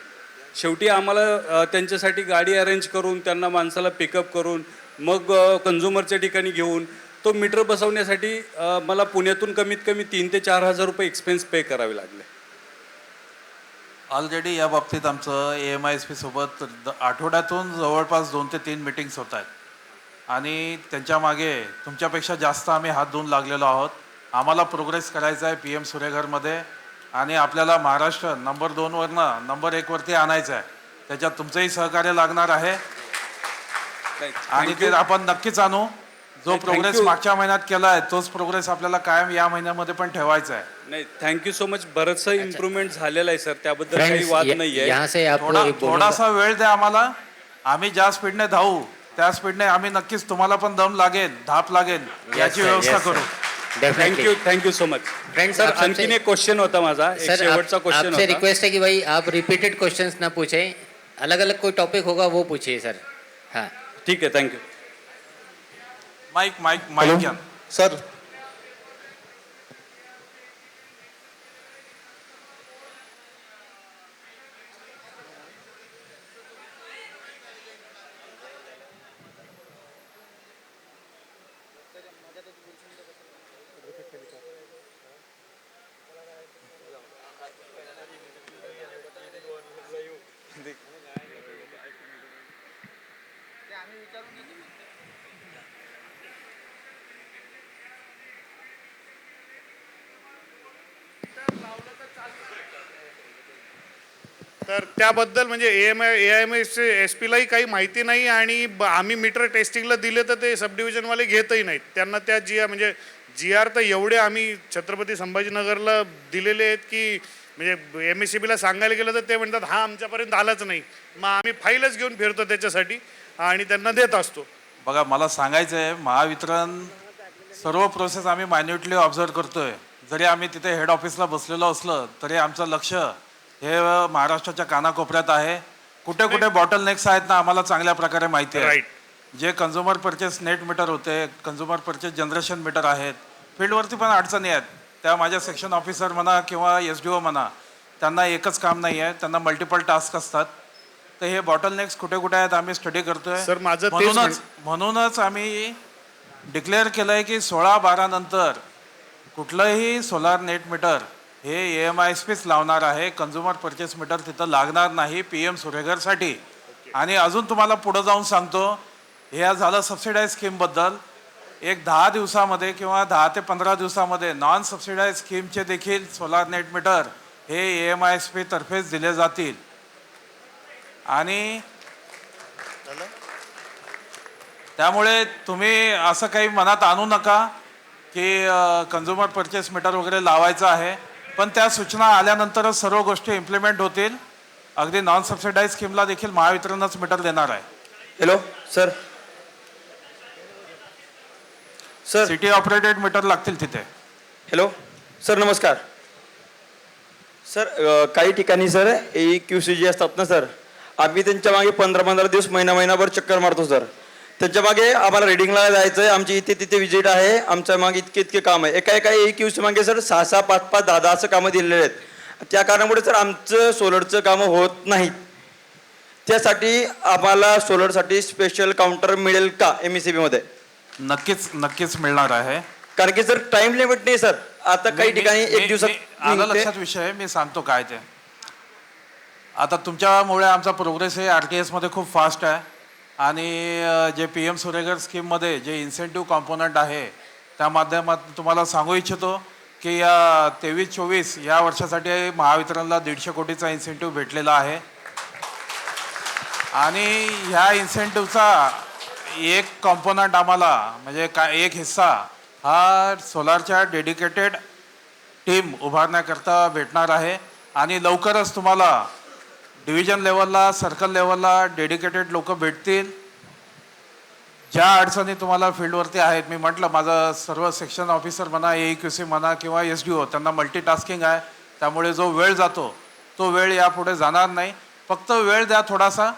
शेवटी आम्हाला त्यांच्यासाठी गाडी अरेंज करून त्यांना माणसाला पिकअप करून मग कन्झ्युमरच्या ठिकाणी घेऊन तो मीटर बसवण्यासाठी मला पुण्यातून कमीत कमी 3 ते 4 हजार रुपये एक्सपेन्स पे करावे लागले. ऑलरेडी या बाबतीत आमचं EMISP सोबत आठवड्यातून जवळपास 2 ते 3 मीटिंग्स होत आहेत आणि त्यांच्या मागे तुमच्यापेक्षा जास्त आम्ही हात धुवून लागलेलो आहोत. आम्हाला प्रोग्रेस करायचा आहे PM सूर्यघरमध्ये आणि आपल्याला महाराष्ट्र नंबर 2 वरनं नंबर 1 वरती आणायचं आहे. त्याच्यात तुमचंही सहकार्य लागणार आहे आणि ते आपण नक्कीच आणू. जो प्रोग्रेस मागच्या महिन्यात केला आहे तोच प्रोग्रेस आपल्याला कायम या महिन्यामध्ये पण ठेवायचा आहे. नाही, थँक्यू सो मच. बरंचसं इम्प्रूव्हमेंट झालेलं आहे सर, त्याबद्दल काही वाद नाही आहे. थोडासा वेळ द्या आम्हाला. आम्ही ज्या स्पीडने धावू त्या स्पीडने आम्ही नक्कीच तुम्हाला पण दम लागेल, धाप लागेल याची व्यवस्था करू. Thank you so much. सर आणखीन एक क्वेश्चन होता माझा, एक शेवटचा क्वेश्चन आपसे होता. रिक्वेस्ट है कि भाई आप रिपीटेड क्वेश्चंस ना पूछें, अलग अलग कोई टॉपिक होगा वो पूछिए सर. हाँ ठीक आहे, थँक्यू. माइक घ्या सर. तर त्याबद्दल म्हणजे EMISP-लाही काही माहिती नाही आणि आम्ही मीटर टेस्टिंगला दिले तर ते सब डिव्हिजनवाले घेतही नाहीत. त्यांना त्या म्हणजे GR तर एवढे आम्ही छत्रपती संभाजीनगरला दिलेले आहेत की म्हणजे MSCBला सांगायला गेलं तर ते म्हणतात हा आमच्यापर्यंत आलाच नाही. मग आम्ही फाईलच घेऊन फिरतो त्याच्यासाठी आणि त्यांना देत असतो. बघा, मला सांगायचं आहे, महावितरण सर्व प्रोसेस आम्ही मायन्युटली ऑब्झर्व करतोय. जरी आम्ही तिथे हेड ऑफिसला बसलेलो असलं तरी आमचं लक्ष हे महाराष्ट्राच्या कानाकोपऱ्यात आहे. कुठे कुठे बॉटल नेक्स आहेत ना आम्हाला चांगल्या प्रकारे माहिती आहे. जे कन्झ्युमर परचेस नेट मीटर होते, कन्झ्युमर परचेस जनरेशन मीटर आहेत, फील्डवरती पण अडचणी आहेत. त्या माझ्या सेक्शन ऑफिसर म्हणा किंवा SDO म्हणा, त्यांना एकच काम नाही आहे, त्यांना मल्टिपल टास्क असतात. तर हे बॉटल नेक्स कुठे कुठे आहेत आम्ही स्टडी करतोय. सर माझं म्हणूनच आम्ही डिक्लेअर केलं आहे की 16/12 नंतर कुठलंही सोलार नेट मीटर हे EMISPच लावणार आहे. कन्झ्युमर परचेस मीटर तिथं लागणार नाही PM सूर्यघरसाठी. आणि अजून तुम्हाला पुढं जाऊन सांगतो, हे झालं सबसिडाईज स्कीमबद्दल. एक 10 दिवसामध्ये किंवा 10 ते 15 दिवसामध्ये नॉन सबसिडाईज स्कीमचे देखील सोलार नेट मीटर हे EMISP तर्फेच दिले जातील. आणि त्यामुळे तुम्ही असं काही मनात आणू नका की कन्झ्युमर परचेस मीटर वगैरे लावायचं आहे. पण त्या सूचना आल्यानंतरच सर्व गोष्टी इम्प्लिमेंट होतील. अगदी नॉन सबसिडाईज स्कीमला देखील महावितरणच मीटर देणार आहे. Hello sir. Sir CT operated meter लागतील तिथे. हॅलो सर नमस्कार. सर काही ठिकाणी सर AEQC जे असतात ना सर, आम्ही त्यांच्या मागे 15-15 दिवस महिनाभर चक्कर मारतो सर. त्यांच्या मागे आम्हाला रिडिंगला जायचं आहे, आमची इथे तिथे विजिट आहे, आमच्या मागे इतके काम आहे. एका AEQC मागे सर 6-6, 5-5, 10-10 असं कामं दिलेले आहेत. त्या कारणामुळे सर आमचं सोलरचं कामं होत नाहीत. त्यासाठी आम्हाला सोलरसाठी स्पेशल काउंटर मिळेल का MECB मध्ये? नक्कीच मिळणार आहे. कारण की सर टाइम लिमिट नाही सर. आता काही ठिकाणी एक दिवसात आलं लक्षात विषय. मी सांगतो काय ते. आता तुमच्यामुळे आमचा प्रोग्रेस हे RTS मध्ये खूप फास्ट आहे. आणि जे PM सूर्यघर स्कीममध्ये जे इन्सेंटिव्ह कॉम्पोनंट आहे त्या माध्यमातून तुम्हाला सांगू इच्छितो की या 23-24 या वर्षासाठी महावितरणला 150 कोटीचा इन्सेंटिव्ह भेटलेला आहे. आणि ह्या इन्सेंटिव्हचा एक कॉम्पोनंट आम्हाला म्हणजे एक हिस्सा हा सोलारच्या डेडिकेटेड टीम उभारण्याकरता भेटणार आहे. आणि लवकरच तुम्हाला डिव्हिजन लेवलला, सर्कल लेवलला डेडिकेटेड लोक भेटतील. ज्या अडचणी तुम्हाला फील्डवरती आहेत, मी म्हटलं माझं सर्व सेक्शन ऑफिसर म्हणा, AEQC म्हणा किंवा SDO, त्यांना मल्टीटास्किंग आहे. त्यामुळे जो वेळ जातो तो वेळ यापुढे जाणार नाही. फक्त वेळ द्या थोडासा.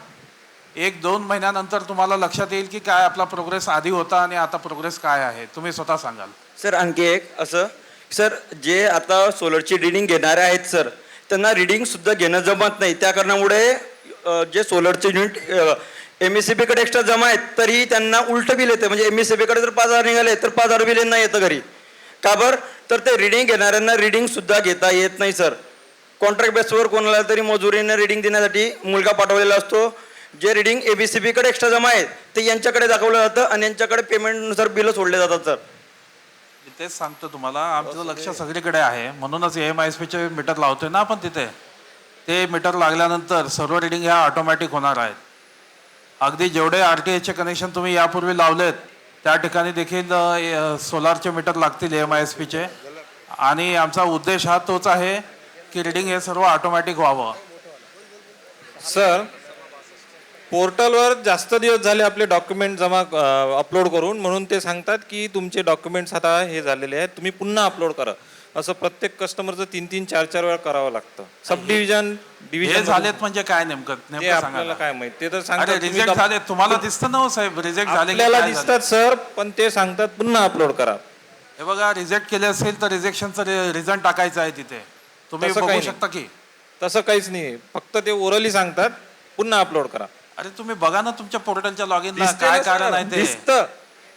1-2 महिन्यानंतर तुम्हाला लक्षात येईल की काय आपला प्रोग्रेस आधी होता आणि आता प्रोग्रेस काय आहे. तुम्ही स्वतः सांगाल. सर आणखी एक असं सर, जे आता सोलरची रिडिंग घेणारे आहेत सर, त्यांना रिडिंग सुद्धा घेणं जमत नाही. त्या कारणामुळे जे सोलरचे युनिट MECB कडे एक्स्ट्रा जमा आहेत तरी त्यांना उलट बिल येते. म्हणजे MECB कडे जर 5,000 निघाले तर 5,000 बिल नाही येतं घरी. का बरं? तर ते रिडिंग घेणाऱ्यांना रिडिंग सुद्धा घेता येत नाही सर. कॉन्ट्रॅक्ट बेसवर कोणाला तरी मजुरीने रिडिंग देण्यासाठी मुलगा पाठवलेला असतो. जे रिडिंग MECB कडे एक्स्ट्रा जमा आहेत ते यांच्याकडे दाखवलं जातं आणि यांच्याकडे पेमेंटनुसार बिलं सोडले जातात सर. तेच सांगतो तुम्हाला. आमचं लक्ष सगळीकडे आहे. म्हणूनच AMISPचे मीटर लावतोय ना आपण तिथे. ते मीटर लागल्यानंतर सर्व रिडिंग ह्या ऑटोमॅटिक होणार आहेत. अगदी जेवढे RTHचे कनेक्शन तुम्ही यापूर्वी लावलेत त्या ठिकाणी देखील सोलारचे मीटर लागतील AMISPचे. आणि आमचा उद्देश हा तोच आहे की रिडिंग हे सर्व ऑटोमॅटिक व्हावं. सर पोर्टलवर जास्त दिवस झाले आपले डॉक्युमेंट जमा अपलोड करून, म्हणून ते सांगतात की तुमचे डॉक्युमेंट्स आता हे झालेले आहेत, तुम्ही पुन्हा अपलोड करा. असं प्रत्येक कस्टमरचं 3-3, 4-4 वेळा करावं लागतं. सब डिव्हिजन झालेत म्हणजे काय नेमकं आपल्याला काय माहित? ते तर सांगतात रिजेक्ट झाले. तुम्हाला दिसतं ना साहेब रिजेक्ट झाले? आपल्याला दिसतात सर, पण ते सांगतात पुन्हा अपलोड करा. हे बघा, रिजेक्ट केले असेल तर रिजेक्शनचं रिझन टाकायचं आहे तिथे. तुम्ही बघू शकता की तसं काहीच नाही. फक्त ते ओरली सांगतात पुन्हा अपलोड करा. अरे तुम्ही बघा ना तुमच्या पोर्टलच्या लॉगिनला काय कारण आहे.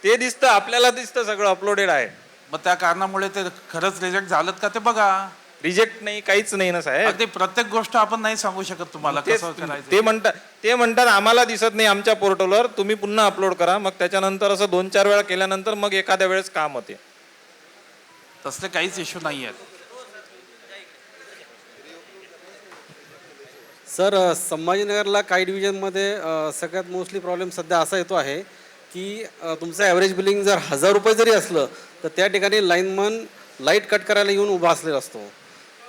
ते दिसतं आपल्याला, दिसतं सगळं अपलोडेड आहे. मग त्या कारणामुळे ते खरंच रिजेक्ट झालं का ते बघा. रिजेक्ट नाही, काहीच नाही ना साहेब. अगदी प्रत्येक गोष्ट आपण नाही सांगू शकत तुम्हाला कसं करायचं. ते म्हणतात आम्हाला दिसत नाही आमच्या पोर्टलवर, तुम्ही पुन्हा अपलोड करा. मग त्याच्यानंतर असं 2-4 वेळा केल्यानंतर मग एखाद्या वेळेस काम होते. तसले काहीच इश्यू नाही आहेत. सर संभाजीनगरला काही डिव्हिजनमध्ये सगळ्यात मोस्टली प्रॉब्लेम सध्या असा येतो आहे की तुमचं ॲव्हरेज बिलिंग जर 1000 रुपये जरी असलं तर त्या ठिकाणी लाईनमन लाईट कट करायला येऊन उभा असलेला असतो.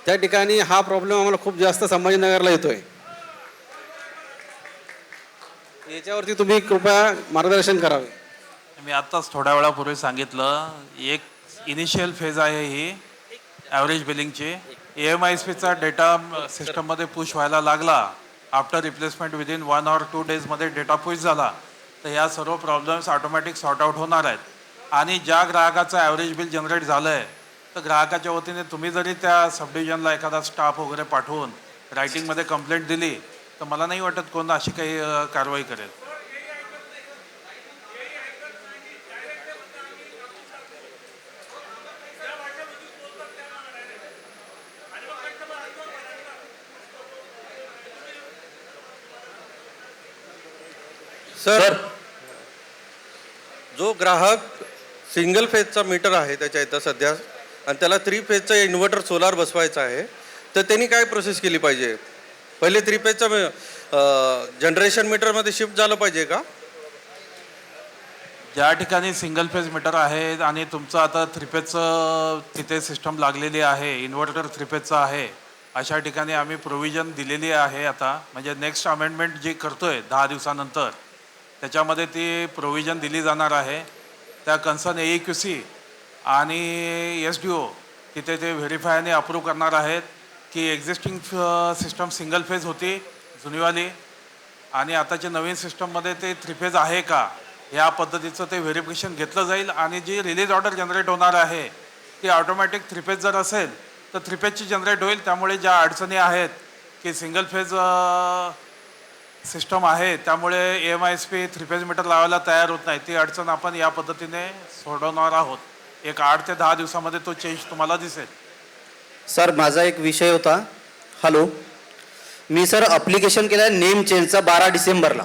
त्या ठिकाणी हा प्रॉब्लेम आम्हाला खूप जास्त संभाजीनगरला येतोय. याच्यावरती तुम्ही कृपया मार्गदर्शन करावे. मी आत्ताच थोड्या वेळापूर्वी सांगितलं, एक इनिशियल फेज आहे ही ॲव्हरेज बिलिंगची. AMISPचा डेटा सिस्टममध्ये पुश व्हायला लागला. आफ्टर रिप्लेसमेंट विदिन 1 or 2 डेजमध्ये डेटा पुश झाला तर ह्या सर्व प्रॉब्लेम्स ऑटोमॅटिक सॉर्ट आउट होणार आहेत. आणि ज्या ग्राहकाचं ॲव्हरेज बिल जनरेट झालं आहे तर ग्राहकाच्या वतीने तुम्ही जरी त्या सब डिव्हिजनला एखादा स्टाफ वगैरे पाठवून रायटिंगमध्ये कंप्लेंट दिली तर मला नाही वाटत कोण अशी काही कारवाई करेल. सर जो ग्राहक सिंगल फेजचा मीटर आहे त्याच्या इथं सध्या आणि त्याला 3 फेजचा इन्व्हर्टर सोलार बसवायचा आहे तर त्यांनी काय प्रोसेस केली पाहिजे? पहिले 3 फेजचा जनरेशन मीटरमध्ये शिफ्ट झालं पाहिजे का? ज्या ठिकाणी सिंगल फेज मीटर आहे आणि तुमचं आता थ्री फेजचं तिथे सिस्टम लागलेली आहे, इन्व्हर्टर थ्री फेजचं आहे, अशा ठिकाणी आम्ही प्रोव्हिजन दिलेली आहे. आता म्हणजे नेक्स्ट अमेंडमेंट जी करतोय 10 दिवसानंतर त्याच्यामध्ये ती प्रोव्हिजन दिली जाणार आहे. त्या कन्सर्न AEQC आणि SDO तिथे ते व्हेरीफाय आणि अप्रूव्ह करणार आहेत की एक्झिस्टिंग सिस्टम सिंगल फेज होती जुनीवाली आणि आताच्या नवीन सिस्टममध्ये ते थ्री फेज आहे का, या पद्धतीचं ते व्हेरिफिकेशन घेतलं जाईल. आणि जी रिलीज ऑर्डर जनरेट होणार आहे ती ऑटोमॅटिक थ्री फेज जर असेल तर थ्री फेजची जनरेट होईल. त्यामुळे ज्या अडचणी आहेत की सिंगल फेज सिस्टम आहे त्यामुळे AMISP थ्री फेज मीटर लावायला तयार होत नाही, ती अडचण आपण या पद्धतीने सोडवणार आहोत. एक 8 ते 10 दिवसामध्ये तो चेंज तुम्हाला दिसेल. सर माझा एक विषय होता. हॅलो, मी सर अप्लिकेशन केलं नेम चेंजचा 12 डिसेंबरला.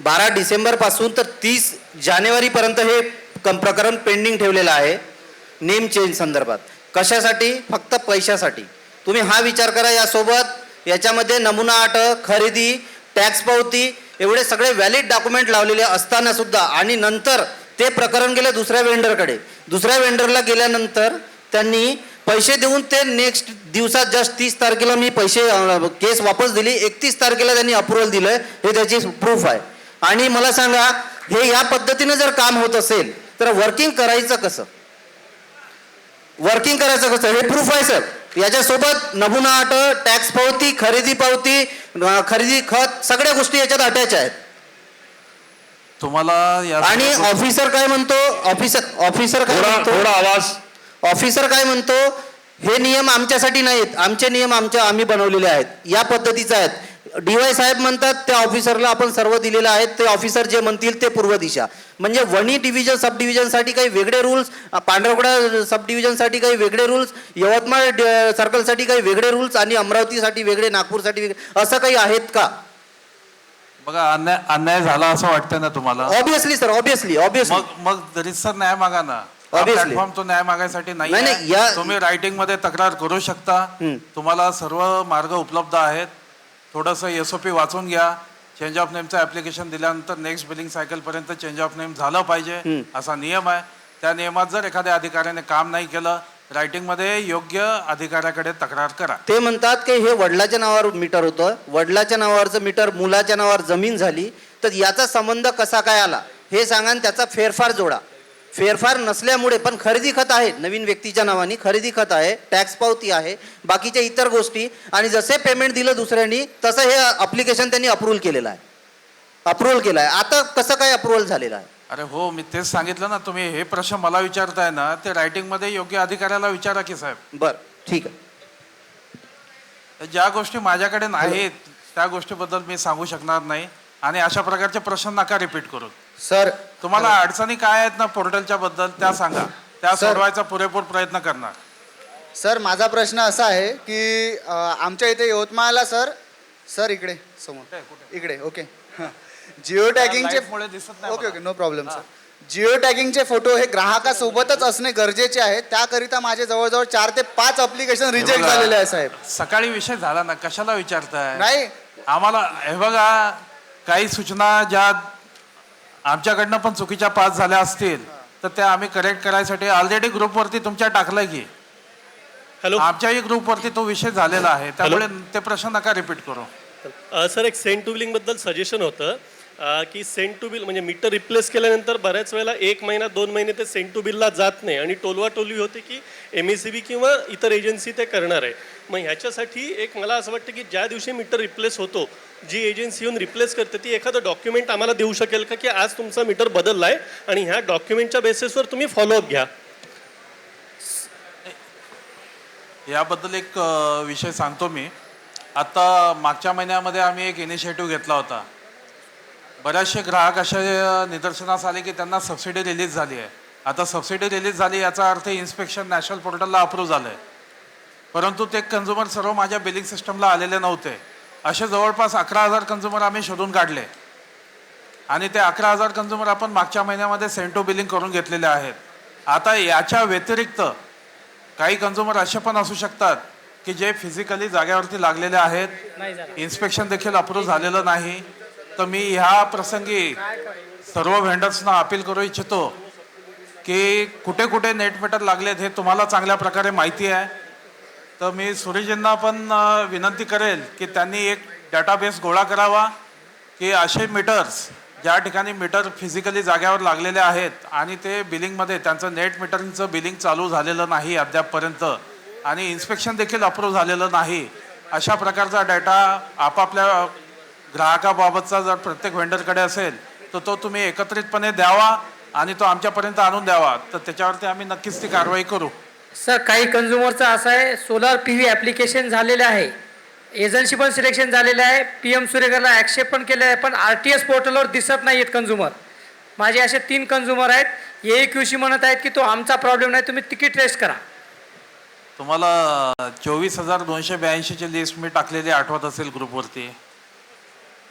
12 डिसेंबरपासून तर 30 जानेवारीपर्यंत हे प्रकरण पेंडिंग ठेवलेलं आहे नेम चेंज संदर्भात. कशासाठी? फक्त पैशासाठी. तुम्ही हा विचार करा. यासोबत याच्यामध्ये नमुना अट, खरेदी, टॅक्स पावती एवढे सगळे व्हॅलिड डॉक्युमेंट लावलेले असताना सुद्धा आणि नंतर ते प्रकरण गेले दुसऱ्या वेंडरकडे. दुसऱ्या वेंडरला गेल्यानंतर त्यांनी पैसे देऊन ते नेक्स्ट दिवसात जस्ट 30 तारखेला मी पैसे केस वापस दिली, 31 तारखेला त्यांनी अप्रुव्हल दिलं. हे त्याची प्रूफ आहे. आणि मला सांगा, हे या पद्धतीने जर काम होत असेल तर वर्किंग करायचं कसं? वर्किंग करायचं कसं? हे प्रूफ आहे सर. याच्यासोबत नमुना अट, टॅक्स पावती, खरेदी पावती, खरेदी खत सगळ्या गोष्टी याच्यात अटॅच आहेत. तुम्हाला आणि ऑफिसर काय म्हणतो? ऑफिसर काय म्हणतो? ऑफिसर काय म्हणतो? हे नियम आमच्यासाठी नाहीत, आमचे नियम आम्ही बनवलेले आहेत, या पद्धतीचे आहेत. DY साहेब म्हणतात त्या ऑफिसरला आपण सर्व दिलेलं आहे, ते ऑफिसर जे म्हणतील ते पूर्व दिशा. म्हणजे वणी डिव्हिजन सब डिव्हिजनसाठी काही वेगळे रूल्स, पांढरवडा सब डिव्हिजनसाठी काही वेगळे रूल्स, यवतमाळ सर्कलसाठी काही वेगळे रूल्स आणि अमरावतीसाठी वेगळे, नागपूरसाठी वेगळे, असं काही आहेत का? बघा, अन्याय झाला असं वाटतं ना तुम्हाला? Obviously sir, obviously. मग तरी सर न्याय मागा ना. प्लॅटफॉर्म तो न्याय मागायसाठी नाही. तुम्ही रायटिंग मध्ये तक्रार करू शकता. तुम्हाला सर्व मार्ग उपलब्ध आहेत. थोडंसं SOP वाचून घ्या. चेंज ऑफ नेमचं ऍप्लिकेशन दिल्यानंतर नेक्स्ट बिलिंग सायकल पर्यंत चेंज ऑफ नेम झालं पाहिजे असा नियम आहे. त्या नियमात जर एखाद्या अधिकाऱ्याने काम नाही केलं, रायटिंग मध्ये योग्य अधिकाऱ्याकडे तक्रार करा. ते म्हणतात की हे वडिलाच्या नावावर मीटर होतं, वडिलाच्या नावावरचं मीटर मुलाच्या नावावर जमीन झाली, तर याचा संबंध कसा काय आला हे सांगा आणि त्याचा फेरफार जोडा. फेरफार नसल्यामुळे पण खरेदी खत आहे, नवीन व्यक्तीच्या नावाने खरेदी खत आहे, टॅक्स पावती आहे, बाकीच्या इतर गोष्टी, आणि जसे पेमेंट दिलं दुसऱ्यांनी तसं हे अप्लिकेशन त्यांनी अप्रूव्हल केलेलं आहे. आता कसं काय अप्रूव्हल झालेलं आहे? अरे हो, मी तेच सांगितलं ना. तुम्ही हे प्रश्न मला विचारताय ना, ते रायटिंग मध्ये योग्य अधिकाऱ्याला विचारा की साहेब. बर, ठीक आहे. ज्या गोष्टी माझ्याकडे नाहीत त्या गोष्टीबद्दल मी सांगू शकणार नाही. आणि अशा प्रकारचे प्रश्न नका रिपीट करू. सर, तुम्हाला अडचणी काय आहेत ना पोर्टलच्या बद्दल त्या सांगा, त्या सोडवायचा पुरेपूर प्रयत्न करणार. सर, माझा प्रश्न असा आहे की आमच्या इथे यवतमाळला सर इकडे समोर इकडे ओके, जिओ टॅगिंगचे okay no problem sir. Geo टॅगिंगचे फोटो हे ग्राहकासोबतच असणे गरजेचे आहे. त्याकरिता माझे जवळजवळ 4 ते 5 अप्लिकेशन रिजेक्ट झालेले आहे साहेब. सकाळी विषय झाला ना, कशाला विचारताय? नाही, आम्हाला हे बघा, काही सूचना ज्या आमच्याकडनं पण चुकीच्या पास झाल्या असतील तर त्या आम्ही करेक्ट करायसाठी ऑलरेडी ग्रुपवरती तुमच्या टाकलंय की. हॅलो, आमच्याही ग्रुपवरती तो विषय झालेला आहे, त्यामुळे ते प्रश्न नका रिपीट करू. सर, एक सेंट टू बिलिंग बद्दल सजेशन होतं की सेंट टू बिल म्हणजे मीटर रिप्लेस केल्यानंतर बऱ्याच वेळेला 1 महिना 2 महिने ते सेंट टू बिलला जात नाही आणि टोलवाटोलवी होते की MECB किंवा इतर एजन्सी ते करणार आहे. मग ह्याच्यासाठी एक मला असं वाटतं की ज्या दिवशी मीटर रिप्लेस होतो, जी एजन्सी येऊन रिप्लेस करते ती एखादं डॉक्युमेंट आम्हाला देऊ शकेल का की आज तुमचा मीटर बदलला आहे आणि ह्या डॉक्युमेंटच्या बेसिसवर तुम्ही फॉलोअप घ्या. याबद्दल एक विषय सांगतो मी. आता मागच्या महिन्यामध्ये आम्ही एक इनिशिएटिव्ह घेतला होता. बऱ्याचशे ग्राहक असे निदर्शनास आले की त्यांना सबसिडी रिलीज झाली आहे. आता सबसिडी रिलीज झाली याचा अर्थ इन्स्पेक्शन नॅशनल पोर्टलला अप्रूव्ह झालं आहे, परंतु ते कंझ्युमर सर्व माझ्या बिलिंग सिस्टमला आलेले नव्हते. असे जवळपास 11,000 कंझ्युमर आम्ही शोधून काढले आणि ते 11,000 कंझ्युमर आपण मागच्या महिन्यामध्ये सेंट टू बिलिंग करून घेतलेले आहेत. आता याच्या व्यतिरिक्त काही कंझ्युमर असे पण असू शकतात की जे फिजिकली जागेवरती लागलेले आहेत, इन्स्पेक्शन देखील अप्रूव्ह झालेलं नाही. तर मी ह्या प्रसंगी सर्व व्हेंडर्सना अपील करू इच्छितो की कुठे कुठे नेट मीटर लागलेत हे तुम्हाला चांगल्या प्रकारे माहिती आहे. तर मी सुरेशजींना पण विनंती करेल की त्यांनी एक डेटाबेस गोळा करावा की असे मीटर्स ज्या ठिकाणी मीटर फिजिकली जाग्यावर लागलेले आहेत आणि ते बिलिंगमध्ये त्यांचं नेट मीटरिंगचं बिलिंग चालू झालेलं नाही अद्यापपर्यंत आणि इन्स्पेक्शन देखील अप्रूव्ह झालेलं नाही, अशा प्रकारचा डेटा आपापल्या ग्राहकाबाबतचा जर प्रत्येक व्हेंडरकडे असेल तर तो तुम्ही एकत्रितपणे द्यावा आणि तो आमच्यापर्यंत आणून द्यावा. तर त्याच्यावरती आम्ही नक्कीच ती कारवाई करू. सर काही कन्झ्युमरचं असं आहे, सोलार PV ॲप्लिकेशन झालेलं आहे, एजन्सी पण सिलेक्शन झालेलं आहे, PM सूर्यगरला ॲक्सेप्ट पण केलं आहे, पण RTS पोर्टलवर दिसत नाही आहेत कन्झ्युमर. माझे असे 3 कन्झ्युमर आहेत. AQC म्हणत आहेत की तो आमचा प्रॉब्लेम नाही, तुम्ही तिकीट रेस्ट करा. तुम्हाला 24,282ची लिस्ट मी टाकलेली आठवत असेल ग्रुपवरती.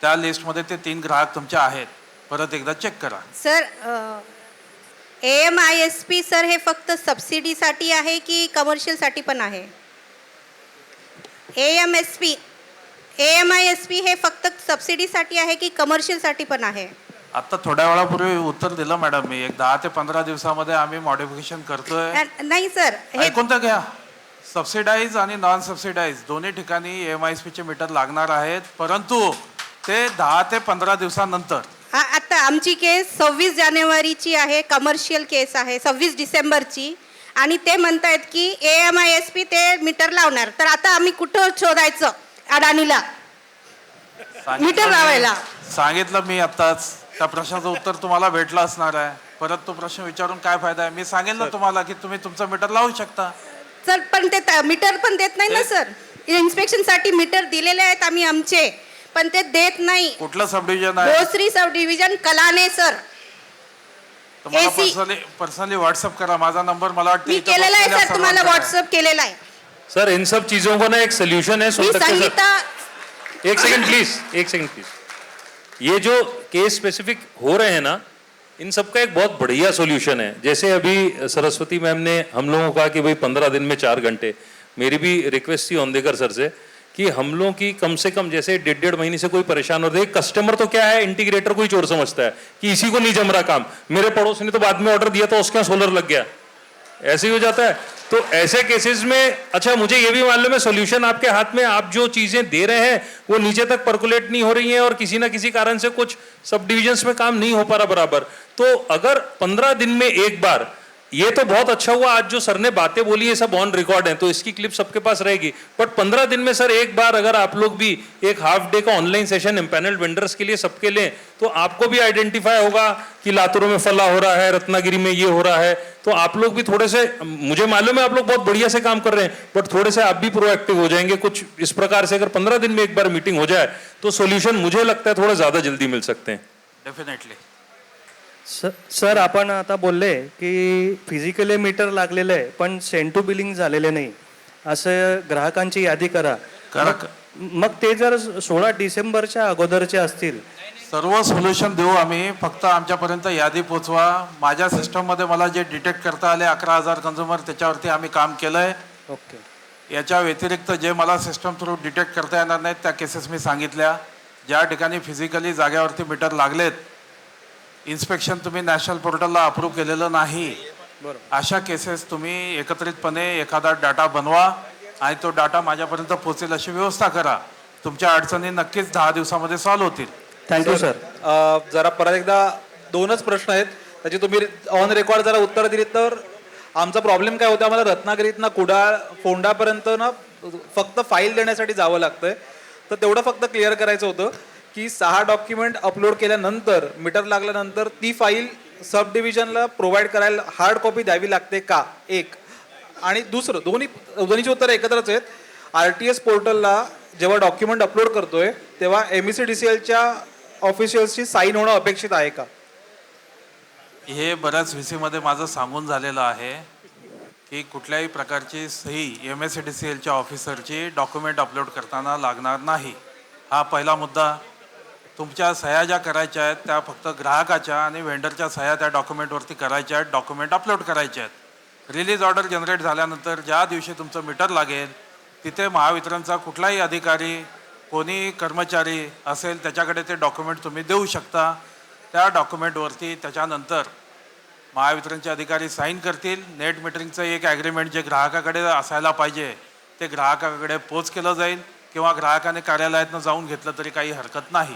त्या लिस्टमध्ये ते 3 ग्राहक तुमचे आहेत. परत एकदा चेक करा. सर AMISP सर हे फक्त सबसिडीसाठी आहे की कमर्शियलसाठी पण आहे? AMISP हे फक्त सबसिडीसाठी आहे की कमर्शियलसाठी पण आहे? आता थोड्या वेळापूर्वी उत्तर दिलं मॅडम मी. एक 10 ते 15 दिवसामध्ये आम्ही मॉडिफिकेशन करतोय. नाही सर, ऐकून तर घ्या. सबसिडाईज आणि नॉन सबसिडाईज दोन्ही ठिकाणी AMISPचे मीटर लागणार आहेत, परंतु ते 10 ते 15 दिवसानंतर. आता आमची केस 26 जानेवारीची आहे, कमर्शियल केस आहे 26 डिसेंबरची, आणि ते म्हणतायत की AMISP ते मीटर लावणार. तर आता आम्ही कुठं शोधायचं अडाणीला मीटर लावायला? सांगितलं मी आत्ताच. त्या प्रश्नाचं उत्तर तुम्हाला भेटलं असणार आहे. परत तो प्रश्न विचारून काय फायदा आहे? मी सांगेल ना तुम्हाला की तुम्ही तुमचं मीटर लावू शकता. सर पण ते मीटर पण देत नाही ना सर. इन्स्पेक्शनसाठी मीटर दिलेले आहेत आम्ही आमचे, पण ते देत नाही. कुठलं सब डिव्हिजन आहे? भोसरी सब डिव्हिजन कलाने सर. तुम्हाला पर्सनली व्हॉट्सअप करा. माझा नंबर मला वाटतं मी केलेला आहे सर, तुम्हाला व्हॉट्सअप केलेला आहे. सर इन सब चीजों को ना एक सोल्यूशन है. मी संगीता, एक सेकंड प्लीज. ये जो केस स्पेसिफिक हो रहे हैं ना, इन सब का एक बहुत बढ़िया सॉल्यूशन है. जैसे अभी सरस्वती मैम ने हम लोगों को कहा कि भाई 15 दिन में 4 घंटे, मेरी भी रिक्वेस्ट थी औंदेकर सर से कि हम लोगों की कम से कम जैसे 1.5 महीने से कोई परेशान होता है. कस्टमर तो क्या है, इंटीग्रेटर को ही चोर समझता है कि इसी को नहीं जम रहा काम. मेरे पड़ोस ने तो बाद में ऑर्डर दिया था, उसके यहाँ सोलर लग गया, ऐसे ही हो जाता है. तो ऐसे केसेस में अच्छा मुझे ये भी मालूम है सॉल्यूशन आपके हाथ में. आप जो चीजें दे रहे हैं वो नीचे तक परकुलेट नहीं हो रही हैं और किसी ना किसी कारण से कुछ सब डिविजन्स में काम नहीं हो पा रहा बराबर. तो अगर 15 दिन में एक बार, ये तो बहुत अच्छा हुआ आज जो सर ने बातें बोली ये सब ऑन रिकॉर्ड है, तो इसकी क्लिप सबके पास रहेगी. बट 15 दिन में सर एक बार अगर आप लोग भी एक हाफ डे का ऑनलाइन सेशन एम्पैनल्ड वेंडर्स के लिए सबके लें, तो आपको भी आइडेंटिफाई होगा कि लातूर में फला हो रहा है, रत्नागिरी में ये हो रहा है. तो आप लोग भी थोड़े से, मुझे मालूम है आप लोग बहुत बढ़िया से काम कर रहे हैं, बट थोड़े से आप भी प्रोएक्टिव हो जाएंगे. कुछ इस प्रकार से अगर 15 दिन में एक बार मीटिंग हो जाए तो सोल्यूशन मुझे लगता है थोड़ा ज्यादा जल्दी मिल सकते हैं. डेफिनेटली. सर आपण आता बोलले की फिजिकली मीटर लागलेलं आहे पण सेंड टू बिलिंग झालेले नाही, असं ग्राहकांची यादी करा. मग ते जर 16 डिसेंबरच्या अगोदरचे असतील. सर्व सोल्युशन देऊ आम्ही, फक्त आमच्यापर्यंत यादी पोचवा. माझ्या सिस्टममध्ये मला जे डिटेक्ट करता आले 11,000 कन्झ्युमर, त्याच्यावरती आम्ही काम केलंय. ओके. याच्या व्यतिरिक्त जे मला सिस्टम थ्रू डिटेक्ट करता येणार नाहीत त्या केसेस मी सांगितल्या. ज्या ठिकाणी फिजिकली जाग्यावरती मीटर लागलेत, इन्स्पेक्शन तुम्ही नॅशनल पोर्टलला अप्रूव्ह केलेलं नाही, अशा केसेस तुम्ही एकत्रितपणे एखादा डाटा बनवा आणि तो डाटा माझ्यापर्यंत पोहोचेल अशी व्यवस्था करा. तुमच्या अडचणी नक्कीच 10 दिवसामध्ये सॉल्व्ह होतील. Thank you sir. जरा परत एकदा 2च प्रश्न आहेत, त्याची तुम्ही ऑन रेकॉर्ड जरा उत्तर दिलीत तर. आमचा प्रॉब्लेम काय होता, आम्हाला रत्नागिरीत ना कुडाळ फोंडापर्यंत ना फक्त फाईल देण्यासाठी जावं लागतंय. तर तेवढं फक्त क्लिअर करायचं होतं की 6 डॉक्युमेंट अपलोड केल्यानंतर मीटर लागल्यानंतर ती फाईल सब डिव्हिजनला प्रोव्हाइड करायला हार्ड कॉपी द्यावी लागते का, एक. आणि दुसरं, दोन्हीची उत्तरं एकत्रच आहेत. RTS पोर्टलला जेव्हा डॉक्युमेंट अपलोड करतोय तेव्हा MECDCLच्या ऑफिशियल्सची साईन होणं अपेक्षित आहे का? हे बऱ्याच VC माझं सांगून झालेलं आहे की कुठल्याही प्रकारची सही MECDCLच्या ऑफिसरची डॉक्युमेंट अपलोड करताना लागणार नाही. हा पहिला मुद्दा. तुमच्या सह्या ज्या करायच्या आहेत त्या फक्त ग्राहकाच्या आणि व्हेंडरच्या सह्या त्या डॉक्युमेंटवरती करायच्या आहेत, डॉक्युमेंट अपलोड करायचे आहेत. रिलीज ऑर्डर जनरेट झाल्यानंतर ज्या दिवशी तुमचं मीटर लागेल तिथे महावितरणचा कुठलाही अधिकारी, कोणी कर्मचारी असेल त्याच्याकडे ते डॉक्युमेंट तुम्ही देऊ शकता. त्या डॉक्युमेंटवरती त्याच्यानंतर महावितरणचे अधिकारी साईन करतील. नेट मीटरिंगचं एक ॲग्रीमेंट जे ग्राहकाकडे असायला पाहिजे ते ग्राहकाकडे पोच केलं जाईल किंवा ग्राहकाने कार्यालयातनं जाऊन घेतलं तरी काही हरकत नाही.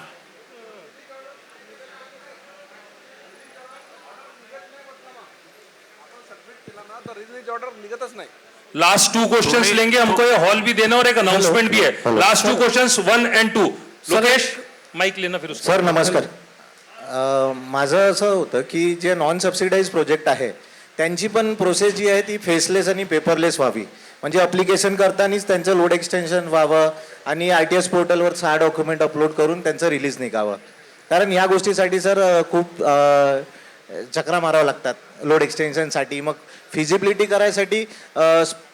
निघतच नाही. लास्ट 2 क्वेश्चंस लेंगे, हमको ये हॉल भी देना और एक अनाउंसमेंट भी है. Last 2 questions 1 and 2. Lokesh mic लेना फिर उसको. सर नमस्कार. माझं असं होतं की जे नॉन सबसिडाईज प्रोजेक्ट आहे त्यांची पण प्रोसेस जी आहे ती फेसलेस आणि पेपरलेस व्हावी. म्हणजे अप्लिकेशन करतानाच त्यांचं लोड एक्सटेन्शन व्हावं आणि ITS पोर्टलवर 6 डॉक्युमेंट अपलोड करून त्यांचं रिलीज निघावं. कारण या गोष्टीसाठी सर खूप चक्रा मारावं लागतात लोड एक्सटेन्शनसाठी. मग फिजिबिलिटी करायसाठी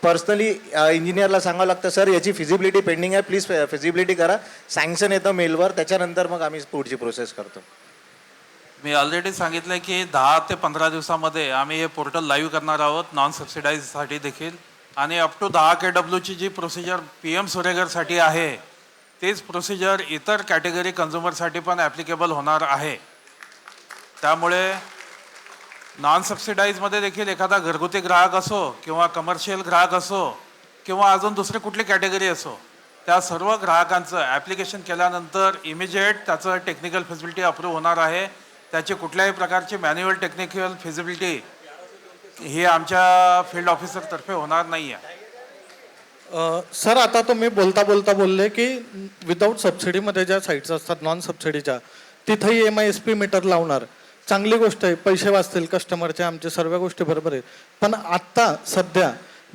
पर्सनली इंजिनियरला सांगावं लागतं सर याची फिजिबिलिटी पेंडिंग आहे, प्लीज फिजिबिलिटी करा. सँक्शन येतं मेलवर, त्याच्यानंतर मग आम्ही पुढची प्रोसेस करतो. मी ऑलरेडी सांगितलं की 10 ते 15 दिवसामध्ये आम्ही हे पोर्टल लाईव्ह करणार आहोत नॉन सबसिडाईजसाठी देखील. आणि अप टू 10 KW ची प्रोसिजर PM सूर्यगरसाठी आहे तेच प्रोसिजर इतर कॅटेगरी कन्झ्युमरसाठी पण ॲप्लिकेबल होणार आहे. त्यामुळे नॉन सबसिडाईजमध्ये देखील एखादा घरगुती ग्राहक असो किंवा कमर्शियल ग्राहक असो किंवा अजून दुसरी कुठली कॅटेगरी असो त्या सर्व ग्राहकांचं ॲप्लिकेशन केल्यानंतर इमिजिएट त्याचं टेक्निकल फिजिबिलिटी अप्रूव्ह होणार आहे. त्याची कुठल्याही प्रकारची मॅन्युअल टेक्निकल फिजिबिलिटी ही आमच्या फील्ड ऑफिसरतर्फे होणार नाही आहे. सर आता तुम्ही बोलता बोलले की विदाऊट सबसिडीमध्ये ज्या साईट्स असतात नॉन सबसिडीच्या तिथंही MISP मीटर लावणार. चांगली गोष्ट आहे, पैसे वाचतील कस्टमरचे, आमचे सर्व गोष्टी बरोबर आहेत. पण आत्ता सध्या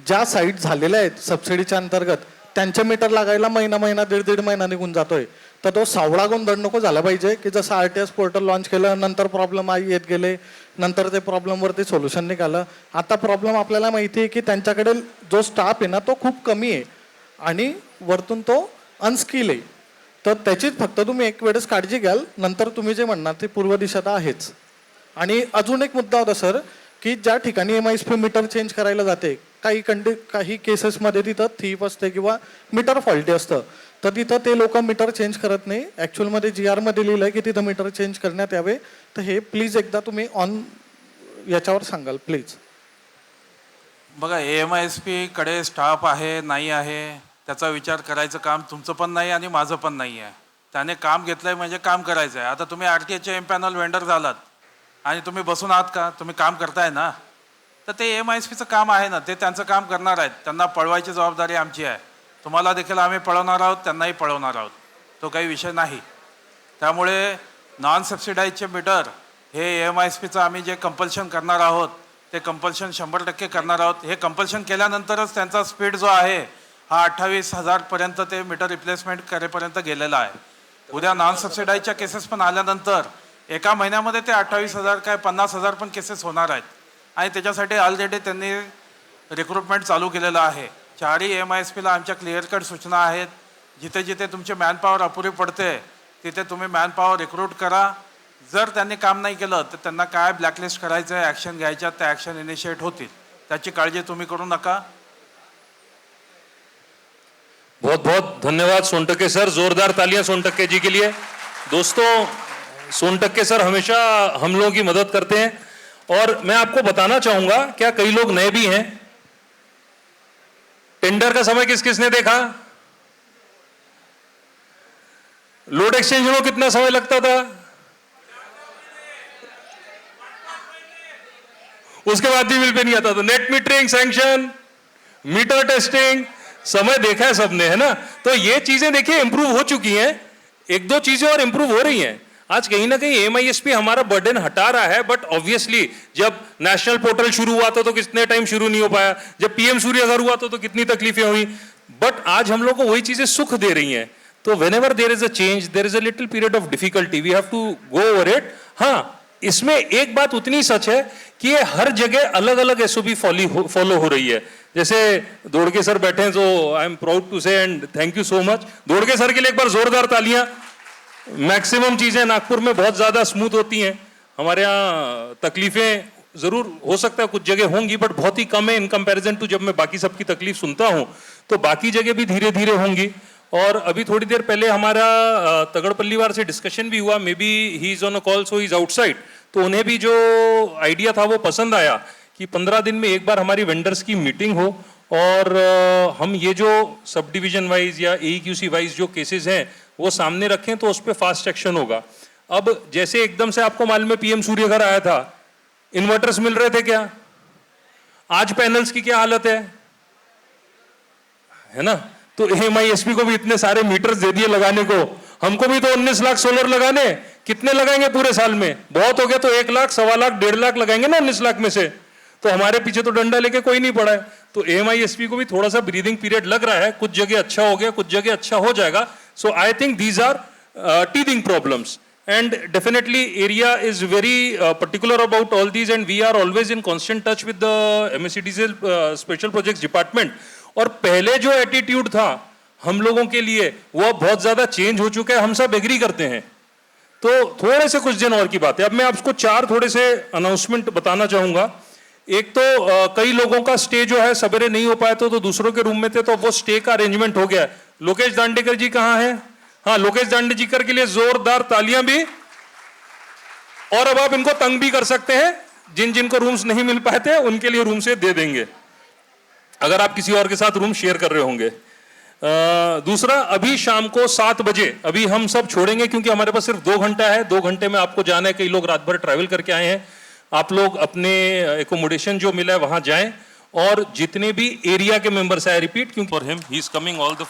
ज्या साईट झालेल्या आहेत सबसिडीच्या अंतर्गत त्यांचे मीटर लागायला महिना 1.5 महिना निघून जातोय. तर तो सावळा गोंधळ नको झाला पाहिजे की जसं RTS पोर्टल लॉन्च केलं नंतर प्रॉब्लेम येत गेले, नंतर ते प्रॉब्लेमवरती सोल्युशन निघालं. आता प्रॉब्लेम आपल्याला माहिती आहे की त्यांच्याकडे जो स्टाफ आहे ना तो खूप कमी आहे आणि वरतून तो अनस्किल आहे. तर त्याचीच फक्त तुम्ही एक वेळेस काळजी घ्याल, नंतर तुम्ही जे म्हणणार ते पूर्व दिशा तर आहेच. आणि अजून एक मुद्दा होता सर की ज्या ठिकाणी MISP मीटर चेंज करायला जाते काही केसेसमध्ये तिथं थीफ असते किंवा मीटर फॉल्टी असतं, तर तिथं ते लोक मीटर चेंज करत नाही. ॲक्च्युअलमध्ये GR मध्ये लिहिलं आहे की तिथं मीटर चेंज करण्यात यावे. तर हे प्लीज एकदा तुम्ही याच्यावर सांगाल प्लीज. बघा MISP कडे स्टाफ आहे नाही आहे त्याचा विचार करायचं काम तुमचं पण नाही आणि माझं पण नाही आहे. त्याने काम घेतलंय म्हणजे काम करायचं आहे. आता तुम्ही RTHचे M-पॅनल वेंडर झालात आणि तुम्ही बसून आहात का? तुम्ही काम करताय ना, तर ते MISPचं काम आहे ना, ते त्यांचं काम करणार आहेत. त्यांना पळवायची जबाबदारी आमची आहे. तुम्हाला देखील आम्ही पळवणार आहोत, त्यांनाही पळवणार आहोत, तो काही विषय नाही. त्यामुळे नॉन सबसिडाईजचे मीटर हे MISPचं आम्ही जे कंपल्शन करणार आहोत ते कंपल्शन 100% करणार आहोत. हे कंपल्शन केल्यानंतरच त्यांचा स्पीड जो आहे हा 28,000पर्यंत ते मीटर रिप्लेसमेंट करेपर्यंत गेलेला आहे. उद्या नॉन सबसिडाईजच्या केसेस पण आल्यानंतर एका महिन्यामध्ये ते 28,000 काय 50,000 पण केसेस होणार आहेत. आणि त्याच्यासाठी ऑलरेडी त्यांनी रिक्रुटमेंट चालू केलेलं आहे. 4ही MISPला आमच्या क्लिअर कट सूचना आहेत. जिथे जिथे तुमची मॅनपॉवर अपुरी पडते तिथे तुम्ही मॅनपॉवर रिक्रूट करा. जर त्यांनी काम नाही केलं तर त्यांना काय ब्लॅकलिस्ट करायचं आहे, ॲक्शन घ्यायच्या, त्या ॲक्शन इनिशिएट होतील. त्याची काळजी तुम्ही करू नका. बहुत बहुत धन्यवाद सोनटक्के सर. जोरदार तालियां सोनटक्के जी के लिए. दोस्तों सोनटक्के सर हमेशा हम लोगों की मदद करते हैं और मैं आपको बताना चाहूंगा, क्या कई लोग नए भी हैं, टेंडर का समय किस किसने देखा? लोड एक्सचेंज में कितना समय लगता था? उसके बाद भी बिल पे नहीं आता था. Net metering, sanction, metre testing, समय देखा है सबने, है ना. तो ये चीजें देखिए इंप्रूव हो चुकी हैं. 1-2 चीजें और इंप्रूव हो रही हैं. आज कहीं ना कहीं MISP हमारा बर्डन हटा रहा है. बट ऑब्वियसली जब नेशनल पोर्टल शुरू हुआ था तो कितने टाइम शुरू नहीं हो पाया. जब PM सूर्यगर हुआ था तो कितनी तकलीफें हुई. बट आज हम लोग को वही चीजें सुख दे रही हैं. तो whenever there is a change, there is a little period of difficulty. We have to go over it. हाँ, इसमें एक बात उतनी सच है कि ये हर जगह अलग अलग SOP फॉलो हो रही है. जैसे दोड़के सर बैठे हैं, तो I am proud to say and thank you so much. दोड़के सर के लिए एक बार जोरदार तालियां. मैक्सिमम चीजें नागपुर में बहुत ज्यादा स्मूथ होती हैं. हमारे यहाँ तकलीफें जरूर हो सकता है कुछ जगह होंगी बट बहुत ही कम है इन कंपैरिजन टू जब मैं बाकी सबकी तकलीफ सुनता हूँ. तो बाकी जगह भी धीरे धीरे होंगी और अभी थोड़ी देर पहले हमारा तगड़पल्लीवार से डिस्कशन भी हुआ, may be he is on a call so he is outside, तो उन्हें भी जो आइडिया था वो पसंद आया कि 15 दिन में एक बार हमारी वेंडर्स की मीटिंग हो और हम ये जो सब डिवीजन वाइज या AEQC वाइज जो केसेस हैं वो सामने रखें तो उस पर फास्ट एक्शन होगा। अब जैसे एकदम से आपको मालूम है PM सूर्य घर आया था, इन्वर्टर्स मिल रहे थे क्या? आज पैनल्स की क्या हालत है ना? तो AMISP को भी इतने सारे मीटर्स दे दिए लगाने को, हमको भी तो 19 लाख सोलर लगाने, कितने लगाएंगे पूरे साल में? बहुत हो गया तो 1 लाख, 1.25 लाख, 1.5 लाख लगाएंगे ना 19 लाख में से, तो हमारे पीछे तो डंडा लेके कोई नहीं पड़ा है। तो AMISP को भी थोड़ा सा ब्रीदिंग पीरियड लग रहा है, कुछ जगह अच्छा हो गया, कुछ जगह अच्छा हो जाएगा। So I think these are teething problems, and definitely area is very particular about all these, and we are always in constant touch with the MSCDCL special projects department। और पहले जो एटीट्यूड था हम लोगों के लिए वो बहुत ज्यादा चेंज हो चुका है, हम सब एग्री करते हैं। तो थोड़े से कुछ दिन और की बात है। अब मैं आपको 4 थोड़े से अनाउंसमेंट बताना चाहूंगा। एक तो कई लोगों का स्टे जो है सवेरे नहीं हो पाया तो दूसरों के रूम में थे, तो वो स्टे का अरेंजमेंट हो गया है। लोकेश दांडेकर जी कहाँ हैं? हाँ, लोकेश दांडेकर के लिए जोरदार तालियां भी। और अब आप इनको तंग भी कर सकते हैं, जिन जिनको रूम्स नहीं मिल पाए थे उनके लिए रूम से दे देंगे, अगर आप किसी और के साथ रूम शेयर कर रहे होंगे। दूसरा, अभी शाम को 7 बजे अभी हम सब छोड़ेंगे, क्योंकि हमारे पास सिर्फ 2 घंटा है। 2 घंटे में आपको जाना है, कई लोग रात भर ट्रैवल करके आए हैं। आप लोग अपने एकोमोडेशन जो मिला है वहां जाएं, और जितने भी एरिया के मेंबर्स है, रिपीट, क्योंकि for him he is coming all the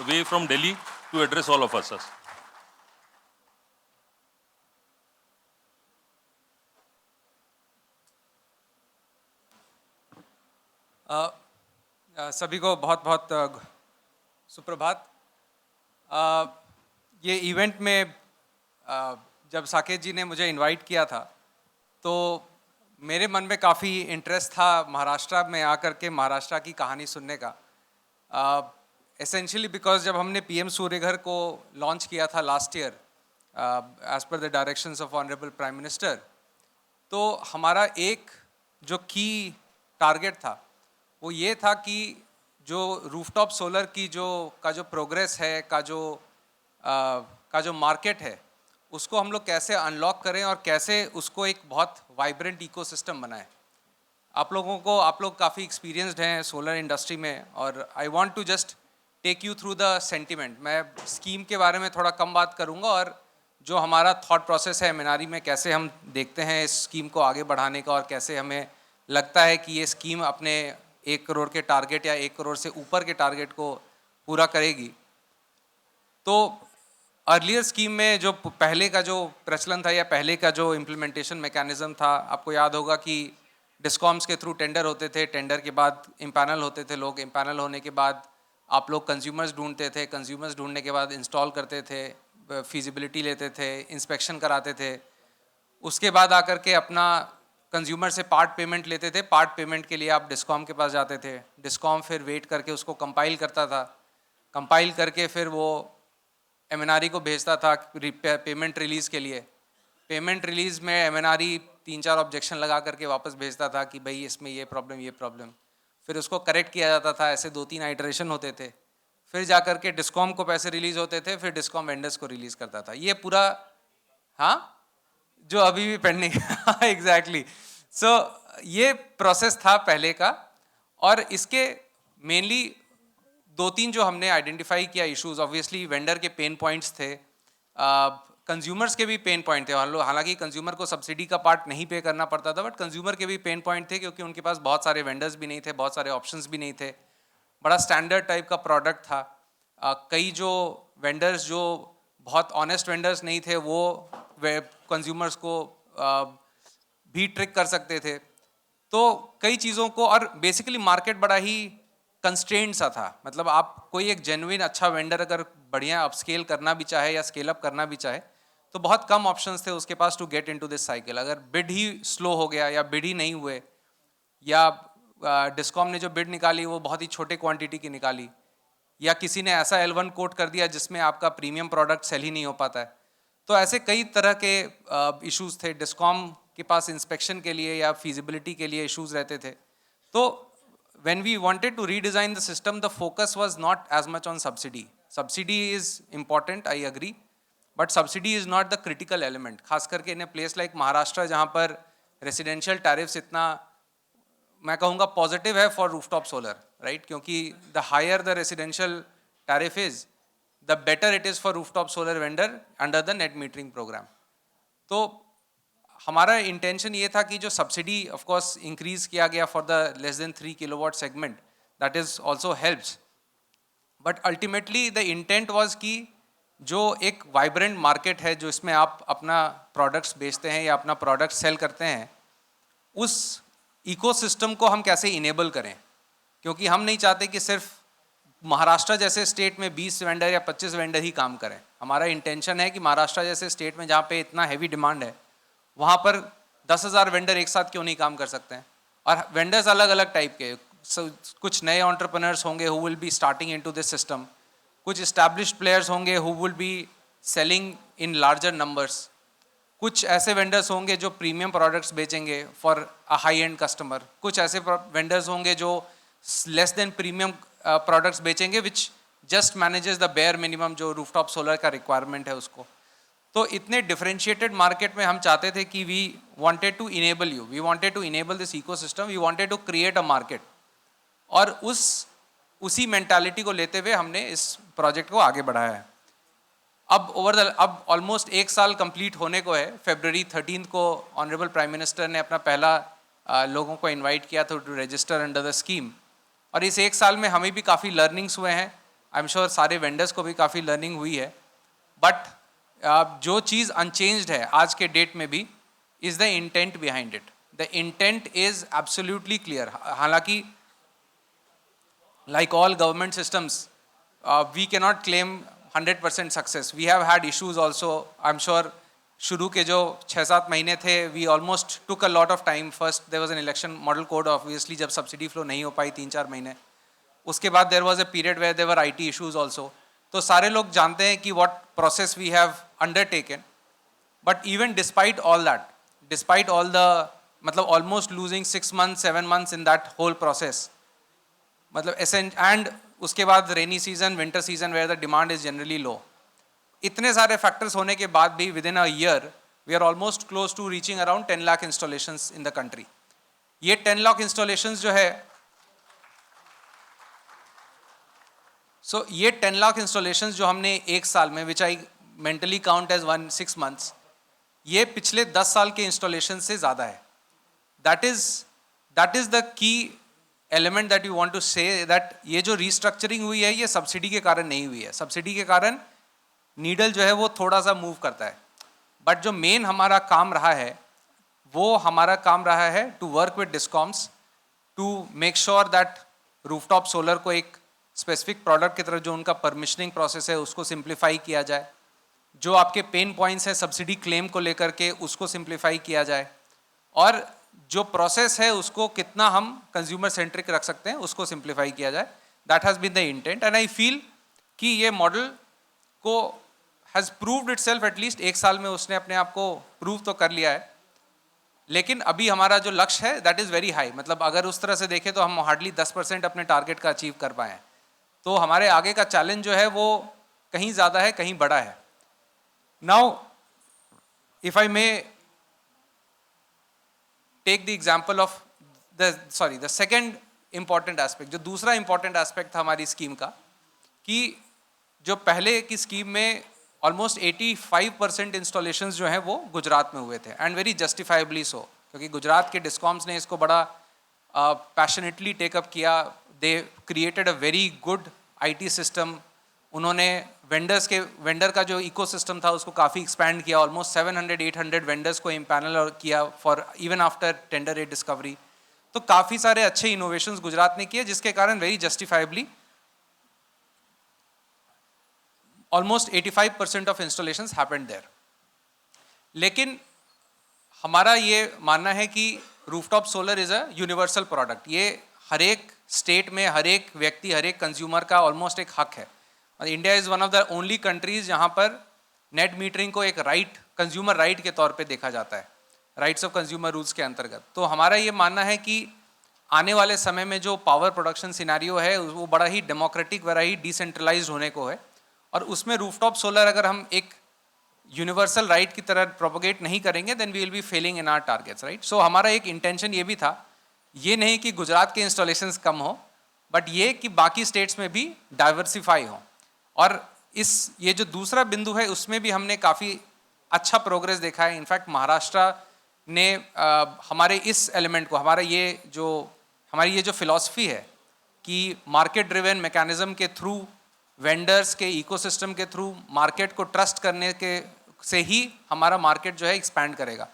way from Delhi to address all of us. सभी को बहुत बहुत सुप्रभात। ये इवेंट में जब साकेत जी ने मुझे इनवाइट किया था तो मेरे मन में काफ़ी इंटरेस्ट था महाराष्ट्र में आकर के महाराष्ट्र की कहानी सुनने का। एसेंशियली बिकॉज जब हमने PM सूर्यघर को लॉन्च किया था last year as per the directions of honourable prime minister, तो हमारा एक जो की टारगेट था वो ये था कि जो रूफटॉप सोलर की का जो प्रोग्रेस है, का जो मार्केट है, उसको हम लोग कैसे अनलॉक करें और कैसे उसको एक बहुत वाइब्रेंट इकोसिस्टम बनाएं। आप लोग काफ़ी एक्सपीरियंस्ड हैं सोलर इंडस्ट्री में, और I want to just take you through the sentiment. मैं स्कीम के बारे में थोड़ा कम बात करूंगा, और जो हमारा थॉट प्रोसेस है मिनारी में, कैसे हम देखते हैं इस स्कीम को आगे बढ़ाने का, और कैसे हमें लगता है कि ये स्कीम अपने 1 करोड़ के टारगेट या 1 करोड़ से ऊपर के टारगेट को पूरा करेगी। तो अर्लियर स्कीम में जो पहले का जो प्रचलन था या पहले का जो इम्प्लीमेंटेशन मैकेनिज्म था, आपको याद होगा कि डिस्कॉम्स के थ्रू टेंडर होते थे, टेंडर के बाद इम्पैनल होते थे लोग, इम्पैनल होने के बाद आप लोग कंज्यूमर्स ढूंढते थे, कंज्यूमर्स ढूंढने के बाद इंस्टॉल करते थे, फिजिबिलिटी लेते थे, इंस्पेक्शन कराते थे, उसके बाद आकर के अपना कंज्यूमर से पार्ट पेमेंट लेते थे। पार्ट पेमेंट के लिए आप डिस्कॉम के पास जाते थे, डिस्कॉम फिर वेट करके उसको कंपाइल करता था, कंपाइल करके फिर वो MNRE को भेजता था पेमेंट रिलीज़ के लिए। पेमेंट रिलीज़ में MNRE 3-4 ऑब्जेक्शन लगा करके वापस भेजता था कि भाई इसमें ये प्रॉब्लम, फिर उसको करेक्ट किया जाता था। ऐसे 2-3 आइटरेशन होते थे, फिर जा कर के डिस्कॉम को पैसे रिलीज़ होते थे, फिर डिस्कॉम वेंडर्स को रिलीज़ करता था। ये पूरा, हाँ, जो अभी भी पेंडिंग एग्जैक्टली। सो ये प्रोसेस था पहले का, और इसके मेनली 2-3 जो हमने आइडेंटिफाई किया इश्यूज, ऑब्वियसली वेंडर के पेन पॉइंट्स थे, कंज्यूमर्स के भी पेन पॉइंट थे। हालांकि कंज्यूमर को सब्सिडी का पार्ट नहीं पे करना पड़ता था, बट कंज्यूमर के भी पेन पॉइंट थे, क्योंकि उनके पास बहुत सारे वेंडर्स भी नहीं थे, बहुत सारे ऑप्शंस भी नहीं थे, बड़ा स्टैंडर्ड टाइप का प्रोडक्ट था। कई जो वेंडर्स जो बहुत ऑनेस्ट वेंडर्स नहीं थे वो कंज्यूमर्स को भी ट्रिक कर सकते थे। तो कई चीज़ों को, और बेसिकली मार्केट बड़ा ही कंस्ट्रेंट सा था। मतलब आप कोई एक जेन्युइन अच्छा वेंडर अगर बढ़िया अपस्केल करना भी चाहे या स्केल अप करना भी चाहे तो बहुत कम ऑप्शंस थे उसके पास to get into this cycle. अगर बिड ही स्लो हो गया या बिड ही नहीं हुए, या डिस्कॉम ने जो बिड निकाली वो बहुत ही छोटे क्वांटिटी की निकाली, या किसी ने ऐसा L1 कोट कर दिया जिसमें आपका प्रीमियम प्रोडक्ट सेल ही नहीं हो पाता है, तो ऐसे कई तरह के इश्यूज थे। डिस्कॉम के पास इंस्पेक्शन के लिए या फिजिबिलिटी के लिए इश्यूज रहते थे। तो when we wanted to redesign the system, the focus was not as much on subsidy. Subsidy is important, I agree, but subsidy is not the critical element, खास करके in a place like Maharashtra जहाँ पर residential tariffs इतना मैं कहूँगा positive है for rooftop solar, right, क्योंकि the higher the residential tariff is the better it is for rooftop solar vendor under the net metering programme. तो हमारा इंटेंशन ये था कि जो सब्सिडी ऑफ कोर्स इंक्रीज किया गया for the less than 3 kilowatt segment, that is also helps, but ultimately the intent was कि जो एक वाइब्रेंट मार्केट है जो इसमें आप अपना प्रोडक्ट्स बेचते हैं या अपना प्रोडक्ट सेल करते हैं, उस इकोसिस्टम को हम कैसे इनेबल करें, क्योंकि हम नहीं चाहते कि सिर्फ महाराष्ट्र जैसे स्टेट में 20 वेंडर या 25 वेंडर ही काम करें। हमारा इंटेंशन है कि महाराष्ट्र जैसे स्टेट में जहाँ पे इतना हैवी डिमांड है वहाँ पर 10,000 वेंडर एक साथ क्यों नहीं काम कर सकते हैं। और वेंडर्स अलग अलग टाइप के, कुछ नए एंटरप्रेन्योर्स होंगे who will be starting into this system, कुछ एस्टैब्लिश्ड प्लेयर्स होंगे who will be selling in larger numbers, कुछ ऐसे वेंडर्स होंगे जो प्रीमियम प्रोडक्ट्स बेचेंगे for a high and customer, कुछ ऐसे वेंडर्स होंगे जो लेस देन प्रीमियम प्रोडक्ट्स बेचेंगे which just manages the bare minimum जो रूफटॉप सोलर का रिक्वायरमेंट है उसको। तो इतने डिफरेंशिएटेड मार्केट में हम चाहते थे कि we wanted to enable you, we wanted to enable this ecosystem, we wanted to create a market, और उसी मेंटालिटी को लेते हुए हमने इस प्रोजेक्ट को आगे बढ़ाया है। अब ऑलमोस्ट 1 साल कंप्लीट होने को है। February 13 को ऑनरेबल प्राइम मिनिस्टर ने अपना पहला लोगों को इनवाइट किया था to register under the scheme, और इस 1 साल में हमें भी काफ़ी लर्निंग्स हुए हैं, आई एम श्योर सारे वेंडर्स को भी काफ़ी लर्निंग हुई है, बट जो चीज़ अनचेंज्ड है आज के डेट में भी is the intent behind it. The intent is absolutely clear. हालांकि like all government systems, we cannot claim 100% success. We have had issues also. I'm sure शुरू के जो 6-7 महीने थे, we almost took a lot of time. First there was an election model code obviously जब subsidy flow नहीं हो पाई 3-4 महीने, उसके बाद there was a period where there were IT issues also. तो सारे लोग जानते हैं कि what process we have undertaken. But even despite all that, despite all the मतलब almost losing 6 months, 7 months in that whole process, मतलब and उसके बाद rainy season, winter season where the demand is generally low, इतने सारे factors होने के बाद भी within a year we are almost close to reaching around 10 lakh installations in the country. ये 10 लाख इंस्टॉलेशंस जो है, ये 10 लाख इंस्टॉलेशंस जो हमने 1 साल में, which I mentally count as 6 months, ये पिछले 10 साल के इंस्टॉलेशन से ज़्यादा है। That is the key element that you want to say, that ये जो रीस्ट्रक्चरिंग हुई है ये सब्सिडी के कारण नहीं हुई है। सब्सिडी के कारण नीडल जो है वो थोड़ा सा मूव करता है, बट जो मेन हमारा काम रहा है वो हमारा काम रहा है to work with discoms to make sure that rooftop solar को एक स्पेसिफिक प्रोडक्ट की तरफ जो उनका परमिशनिंग प्रोसेस है उसको सिंप्लीफाई किया जाए, जो आपके पेन पॉइंट्स हैं सब्सिडी क्लेम को लेकर के उसको सिंप्लीफाई किया जाए, और जो प्रोसेस है उसको कितना हम कंज्यूमर सेंट्रिक रख सकते हैं उसको सिंप्लीफाई किया जाए। That has been the intent, and I feel कि ये मॉडल को हैज़ प्रूव्ड इटसेल्फ, एटलीस्ट 1 साल में उसने अपने आप को प्रूव तो कर लिया है। लेकिन अभी हमारा जो लक्ष्य है दैट इज़ वेरी हाई, मतलब अगर उस तरह से देखें तो हम हार्डली 10% अपने टारगेट का अचीव कर पाए हैं। तो हमारे आगे का चैलेंज जो है वो कहीं ज़्यादा है, कहीं बड़ा है। Now if I may take the example of the second important aspect, जो दूसरा इम्पॉर्टेंट एस्पेक्ट था हमारी स्कीम का, कि जो पहले की स्कीम में ऑलमोस्ट 85% इंस्टॉलेशंस जो हैं वो गुजरात में हुए थे, एंड वेरी जस्टिफाइबली सो, क्योंकि गुजरात के डिस्कॉम्स ने इसको बड़ा पैशनेटली टेकअप किया। They created a very good IT system, उन्होंने वेंडर का जो इकोसिस्टम था उसको काफ़ी एक्सपैंड किया, ऑलमोस्ट 700-800 वेंडर्स को इम्पैनल किया for even after tender rate discovery. तो काफ़ी सारे अच्छे इनोवेशंस गुजरात ने किए, जिसके कारण very justifiably almost 85% of installations happened there. लेकिन हमारा ये मानना है कि rooftop solar is a universal product, ये हर एक स्टेट में हर एक व्यक्ति, हर एक कंज्यूमर का ऑलमोस्ट एक हक है। India is one of the only countries जहाँ पर नेट मीटरिंग को एक राइट, कंज्यूमर राइट के तौर पे देखा जाता है, राइट्स ऑफ कंज्यूमर रूल्स के अंतर्गत। तो हमारा ये मानना है कि आने वाले समय में जो पावर प्रोडक्शन सिनेरियो है वो बड़ा ही डेमोक्रेटिक, बड़ा ही डिसेंट्रलाइज्ड होने को है, और उसमें रूफटॉप सोलर अगर हम एक यूनिवर्सल राइट की तरह प्रोपोगेट नहीं करेंगे then we will be failing in our targets, right. So हमारा एक इंटेंशन ये भी था, ये नहीं कि गुजरात के इंस्टॉलेशंस कम हो, बट ये कि बाकी स्टेट्स में भी डाइवर्सिफाई हो. और ये जो दूसरा बिंदु है उसमें भी हमने काफ़ी अच्छा प्रोग्रेस देखा है. इनफैक्ट महाराष्ट्र ने हमारे इस एलिमेंट को, हमारी ये जो फिलॉसफी है कि मार्केट ड्रिवन मैकेनिज्म के थ्रू, वेंडर्स के इकोसिस्टम के थ्रू, मार्केट को ट्रस्ट करने के से ही हमारा मार्केट जो है एक्सपैंड करेगा.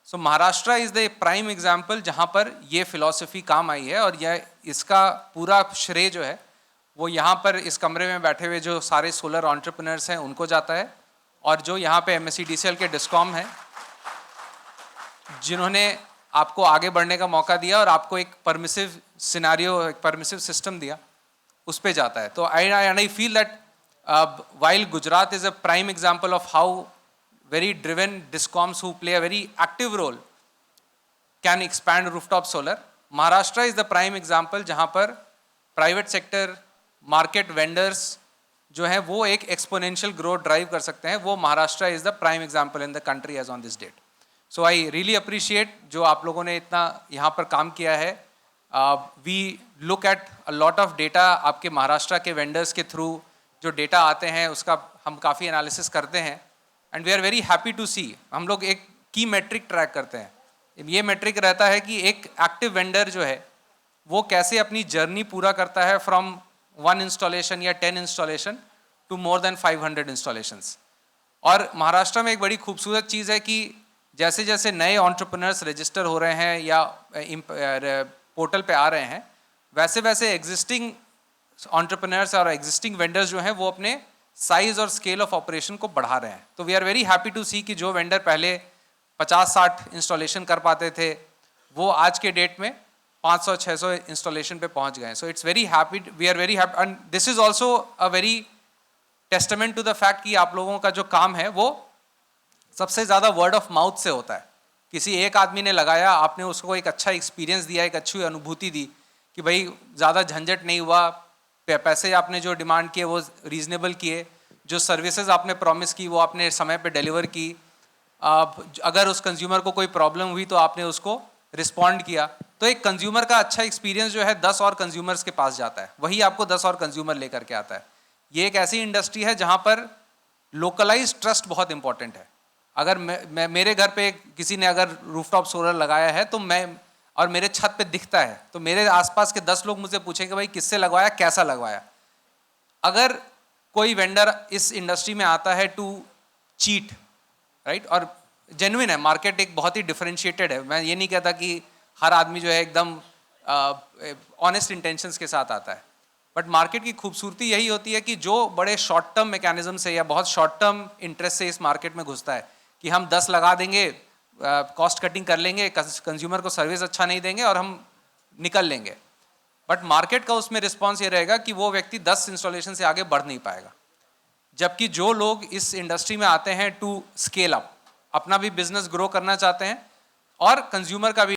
So Maharashtra is the prime example जहाँ पर ये फिलॉसफी काम आई है. और यह इसका पूरा श्रेय जो है वो यहाँ पर इस कमरे में बैठे हुए जो सारे सोलर एंटरप्रेन्योर्स हैं उनको जाता है, और जो यहाँ पे MSEDCL के डिस्कॉम हैं जिन्होंने आपको आगे बढ़ने का मौका दिया और आपको एक परमिसिव सिनेरियो, एक परमिसिव सिस्टम दिया, उस पे जाता है. तो I feel that while Gujarat is a prime example of how very driven discoms who play a very active role can expand rooftop solar, Maharashtra is the prime example जहाँ पर private sector, market vendors जो हैं वो एक exponential growth drive कर सकते हैं. वो Maharashtra is the prime example in the country as on this date. So I really appreciate जो आप लोगों ने इतना यहाँ पर काम किया है. We look at a lot of data, आपके महाराष्ट्र के vendors के through जो डेटा आते हैं उसका हम काफ़ी एनालिसिस करते हैं. And we are very happy to see, हम लोग एक की मेट्रिक ट्रैक करते हैं. ये मेट्रिक रहता है कि एक एक्टिव वेंडर जो है वो कैसे अपनी जर्नी पूरा करता है फ्रॉम 1 इंस्टॉलेशन या 10 installation to more than 500 installations. और महाराष्ट्र में एक बड़ी खूबसूरत चीज़ है कि जैसे जैसे नए एंटरप्रेन्योर्स रजिस्टर हो रहे हैं या पोर्टल पे आ रहे हैं, वैसे वैसे एग्जिस्टिंग एंटरप्रेन्योर्स और एग्जिस्टिंग वेंडर्स जो हैं वो अपने साइज और स्केल ऑफ ऑपरेशन को बढ़ा रहे हैं. तो we are very happy to see कि जो वेंडर पहले 50-60 इंस्टॉलेशन कर पाते थे वो आज के डेट में 500-600 इंस्टॉलेशन पे पहुंच गए. So it's very happy, we are very happy. And this is also a very testament to the fact कि आप लोगों का जो काम है वो सबसे ज़्यादा वर्ड ऑफ माउथ से होता है. किसी एक आदमी ने लगाया, आपने उसको एक अच्छा एक्सपीरियंस दिया, एक अच्छी अनुभूति दी कि भाई ज़्यादा झंझट नहीं हुआ, पैसे आपने जो डिमांड किए वो रीजनेबल किए, जो सर्विसेज आपने प्रॉमिस की वो आपने समय पे डिलीवर की, अगर उस कंज्यूमर को कोई प्रॉब्लम हुई तो आपने उसको रिस्पॉन्ड किया. तो एक कंज्यूमर का अच्छा एक्सपीरियंस जो है 10 और कंज्यूमर्स के पास जाता है, वही आपको 10 और कंज्यूमर लेकर के आता है. ये एक ऐसी इंडस्ट्री है जहाँ पर लोकलाइज ट्रस्ट बहुत इंपॉर्टेंट है. अगर मैं मेरे घर पे किसी ने अगर रूफटॉप सोलर लगाया है तो और मेरे छत पे दिखता है तो मेरे आसपास के 10 लोग मुझसे पूछेंगे भाई किससे लगवाया, कैसा लगवाया. अगर कोई वेंडर इस इंडस्ट्री में आता है टू चीट, राइट, और जेन्युइन है, मार्केट एक बहुत ही डिफरेंशिएटेड है. मैं ये नहीं कहता कि हर आदमी जो है एकदम ऑनेस्ट इंटेंशंस के साथ आता है, बट मार्केट की खूबसूरती यही होती है कि जो बड़े शॉर्ट टर्म मैकेनिज्म से या बहुत शॉर्ट टर्म इंटरेस्ट से इस मार्केट में घुसता है कि हम 10 लगा देंगे, कॉस्ट कटिंग कर लेंगे, कंज्यूमर को सर्विस अच्छा नहीं देंगे और हम निकल लेंगे. बट मार्केट का उसमें रिस्पॉन्स ये रहेगा कि वो व्यक्ति 10 इंस्टॉलेशन से आगे बढ़ नहीं पाएगा. जबकि जो लोग इस इंडस्ट्री में आते हैं टू स्केल अप, अपना भी बिजनेस ग्रो करना चाहते हैं और कंज्यूमर का भी